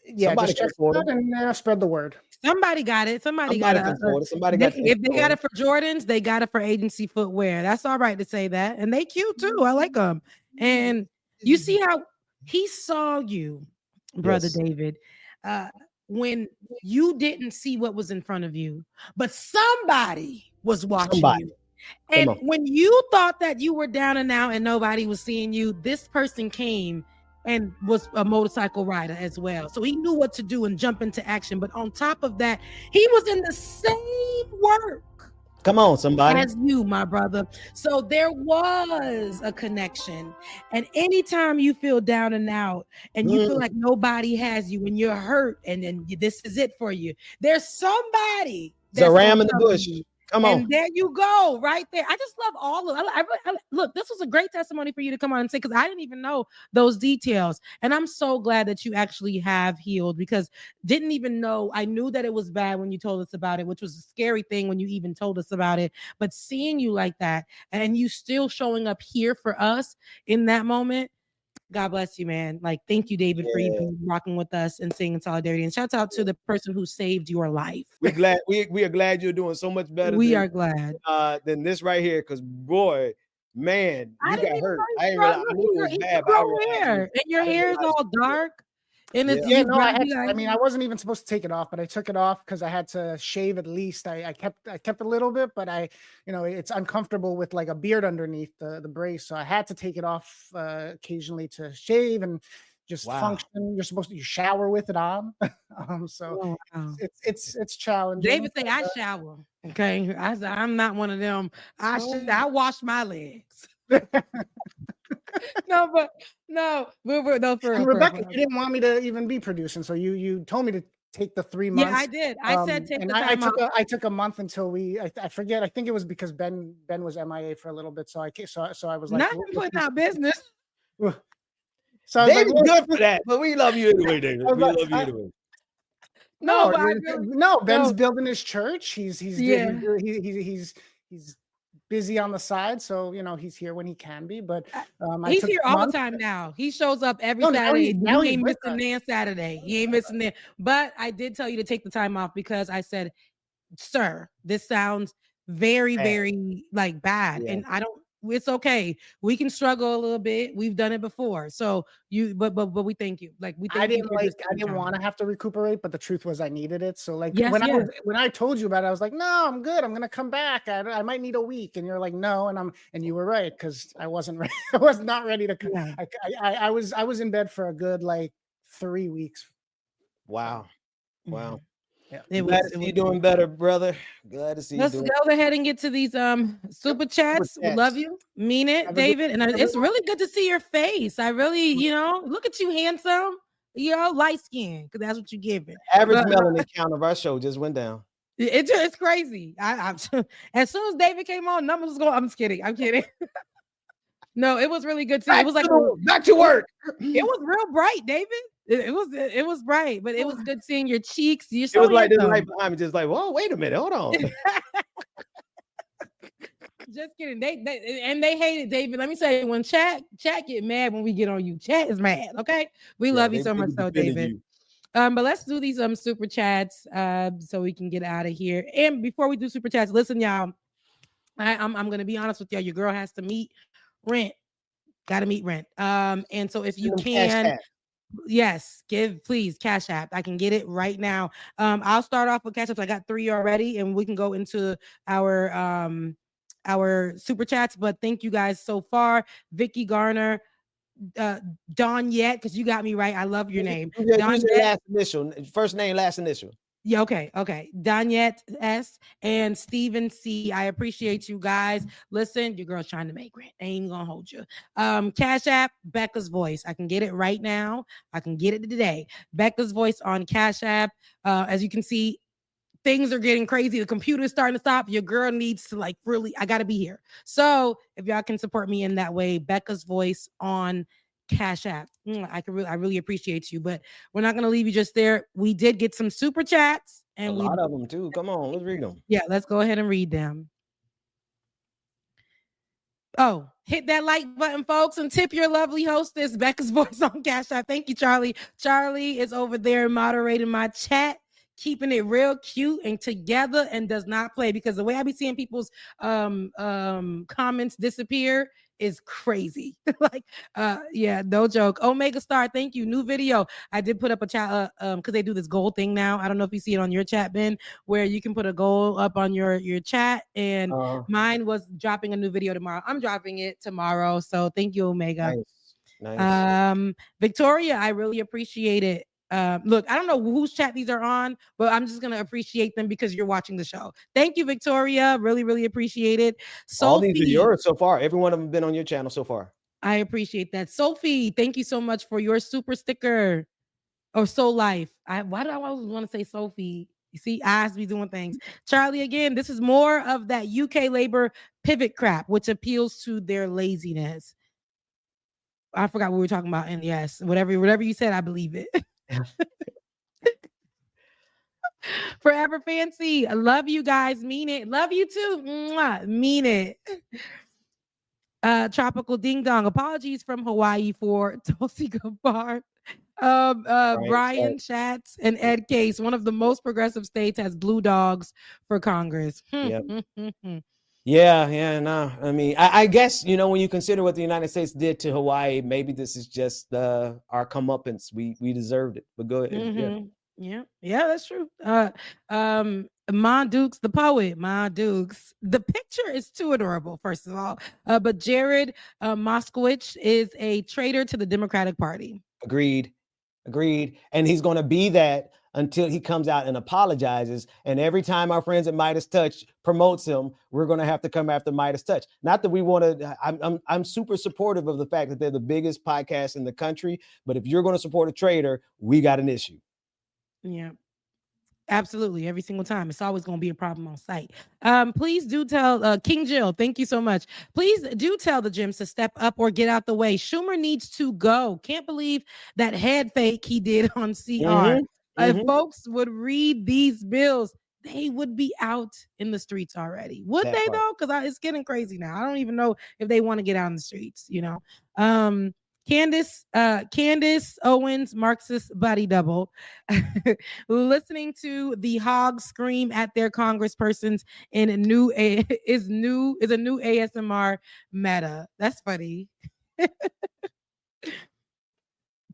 yeah, Somebody just can check afford it out and spread the word. Somebody got it. Somebody got can it. afford it. Somebody got If they got it for Jordans, they got it for agency footwear. That's all right to say that. And they cute too. I like them. And you see how he saw you, brother David, when you didn't see what was in front of you, but somebody was watching you. And when you thought that you were down and out and nobody was seeing you, this person came and was a motorcycle rider as well. So he knew what to do and jump into action. But on top of that, he was in the same work. Come on, somebody. As you, my brother. So there was a connection. And anytime you feel down and out and you feel like nobody has you and you're hurt and then this is it for you, there's somebody that's a ram in the bush. Come on. And there you go, right there. I just love all of it. Look, this was a great testimony for you to come on and say, because I didn't even know those details. And I'm so glad that you actually have healed, because didn't even know. I knew that it was bad when you told us about it, which was a scary thing when you even told us about it. But seeing you like that and you still showing up here for us in that moment, God bless you, man. Like, thank you, David, for even rocking with us and singing solidarity. And shout out to the person who saved your life. We're glad. We are glad you're doing so much better. We are glad than this right here, because boy, man, you got hurt. I didn't realize. I knew it was bad. And your hair is all dark. And it's I wasn't even supposed to take it off, but I took it off because I had to shave at least. I kept a little bit, but it's uncomfortable with like a beard underneath the brace. So I had to take it off occasionally to shave and just function. You're supposed to shower with it on. It's challenging. David say I shower. Okay. I'm not one of them. I wash my legs. For Rebecca, you didn't want me to even be producing, so you told me to take the 3 months. Yeah, I did. I said take the time off. I took a month until I forget. I think it was because Ben was MIA for a little bit, so I was like, not putting out business. So I was David's good for that, but we love you anyway, David. We love you anyway. No, Ben's building his church. He's busy on the side, so he's here when he can be, but he's here all the time now. He shows up every Saturday. Now he ain't missing there Saturday. He ain't missing there. But I did tell you to take the time off because I said, sir, this sounds very, very like bad. Yeah. And it's okay. We can struggle a little bit. We've done it before. So but we thank you. Like I didn't want to have to recuperate, but the truth was I needed it. So like when I told you about it, I was like, no, I'm good. I'm gonna come back. I might need a week. And you're like, no, and you were right, because I wasn't ready. I was not ready to come. Yeah. I was in bed for a good like 3 weeks. Wow. Wow. Yeah. Glad to see you doing better, brother. Glad to see you. Let's go ahead and get to these super chats. We love you. Mean it, David. And it's really good to see your face. I really, look at you, handsome. Light skin, because that's what you're giving. Average melanin count of our show just went down. It's crazy. As soon as David came on, numbers was going. I'm just kidding. I'm kidding. No, it was really good too. It was like back to work. It was real bright, David. It was bright, but it was good seeing your cheeks. It was like this light behind me, just like, whoa, wait a minute, hold on. Just kidding. They hated David. Let me say, when chat get mad when we get on you. Chat is mad. Okay, we love you so much, though, David. But let's do these super chats so we can get out of here. And before we do super chats, listen, y'all. I'm gonna be honest with y'all. Your girl has to meet rent. Got to meet rent. And so if you can. Yes, please Cash App. I can get it right now. I'll start off with Cash App. I got 3 already, and we can go into our super chats. But thank you guys so far. Vicky Garner, Don Yet, because you got me right. I love your name. Don Yet. Last initial, first name, last initial. Yeah, okay, okay. Daniette S and Steven C. I appreciate you guys. Listen, your girl's trying to make rent. I ain't gonna hold you. Cash App, Becca's Voice. I can get it right now. I can get it today. Becca's Voice on Cash App. As you can see, things are getting crazy. The computer's starting to stop. Your girl needs to like really, I gotta be here. So if y'all can support me in that way, Becca's Voice on Cash App. I really appreciate you, but we're not gonna leave you just there. We did get some super chats, A and lot of them too. Come on, let's read them. yeah, let's go ahead and read them. Oh, hit that like button, folks, and tip your lovely hostess, Becca's Voice on Cash App. Thank you, Charlie. Charlie is over there moderating my chat, keeping it real cute and together, and does not play, because the way I be seeing people's comments disappear is crazy. Like, yeah, no joke. Omega Star, thank you. New video. I did put up a chat because they do this goal thing now. I don't know if you see it on your chat, Ben, where you can put a goal up on your chat, and mine was dropping a new video tomorrow. I'm dropping it tomorrow. So thank you, Omega. Nice. Victoria, I really appreciate it. Look, I don't know whose chat these are on, but I'm just gonna appreciate them because you're watching the show. Thank you, Victoria. Really, really appreciate it. All these are Sophie, yours so far. Every one of them have been on your channel so far. I appreciate that. Sophie, thank you so much for your super sticker. Or So Life. Why do I always want to say Sophie? You see, eyes be doing things. Charlie, again, this is more of that UK labor pivot crap, which appeals to their laziness. I forgot what we were talking about. And yes, whatever you said, I believe it. Forever Fancy. I love you guys. Mean it. Love you too. Mwah. Mean it. Tropical Ding Dong. Apologies from Hawaii for Tulsi Gabbard. Brian Schatz and Ed Case. One of the most progressive states has blue dogs for Congress. Yep. Yeah, no. I mean, I guess, you know, when you consider what the United States did to Hawaii, maybe this is just our comeuppance. We deserved it. But go ahead. Yeah, that's true. Ma Dukes, the poet, Ma Dukes. The picture is too adorable, first of all. But Jared Moskowitz is a traitor to the Democratic Party. Agreed. And he's going to be that until he comes out and apologizes. And every time our friends at Midas Touch promotes him, we're going to have to come after Midas Touch. Not that we want to, I'm super supportive of the fact that they're the biggest podcast in the country. But if you're going to support a traitor, we got an issue. Yeah. Absolutely. Every single time. It's always going to be a problem on site. Please do tell King Jill. Thank you so much. Please do tell the gyms to step up or get out the way. Schumer needs to go. Can't believe that head fake he did on CR. If folks would read these bills, they would be out in the streets already. Would they though? Because it's getting crazy now. I don't even know if they want to get out in the streets, you know. Candace Owens, Marxist body double, listening to the hogs scream at their congresspersons in a new ASMR meta. That's funny.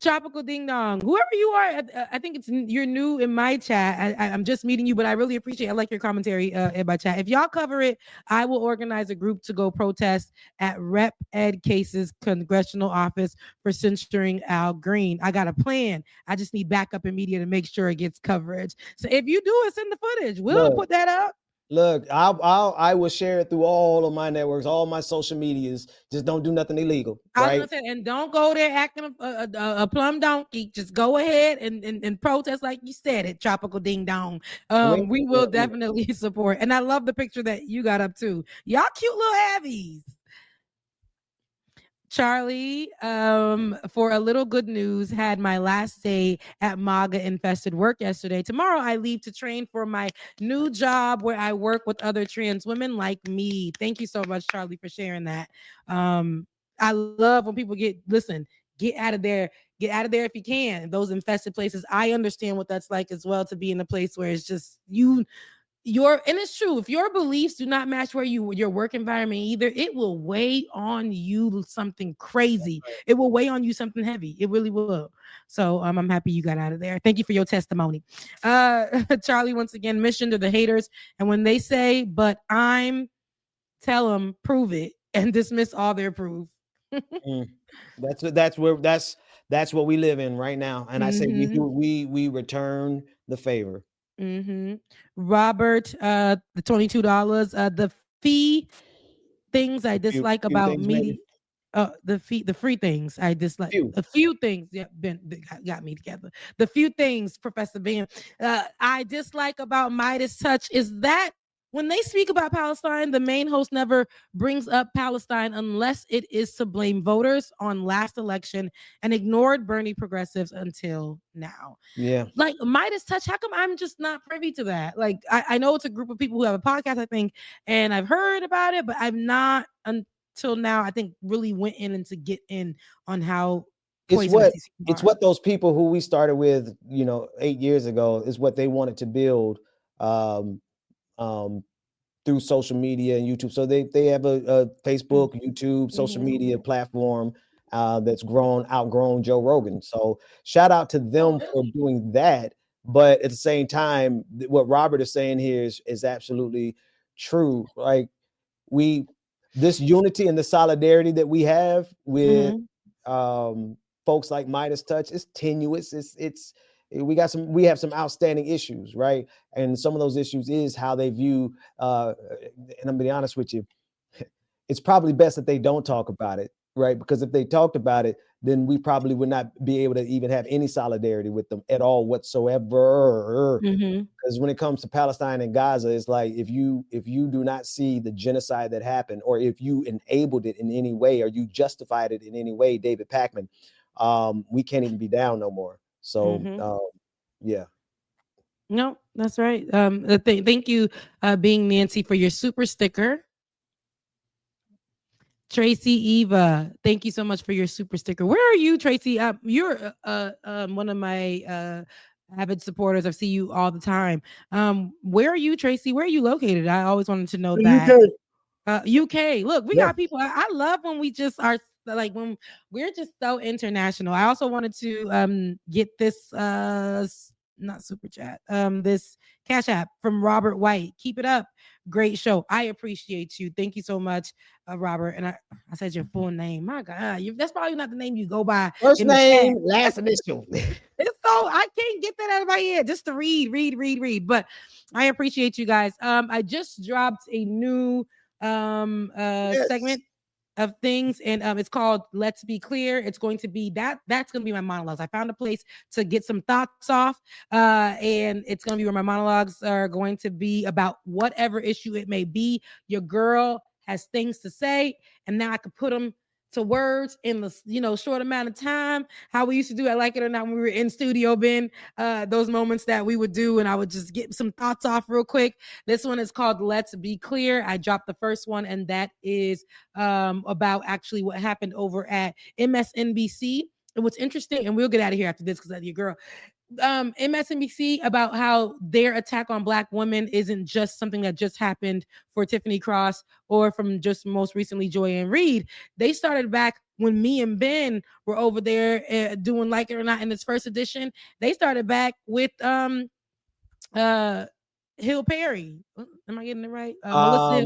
Tropical Ding Dong, whoever you are, I think you're new in my chat. I'm just meeting you, but I really appreciate. I like your commentary in my chat. If y'all cover it, I will organize a group to go protest at Rep. Ed Case's congressional office for censoring Al Green. I got a plan. I just need backup in media to make sure it gets coverage. So if you do it, send the footage. We'll put that up. Look, I will share it through all of my networks, all my social medias. Just don't do nothing illegal. I was gonna say, and don't go there acting a plum donkey. Just go ahead and protest like you said it. Tropical Ding Dong. We will definitely support. And I love the picture that you got up too. Y'all cute little Abbies. Charlie, for a little good news, had my last day at MAGA infested work yesterday. Tomorrow, I leave to train for my new job where I work with other trans women like me. Thank you so much, Charlie, for sharing that. I love when people get out of there. Get out of there if you can. Those infested places. I understand what that's like as well, to be in a place where it's just and it's true, if your beliefs do not match where your work environment either, it will weigh on you something crazy. It will weigh on you something heavy. It really will. So I'm happy you got out of there. Thank you for your testimony. Charlie, once again, mission to the haters. And when they say, but tell them, prove it, and dismiss all their proof. That's what we live in right now. And I say we return the favor. Robert, the $22. The fee things I dislike few about things, media. maybe. The free things I dislike. Few. A few things, yeah, Ben got me together. The few things, Professor Ben, I dislike about Midas Touch is that when they speak about Palestine, the main host never brings up Palestine unless it is to blame voters on last election and ignored Bernie progressives until now. Yeah. Like Midas Touch, how come I'm just not privy to that? Like I know it's a group of people who have a podcast, I think, and I've heard about it, but I've not until now, I think, really went in and to get in on how It's poisonous what these people it's are. what those people who we started with, 8 years ago, is what they wanted to build um, um, through social media and YouTube. So they have a Facebook, YouTube, social media platform that's outgrown Joe Rogan. So shout out to them for doing that. But at the same time, what Robert is saying here is absolutely true. Like this unity and the solidarity that we have with folks like Midas Touch is tenuous. We have some outstanding issues, right? And some of those issues is how they view and I'm gonna be honest with you, it's probably best that they don't talk about it, right? Because if they talked about it, then we probably would not be able to even have any solidarity with them at all whatsoever. Because when it comes to Palestine and Gaza, it's like if you do not see the genocide that happened, or if you enabled it in any way, or you justified it in any way, David Packman, we can't even be down no more. So yeah. No, that's right. Thank you, being Nancy, for your super sticker. Tracy Eva, thank you so much for your super sticker. Where are you, Tracy? You're one of my avid supporters. I see you all the time. Where are you, Tracy? Where are you located? I always wanted to know that. UK. Look, we got people. I love when we just are like when we're just so international. I also wanted to get this not super chat. This Cash App from Robert White. Keep it up. Great show. I appreciate you. Thank you so much, Robert. And I said your full name. My God, that's probably not the name you go by. First in the name, chat. last initial. It's so I can't get that out of my head just to read. But I appreciate you guys. I just dropped a new segment of things, and it's called Let's Be Clear. It's going to be that's going to be my monologues. I found a place to get some thoughts off, and it's going to be where my monologues are going to be about whatever issue it may be. Your girl has things to say, and now I can put them to words in the short amount of time. How we used to do I Like It or Not when we were in studio, Ben. Those moments that we would do, and I would just get some thoughts off real quick. This one is called Let's Be Clear. I dropped the first one, and that is about actually what happened over at MSNBC. And what's interesting, and we'll get out of here after this because that's your girl. MSNBC about how their attack on Black women isn't just something that just happened for Tiffany Cross or from just most recently Joy-Ann Reid. They started back when me and Ben were over there doing Like It or Not in its first edition. They started back with Hill Perry. Am I getting it right? Melissa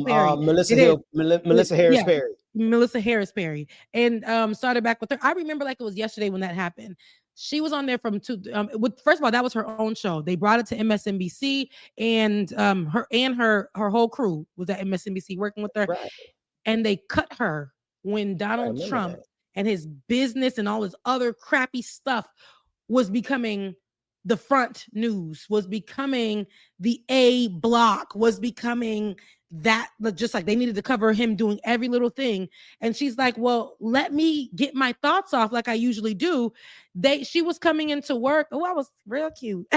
Hill Perry. Melissa Harris Perry. Melissa Harris Perry. And started back with her. I remember like it was yesterday when that happened. She was on there from first of all, that was her own show. They brought it to MSNBC, and her whole crew was at MSNBC working with her. Right. And they cut her when Donald Trump and his business and all his other crappy stuff was becoming the front news, was becoming the A block, was becoming that, just like they needed to cover him doing every little thing. And she's like, well, let me get my thoughts off like I usually do. She was coming into work. Oh, I was real cute.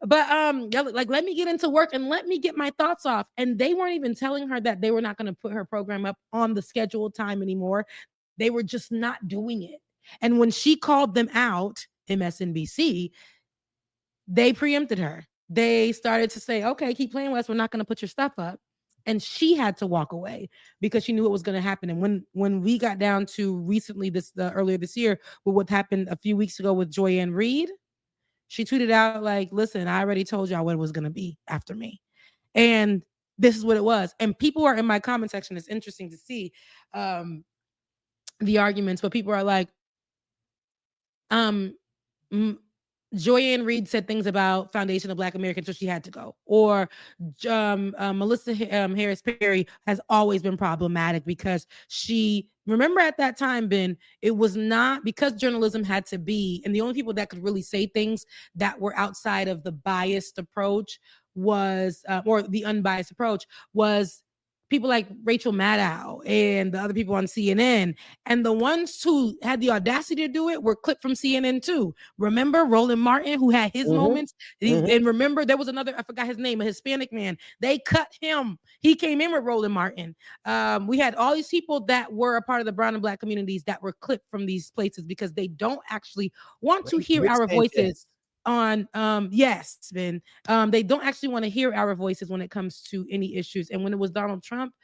But like, let me get into work and let me get my thoughts off. And they weren't even telling her that they were not going to put her program up on the scheduled time anymore. They were just not doing it. And when she called them out, MSNBC, they preempted her. They started to say, okay, keep playing with us. We're not going to put your stuff up. And she had to walk away because she knew it was going to happen. And when we got down to recently earlier this year with what happened a few weeks ago with Joy-Ann Reid, she tweeted out like, listen, I already told y'all what it was going to be after me. And this is what it was. And people are in my comment section. It's interesting to see the arguments, but people are like, Joy-Ann Reid said things about Foundation of Black Americans, so she had to go. Or Melissa Harris Perry has always been problematic because remember at that time, Ben, it was not because journalism had to be, and the only people that could really say things that were outside of the biased approach was, or the unbiased approach was people like Rachel Maddow and the other people on CNN. And the ones who had the audacity to do it were clipped from CNN too. Remember Roland Martin, who had his moments? And remember, there was another, I forgot his name, a Hispanic man. They cut him. He came in with Roland Martin. We had all these people that were a part of the brown and Black communities that were clipped from these places because they don't actually want to hear our voices on yes, Ben. They don't actually want to hear our voices when it comes to any issues. And when it was Donald Trump,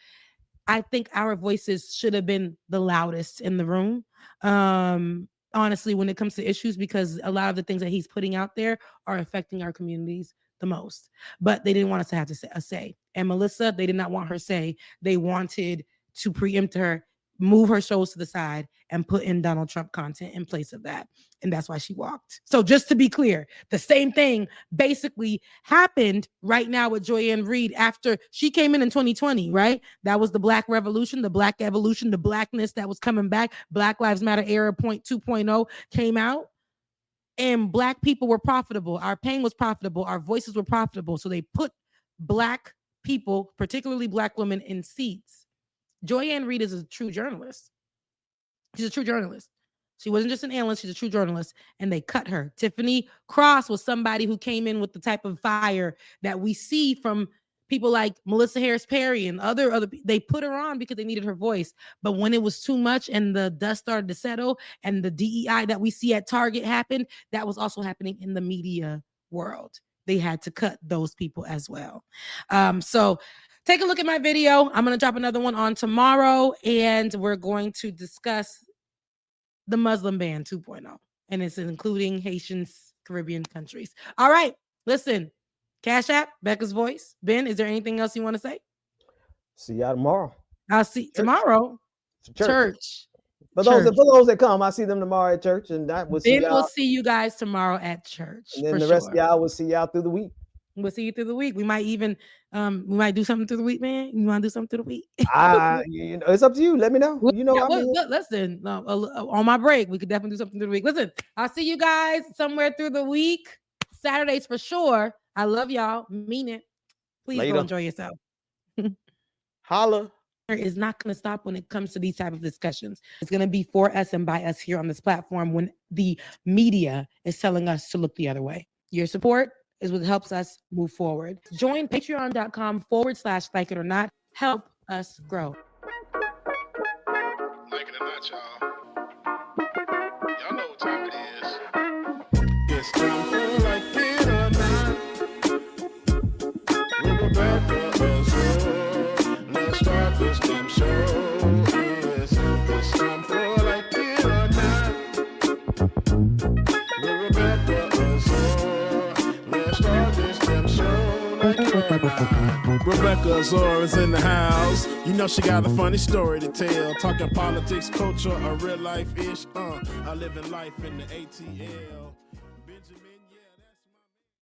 I think our voices should have been the loudest in the room. Honestly, when it comes to issues, because a lot of the things that he's putting out there are affecting our communities the most. But they didn't want us to have a say. And Melissa, they did not want her say. They wanted to preempt her, move her shows to the side, and put in Donald Trump content in place of that. And that's why she walked. So just to be clear, the same thing basically happened right now with Joy-Ann Reid after she came in 2020, right? That was the Black revolution, the Black evolution, the Blackness that was coming back. Black Lives Matter era 2.0 came out. And Black people were profitable. Our pain was profitable. Our voices were profitable. So they put Black people, particularly Black women, in seats. Joy-Ann Reid is a true journalist. She's a true journalist. She wasn't just an analyst. She's a true journalist. And they cut her. Tiffany Cross was somebody who came in with the type of fire that we see from people like Melissa Harris Perry and other. They put her on because they needed her voice. But when it was too much and the dust started to settle and the DEI that we see at Target happened, that was also happening in the media world. They had to cut those people as well. So take a look at my video. I'm going to drop another one on tomorrow, and we're going to discuss the Muslim ban 2.0, and it's including Haitians, Caribbean countries. All right, listen, Cash App, Becca's Voice. Ben, is there anything else you want to say? See y'all tomorrow. I'll see tomorrow. Church. For those that come, I see them tomorrow at church, and that will see Ben will see you guys tomorrow at church. And then the rest of y'all will see y'all through the week. We'll see you through the week. We might even we might do something through the week, man. You want to do something through the week? You know, it's up to you. Let me know. You know, listen, on my break, we could definitely do something through the week. Listen, I'll see you guys somewhere through the week. Saturdays for sure. I love y'all. Mean it. Please go enjoy yourself. Holla. Is not going to stop when it comes to these type of discussions. It's going to be for us and by us here on this platform when the media is telling us to look the other way. Your support is what helps us move forward. Join patreon.com/like it or not. Help us grow. Like it or not, y'all. Y'all know what time it is. It's time for like it or not. With Rebecca Azor. Let's start this damn show. Yes, it's time for like it or not. With Rebecca Azor. Let's start this damn show like it or not. Rebecca Azor is in the house. You know she got a funny story to tell. Talking politics, culture, a real life ish. I live in life in the ATL. Benjamin, yeah.